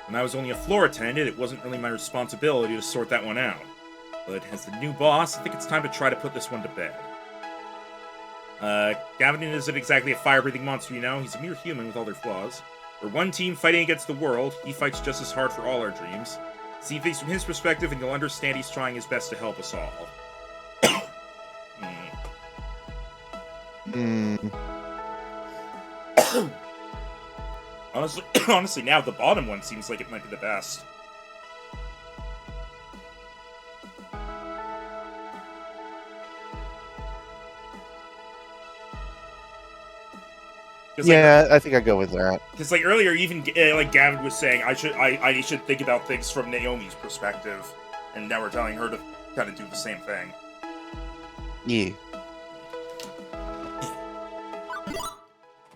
S1: When I was only a floor attendant, it wasn't really my responsibility to sort that one out. But as the new boss, I think it's time to try to put this one to bed. Gavin isn't exactly a fire-breathing monster, you know. He's a mere human with all their flaws. We're one team fighting against the world. He fights just as hard for all our dreams. See things from his perspective, and you'll understand he's trying his best to help us all. Honestly, now the bottom one seems like it might be the best.
S8: Yeah, I think I'd go with that.
S1: Because like earlier, even like Gavin was saying, I should think about things from Naomi's perspective, and now we're telling her to kind of do the same thing.
S8: Yeah.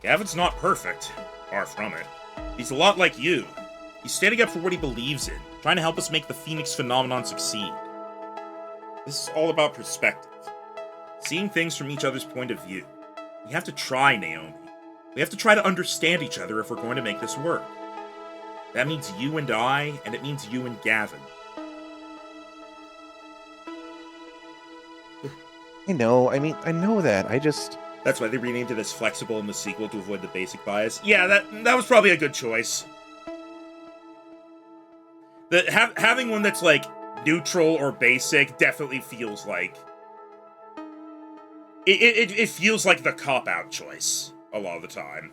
S1: Gavin's not perfect, far from it. He's a lot like you. He's standing up for what he believes in, trying to help us make the Phoenix phenomenon succeed. This is all about perspective, seeing things from each other's point of view. We have to try, Naomi. We have to try to understand each other if we're going to make this work. That means you and I, and it means you and Gavin.
S8: I know that.
S1: That's why they renamed it as Flexible in the sequel to avoid the basic bias. Yeah, that was probably a good choice. Having one that's, like, neutral or basic definitely feels like... It feels like the cop-out choice a lot of the time.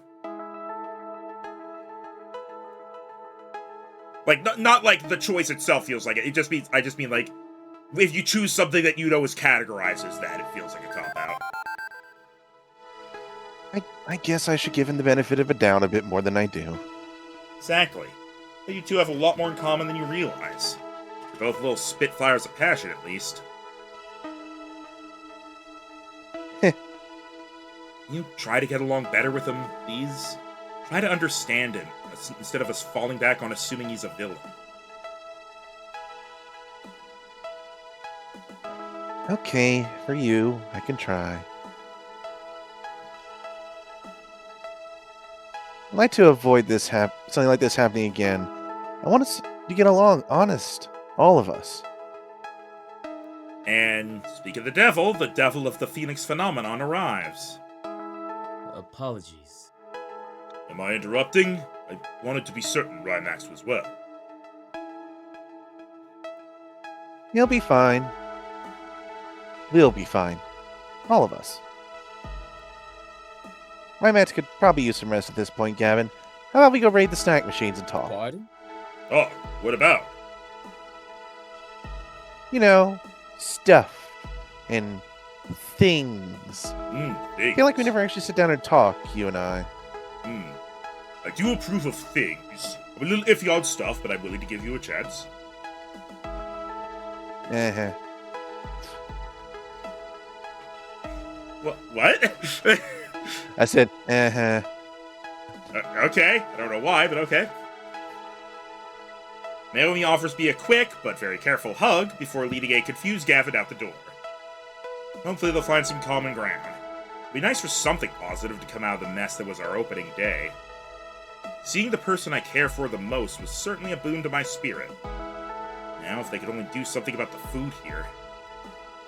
S1: Like, not like the choice itself feels like it. I just mean, like, if you choose something that you know is categorized as that, it feels like a cop-out.
S8: I guess I should give him the benefit of a doubt a bit more than I do.
S1: Exactly. But you two have a lot more in common than you realize. You're both little spitfires of passion, at least. You try to get along better with him, please? Try to understand him, instead of us falling back on assuming he's a villain.
S8: Okay, for you, I can try. I'd like to avoid something like this happening again. I want us to get along, honest, all of us.
S1: And speak of the devil of the Phoenix phenomenon arrives.
S3: Apologies.
S1: Am I interrupting? I wanted to be certain Rymax was well.
S8: You'll be fine. We'll be fine. All of us. Rymax could probably use some rest at this point, Gavin. How about we go raid the snack machines and talk?
S3: Pardon?
S1: Oh, what about?
S8: You know, stuff and things.
S1: Things.
S8: I feel like we never actually sit down and talk, you and I.
S1: I do approve of things. I'm a little iffy on stuff, but I'm willing to give you a chance. What?
S8: I said,
S1: Okay, I don't know why, but okay. Naomi offers me a quick, but very careful hug before leading a confused Gavin out the door. Hopefully they'll find some common ground. It'd be nice for something positive to come out of the mess that was our opening day. Seeing the person I care for the most was certainly a boon to my spirit. Now, if they could only do something about the food here.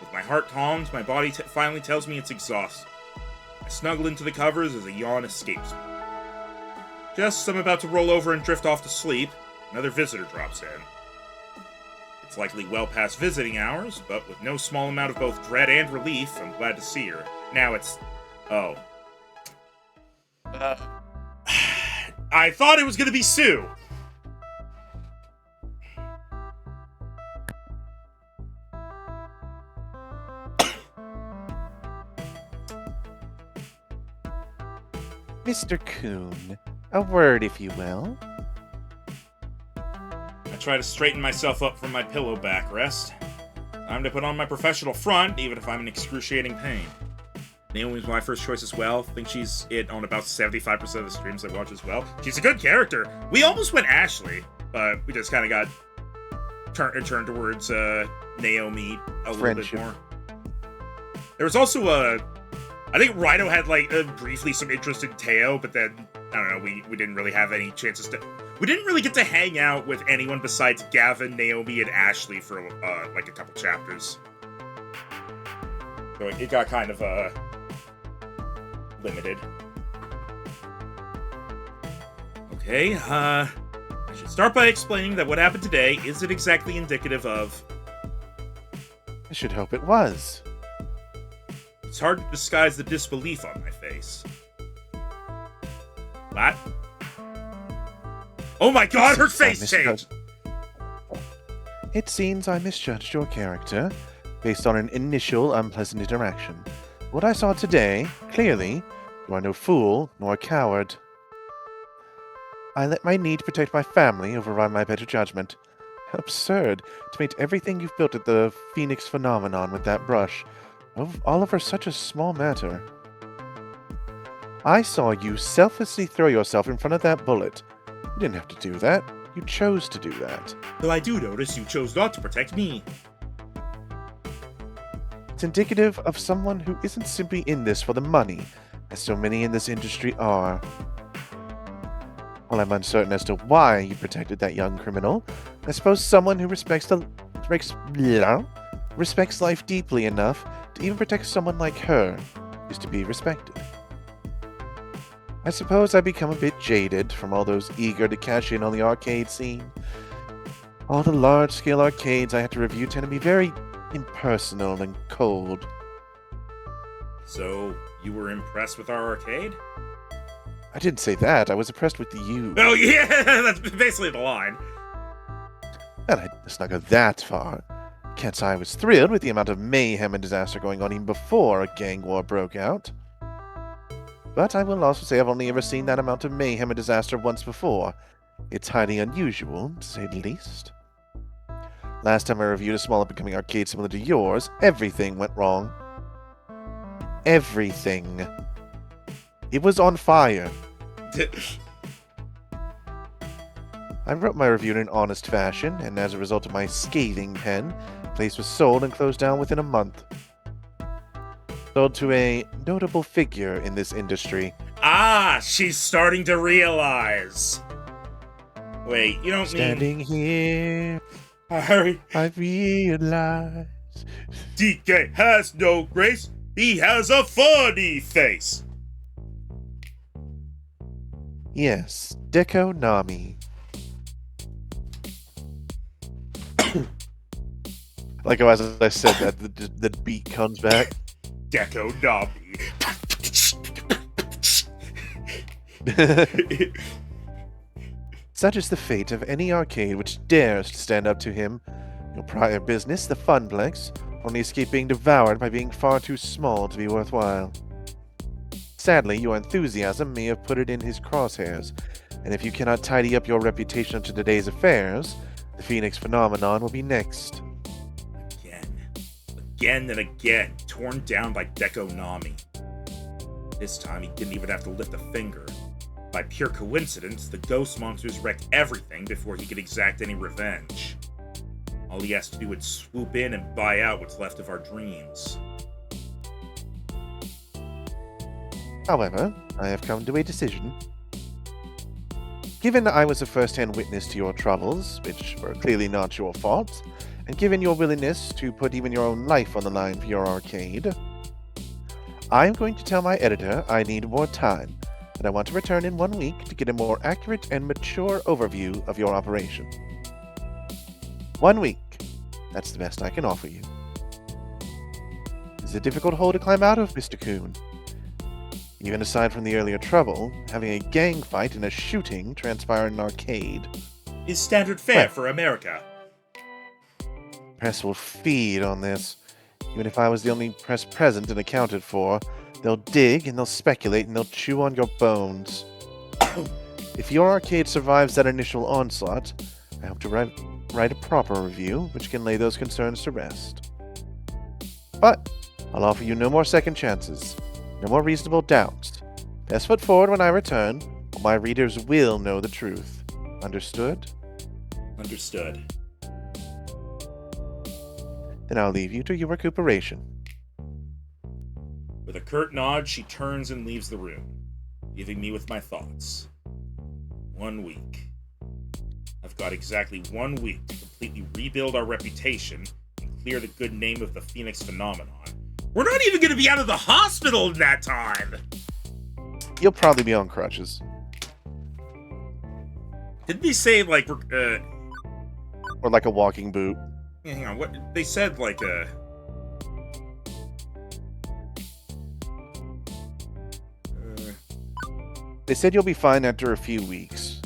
S1: With my heart calmed, my body finally tells me it's exhausted. I snuggle into the covers as a yawn escapes me. Just as I'm about to roll over and drift off to sleep, another visitor drops in. It's likely well past visiting hours, but with no small amount of both dread and relief, I'm glad to see her. Now it's... Oh. I thought it was gonna be Sue!
S8: Mr. Coon, a word, if you will.
S1: I try to straighten myself up from my pillow backrest. Time to put on my professional front, even if I'm in excruciating pain. Naomi's my first choice as well. I think she's it on about 75% of the streams I watch as well. She's a good character. We almost went Ashley, but we just kind of got turned towards Naomi a little bit more. There was also I think Rhino had like briefly some interest in Teo, but then I don't know. We didn't really have any chances to. We didn't really get to hang out with anyone besides Gavin, Naomi, and Ashley for like a couple chapters. So it got kind of limited. Okay, I should start by explaining that what happened today isn't exactly indicative of.
S8: I should hope it was.
S1: It's hard to disguise the disbelief on my face. What? Oh my god, her face changed!
S8: It seems I misjudged your character based on an initial unpleasant interaction. What I saw today, clearly, you are no fool nor a coward. I let my need to protect my family override my better judgment. How absurd to paint everything you've built at the Phoenix phenomenon with that brush, all over such a small matter. I saw you selflessly throw yourself in front of that bullet. You didn't have to do that. You chose to do that.
S1: Though I do notice you chose not to protect me.
S8: It's indicative of someone who isn't simply in this for the money, as so many in this industry are. While I'm uncertain as to why you protected that young criminal, I suppose someone who respects life deeply enough to even protect someone like her is to be respected. I suppose I become a bit jaded from all those eager to cash in on the arcade scene. All the large-scale arcades I had to review tend to be very impersonal and cold.
S1: So, you were impressed with our arcade?
S8: I didn't say that. I was impressed with you.
S1: Oh yeah, that's basically the line.
S8: And let's not go that far. Can't say I was thrilled with the amount of mayhem and disaster going on even before a gang war broke out. But I will also say I've only ever seen that amount of mayhem and disaster once before. It's highly unusual, to say the least. Last time I reviewed a small up-and-coming arcade similar to yours, everything went wrong. Everything. It was on fire. I wrote my review in an honest fashion, and as a result of my scathing pen, the place was sold and closed down within a month. Sold to a notable figure in this industry.
S1: Ah, she's starting to realize. Wait, you don't
S8: Standing here,
S1: Harry.
S8: I realize.
S1: DK has no grace. He has a funny face.
S8: Yes, Deco Nami. Like as I said that, the beat comes back.
S1: Deco Nami.
S8: Such is the fate of any arcade which dares to stand up to him. Your prior business, the Funplex, only escaped being devoured by being far too small to be worthwhile. Sadly, your enthusiasm may have put it in his crosshairs, and if you cannot tidy up your reputation to today's affairs, the Phoenix phenomenon will be next.
S1: Again and again, torn down by Deco Nami. This time he didn't even have to lift a finger. By pure coincidence, the ghost monsters wrecked everything before he could exact any revenge. All he has to do is swoop in and buy out what's left of our dreams.
S8: However, I have come to a decision. Given I was a first-hand witness to your troubles, which were clearly not your fault, and given your willingness to put even your own life on the line for your arcade, I am going to tell my editor I need more time, and I want to return in 1 week to get a more accurate and mature overview of your operation. 1 week. That's the best I can offer you. It's a difficult hole to climb out of, Mr. Coon. Even aside from the earlier trouble, having a gang fight and a shooting transpire in an arcade
S1: is standard fare for America.
S8: Press will feed on this. Even if I was the only press present and accounted for, They'll dig and they'll speculate and they'll chew on your bones. If your arcade survives that initial onslaught, I hope to write a proper review which can lay those concerns to rest. But I'll offer you no more second chances, no more reasonable doubts. Best foot forward when I return, or my readers will know the truth. Understood?
S1: Understood.
S8: Then I'll leave you to your recuperation.
S1: With a curt nod, she turns and leaves the room, leaving me with my thoughts. 1 week. I've got exactly 1 week to completely rebuild our reputation and clear the good name of the Phoenix phenomenon. We're not even going to be out of the hospital in that time!
S8: You'll probably be on crutches.
S1: Didn't they say, like, we're,
S8: Or like a walking boot.
S1: yeah, hang on, what, they said, like,
S8: They said you'll be fine after a few weeks.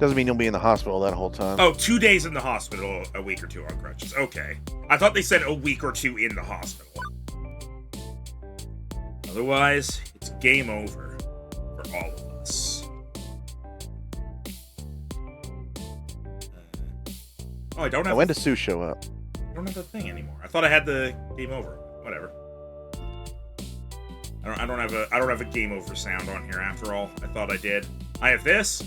S8: Doesn't mean you'll be in the hospital that whole time.
S1: oh, 2 days in the hospital, a week or two on crutches. Okay. I thought they said a week or two in the hospital. Otherwise, it's game over for all of us. Oh, I don't
S8: Now,
S1: have.
S8: when does Sue show up?
S1: I don't have the thing anymore. I thought I had the game over. Whatever. I don't have a game over sound on here after all. I thought I did. I have this.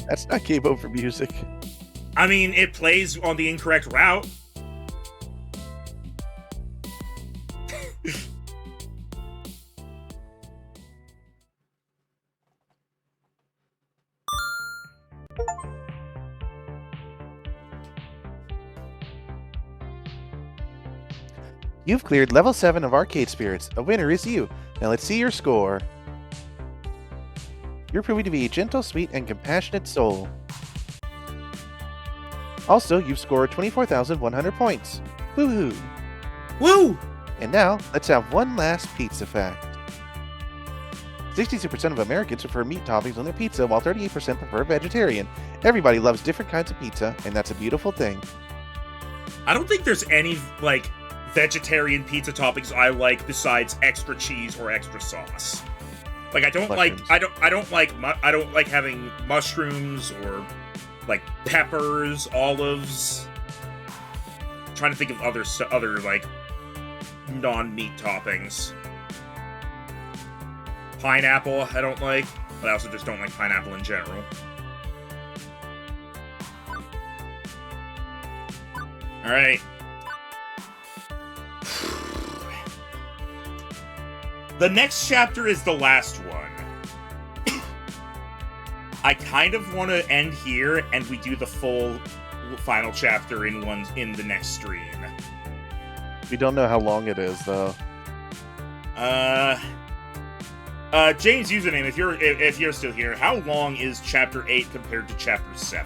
S8: That's not game over music.
S1: I mean, it plays on the incorrect route.
S8: You've cleared level 7 of Arcade Spirits. A winner is you. Now let's see your score. You're proving to be a gentle, sweet, and compassionate soul. Also, you've scored 24,100 points. Woohoo!
S1: Woo!
S8: And now, let's have one last pizza fact. 62% of Americans prefer meat toppings on their pizza, while 38% prefer vegetarian. Everybody loves different kinds of pizza, and that's a beautiful thing.
S1: I don't think there's any, like, vegetarian pizza toppings I like besides extra cheese or extra sauce. Like, I don't
S8: Mushrooms.
S1: I don't like having mushrooms or, like, peppers, olives. I'm trying to think of other like, non-meat toppings. Pineapple, I don't like, but I also just don't like pineapple in general. Alright. The next chapter is the last one. I kind of want to end here, and we do the full final chapter in the next stream.
S8: We don't know how long it is, though.
S1: James username, if you're still here, how long is chapter 8 compared to chapter 7?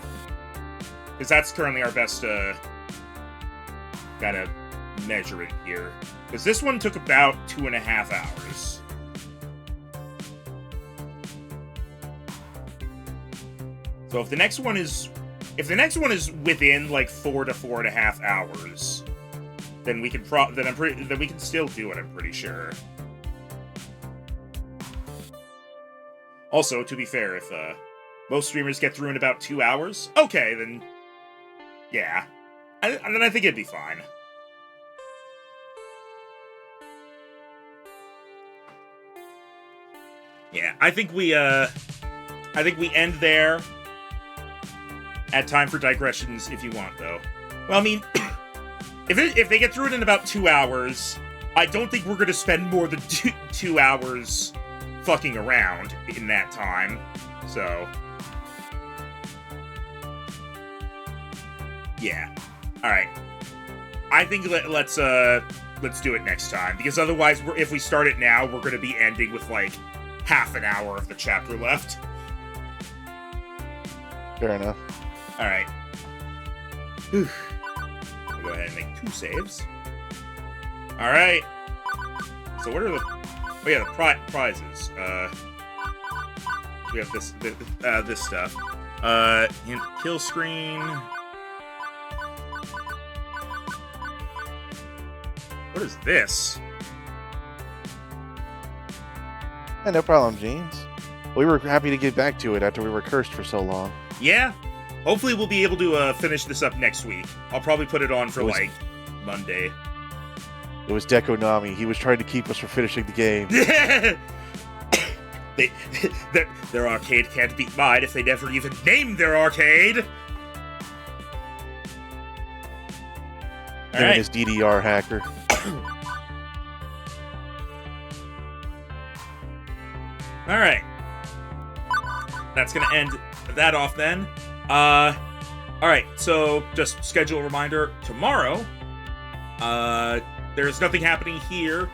S1: Because that's currently our best kind of measuring here. Because this one took about 2.5 hours. So if the next one is within like 4 to 4.5 hours, then we can then we can still do it. I'm pretty sure. Also, to be fair, if most streamers get through in about 2 hours, okay, then yeah, and then I think it'd be fine. Yeah, I think we end there. Add time for digressions if you want, though. Well, I mean, if they get through it in about 2 hours, I don't think we're gonna spend more than 2 hours fucking around in that time. So, yeah. All right. I think let's do it next time, because otherwise, if we start it now, we're gonna be ending with like half an hour of the chapter left.
S8: Fair enough.
S1: Alright. We'll go ahead and make 2 saves. Alright. So what are the... Oh yeah, the prizes. We have this stuff. Kill screen. What is this?
S2: Yeah, no problem, James. We were happy to get back to it after we were cursed for so long.
S1: Yeah. Hopefully we'll be able to finish this up next week. I'll probably put it on for,
S2: It was-
S1: like, Monday.
S2: It was Dekonami. He was trying to keep us from finishing the game.
S1: Their arcade can't beat mine if they never even named their arcade.
S2: Him and
S1: Alright.
S2: his DDR hacker.
S1: Alright. That's gonna end that off then. Alright, so just schedule a reminder tomorrow. There's nothing happening here.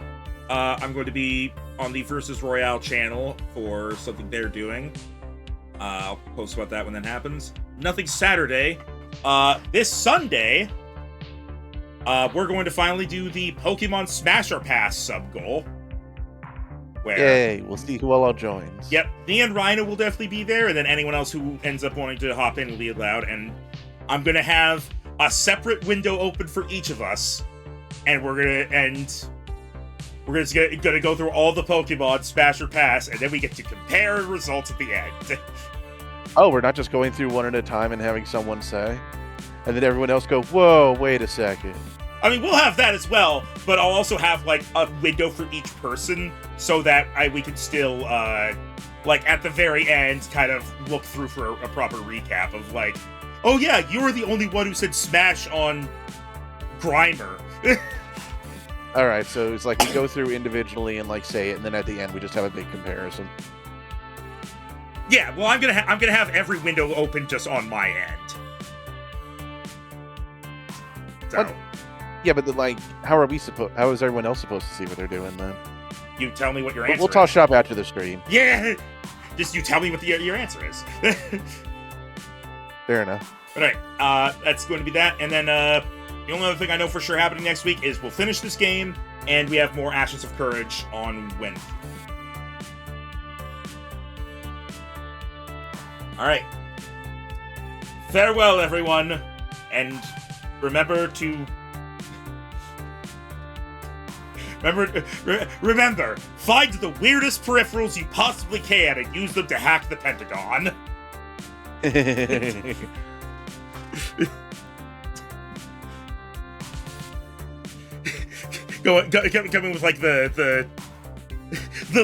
S1: I'm going to be on the Versus Royale channel for something they're doing. I'll post about that when that happens. Nothing Saturday. This Sunday, we're going to finally do the Pokemon Smasher Pass sub-goal. Where,
S2: Yay, we'll see who all joins.
S1: yep, me and Rhino will definitely be there, and then anyone else who ends up wanting to hop in will be allowed, and I'm gonna have a separate window open for each of us, and we're gonna go through all the Pokemon Smasher Pass, and then we get to compare results at the end.
S2: Oh, we're not just going through one at a time and having someone say? And then everyone else go, whoa, wait a second.
S1: I mean, we'll have that as well, but I'll also have, like, a window for each person so that we can still, like, at the very end, kind of look through for a proper recap of, like, oh yeah, you were the only one who said smash on Grimer.
S2: Alright, so it's like we go through individually and, like, say it, and then at the end we just have a big comparison.
S1: Yeah, well, I'm gonna have every window open just on my end. So,
S2: What? Yeah, but then, like, how is everyone else supposed to see what they're doing then?
S1: you tell me what your answer
S2: We'll talk
S1: is.
S2: shop after the stream.
S1: Yeah! Just you tell me what your answer is.
S2: Fair enough.
S1: Alright, that's going to be that. And then, the only other thing I know for sure happening next week is we'll finish this game, and we have more Ashes of Courage on Wednesday. Alright. Farewell, everyone, and remember to... Remember, find the weirdest peripherals you possibly can and use them to hack the Pentagon. Coming with like the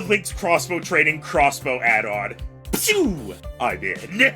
S1: Link's crossbow training crossbow add-on. Phew! I'm in.